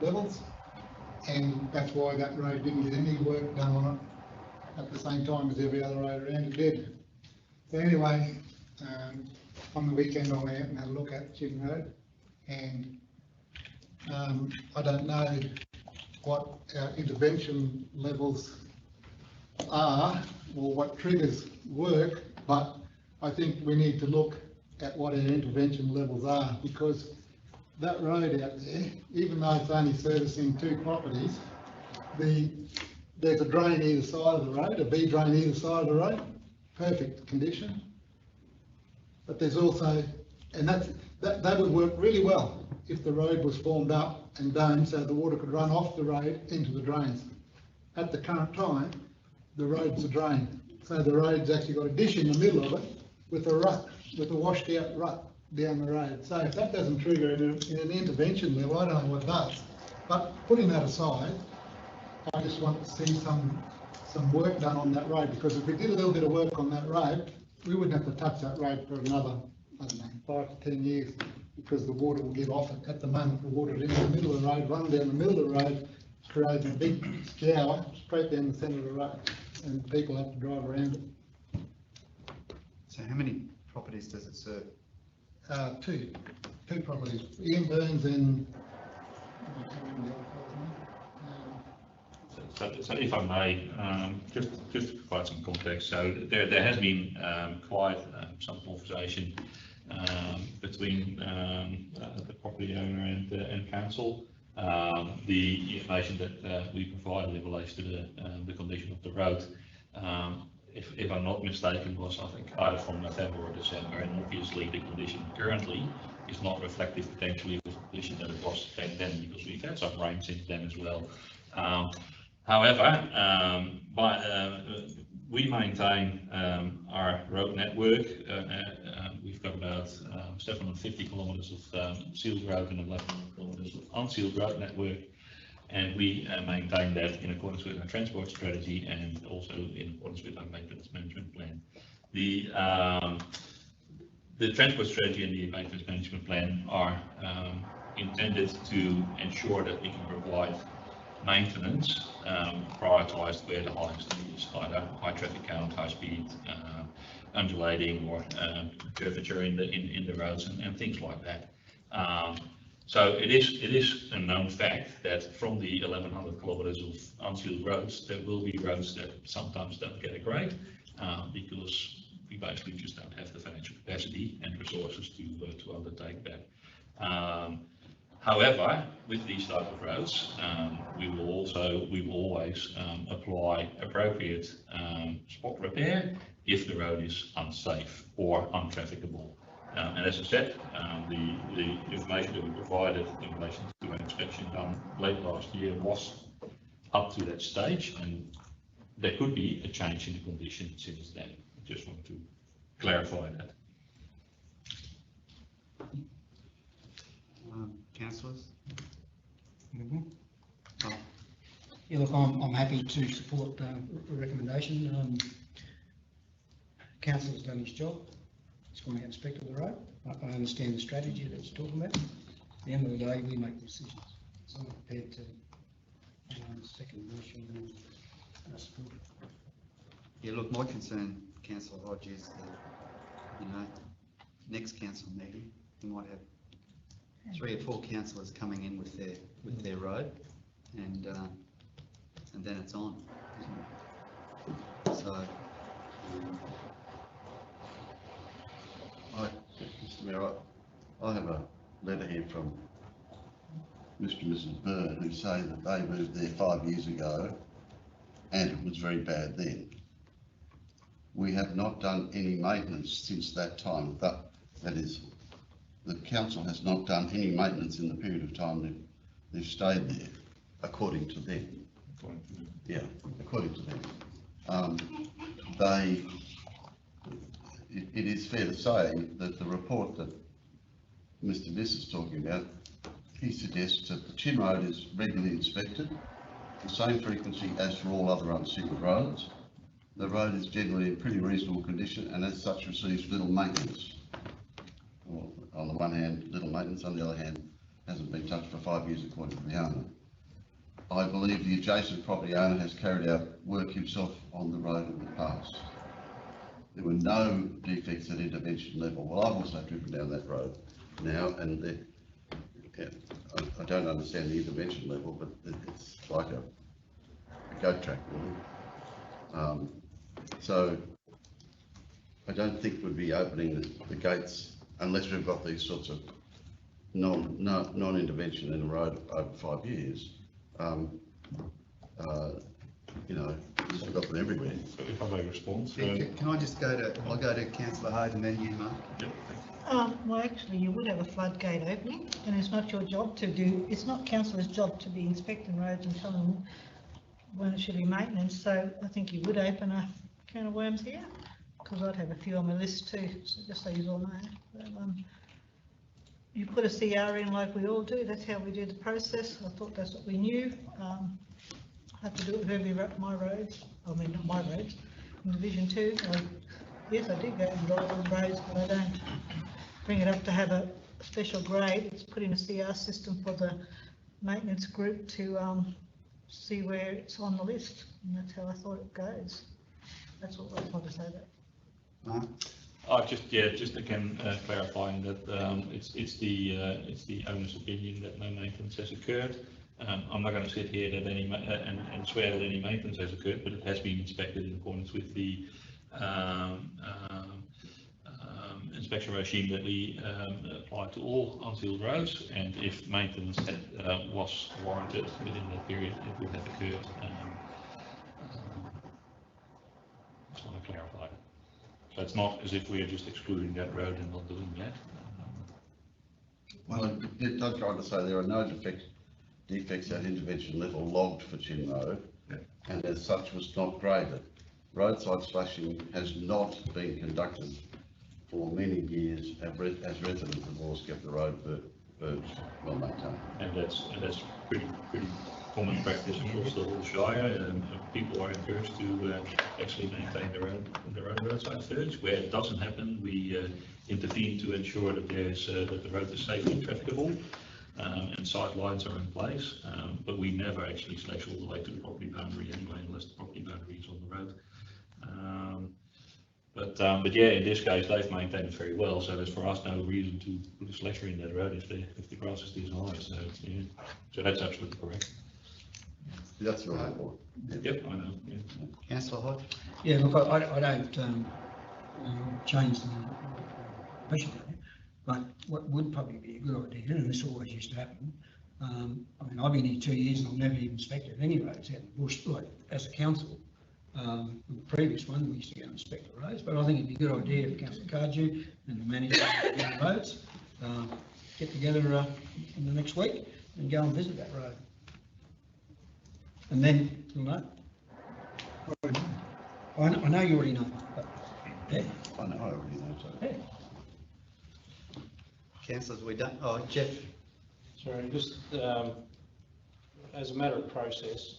levels, and that's why that road didn't get any work done on it at the same time as every other road around it did. So anyway, on the weekend I went out and had a look at Chin Road, and I don't know what our intervention levels are or what triggers work, but I think we need to look at what our intervention levels are, because that road out there, even though it's only servicing 2 properties, there's a drain either side of the road, a B drain either side of the road, perfect condition. But there's also, and that would work really well if the road was formed up and domed so the water could run off the road into the drains. At the current time, the road's a drain, so the road's actually got a dish in the middle of it with a rut, with a washed out rut down the road. So if that doesn't trigger in an intervention level, I don't know what does. But putting that aside, I just want to see some work done on that road, because if we did a little bit of work on that road, we wouldn't have to touch that road for another, I don't know, 5 to 10 years, because the water will give off it. At the moment, the water's in the middle of the road, running down the middle of the road, creating a big scour straight down the centre of the road, and people have to drive around it. So how many properties does it serve? Two properties, Ian Burns and So if I may, just to provide some context, so there has been quite some conversation between the property owner and council. The information that we provided in relation to the condition of the road if I'm not mistaken, was I think either from November or December, and obviously the condition currently is not reflective potentially of the condition that it was back then, because we've had some rain since then as well. However, we maintain our road network. We've got about 750 kilometres of sealed road and 1100 kilometres of unsealed road network, and we maintain that in accordance with our transport strategy and also in accordance with our maintenance management plan. The transport strategy and the maintenance management plan are intended to ensure that we can provide maintenance prioritised where the highest need is, either high traffic count, high speed, undulating, or curvature in the roads and things like that. So it is a known fact that from the 1100 kilometres of unsealed roads, there will be roads that sometimes don't get a grade because we basically just don't have the financial capacity and resources to undertake that. However, with these type of roads, we will always apply appropriate spot repair if the road is unsafe or untrafficable. And as I said, the information that we provided in relation to an inspection done late last year was up to that stage, and there could be a change in the condition since then. I just want to clarify that. Councillors? Yeah, look, I'm happy to support the recommendation. Councillor's done his job. It's gone out and inspected the road. I understand the strategy that it's talking about. At the end of the day, we make decisions. So I'm prepared to second motion and support it. Yeah, look, my concern, Councillor Hodge, is that, next council meeting, we might have 3 or 4 councillors coming in with their road, and then it's on, isn't it? So, Mr. Mayor, I have a letter here from Mr. and Mrs. Byrne who say that they moved there 5 years ago and it was very bad then. We have not done any maintenance since that time. That is, the council has not done any maintenance in the period of time they've stayed there, according to them. Yeah, according to them. It is fair to say that the report that Mr. Liss is talking about, he suggests that the Chin Road is regularly inspected, the same frequency as for all other unsealed roads. The road is generally in pretty reasonable condition and as such receives little maintenance. Well, on the one hand, little maintenance, on the other hand, hasn't been touched for 5 years according to the owner. I believe the adjacent property owner has carried out work himself on the road in the past. There were no defects at intervention level. Well, I've also driven down that road now, and I don't understand the intervention level, but it's like a goat track, really. So I don't think we'd be opening the gates unless we've got these sorts of non-intervention in a road over 5 years. We've got them everywhere. If I may respond. Can I just I'll go to Councillor Hyde and then you, Mark. Yep. Well, actually, you would have a floodgate opening, and it's not your job to do, it's not councillor's job to be inspecting roads and telling them when it should be maintenance, so I think you would open a can of worms here, because I'd have a few on my list too, so just so you all know. But, you put a CR in like we all do, that's how we do the process. I thought that's what we knew. I have to do it with every my roads, I mean not my roads, in Division 2. Yes, I did go and drive on roads, but I don't bring it up to have a special grade. It's put in a CR system for the maintenance group to see where it's on the list, and that's how I thought it goes. That's what I wanted to say that. Mark? Just again clarifying that it's the owner's opinion that no maintenance has occurred. I'm not going to sit here that and swear that any maintenance has occurred, but it has been inspected in accordance with the inspection regime that we apply to all unsealed roads, and if maintenance was warranted within that period, it would have occurred. Just want to So it's not as if we are just excluding that road and not doing that. Well, it does go on to say there are no defects at intervention level logged for Chin Road, and as such was not graded. Roadside slashing has not been conducted for many years as residents have always kept the road verge well maintained. And that's pretty common practice across the whole Shire. People are encouraged to actually maintain their own roadside verge. Where it doesn't happen, we intervene to ensure that that the road is safe and trafficable, and sight lines are in place. But we never actually slash all the way to the property boundary anyway, unless the property boundary is on the road. But yeah, in this case, they've maintained it very well, so there's for us no reason to put a slasher in that road if the grass is this high. So yeah, so that's absolutely correct. That's your report. Yep, I know. Yeah. Councillor Hodge? Yeah, look, I don't change the question, but what would probably be a good idea, and this always used to happen, I mean, I've been here 2 years and I've never even inspected any roads out in the bush, like as a council. The previous one, we used to go and inspect the roads, but I think it'd be a good idea if Councillor Cardew and the manager of the roads get together in the next week and go and visit that road. And then you'll know. I know you already know, but yeah. I know I already know, so. Yeah. Councillors, we don't, oh, Jeff. Sorry, just as a matter of process,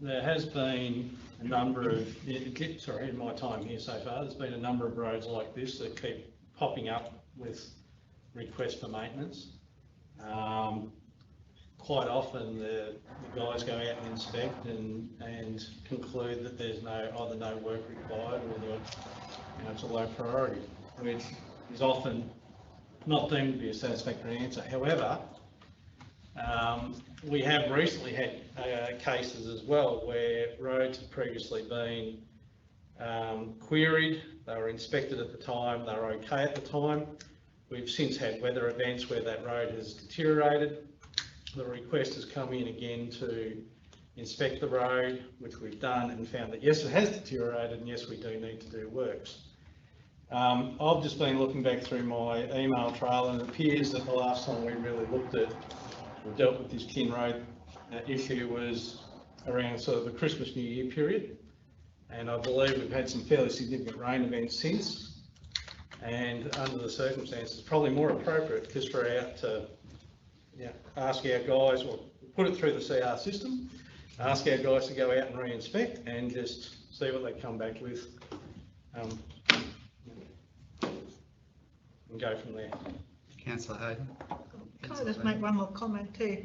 there has been a number of, in my time here so far, there's been a number of roads like this that keep popping up with requests for maintenance. Quite often the guys go out and inspect and conclude that there's either no work required or that it's a low priority, which is often not deemed to be a satisfactory answer. However, we have recently had cases as well where roads have previously been queried, they were inspected at the time, they were okay at the time. We've since had weather events where that road has deteriorated. The request has come in again to inspect the road, which we've done and found that yes, it has deteriorated and yes, we do need to do works. I've just been looking back through my email trail and it appears that the last time we really looked at or dealt with this Kin Road issue was around sort of the Christmas New Year period. And I believe we've had some fairly significant rain events since. And under the circumstances, probably more appropriate just for out to ask our guys, or put it through the CR system, ask our guys to go out and re-inspect and just see what they come back with and go from there. Councillor Hayden. Can I just make one more comment too?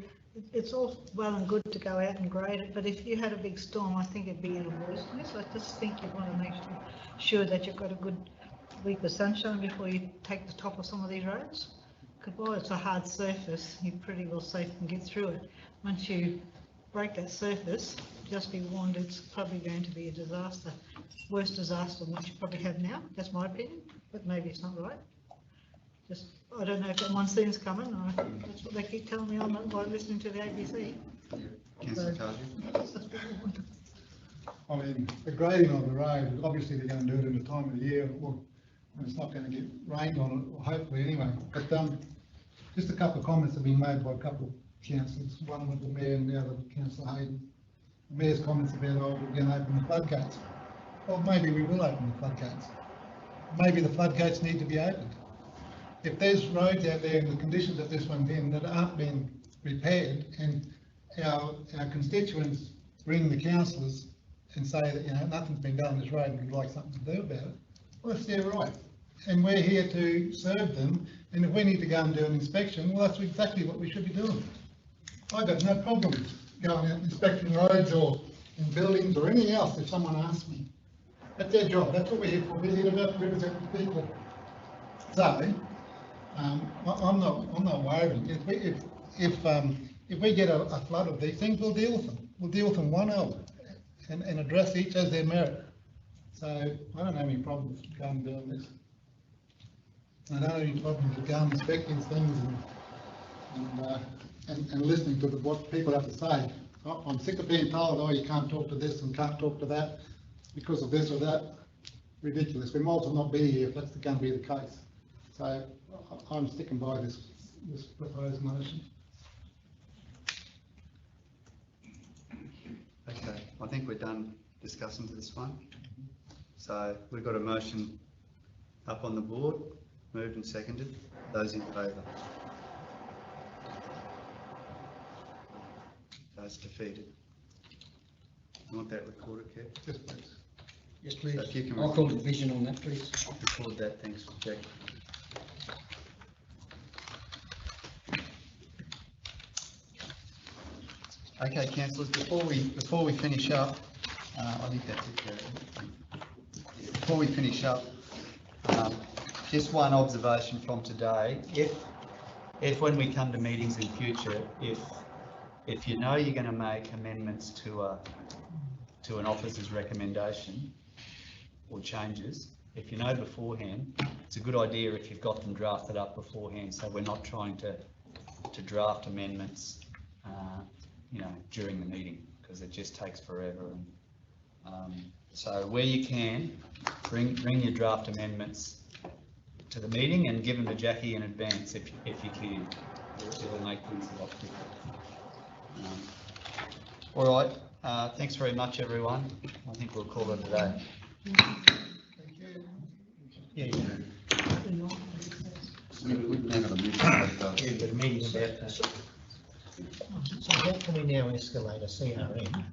It's all well and good to go out and grade it, but if you had a big storm, I think it'd be even worse. So I just think you'd want to make sure that you've got a good week of sunshine before you take the top of some of these roads. Because while it's a hard surface, you're pretty well safe and get through it. Once you break that surface, just be warned, it's probably going to be a disaster. Worse disaster than what you probably have now. That's my opinion, but maybe it's not right. Just, I don't know if that monsoon's coming, or that's what they keep telling me on by listening to the ABC. Councillor Cardew. I mean, the grading of the road, obviously they're going to do it in the time of the year, or it's not going to get rained on it, or hopefully anyway. But just a couple of comments have been made by a couple of councillors, one with the Mayor and the other with Councillor Hayden. The Mayor's comments about, oh, we're going to open the floodgates. Well, maybe we will open the floodgates. Maybe the floodgates need to be opened. If there's roads out there in the conditions that this one's in that aren't being repaired, and our constituents ring the councillors and say that nothing's been done on this road and we'd like something to do about it, well, that's their right. And we're here to serve them, and if we need to go and do an inspection, well, that's exactly what we should be doing. I've got no problem going out and inspecting roads or in buildings or anything else if someone asks me. That's their job, that's what we're here for, we're here to represent the people. So, I'm not worried. If we get a flood of these things, we'll deal with them. We'll deal with them one over and address each as their merit. So I don't have any problems with going and doing this. I don't have any problems with going and inspecting things and listening to what people have to say. I'm sick of being told, oh, you can't talk to this and can't talk to that because of this or that. ridiculous. We might as well not be here if that's going to be the case. So I'm sticking by this proposed motion. Okay, I think we're done discussing this one. So we've got a motion up on the board, moved and seconded. Those in favour? Those defeated? You want that recorded, Kev? Yes, please. Yes, please. So if you can I'll call division on that, please. record that, thanks, Jack. Okay, councillors, before we finish up, I think that's it, Gary. Before we finish up, just one observation from today. If when we come to meetings in future, if you know you're going to make amendments to an officer's recommendation or changes, if you know beforehand, it's a good idea if you've got them drafted up beforehand, so we're not trying to draft amendments during the meeting, because it just takes forever. And so where you can, bring your draft amendments to the meeting and give them to Jackie in advance if you can. It'll make things a lot quicker. All right, thanks very much, everyone. I think we'll call it a day. Thank you. Yeah, We've now got a meeting. yeah, the meeting's about that. So how can we now escalate a CRM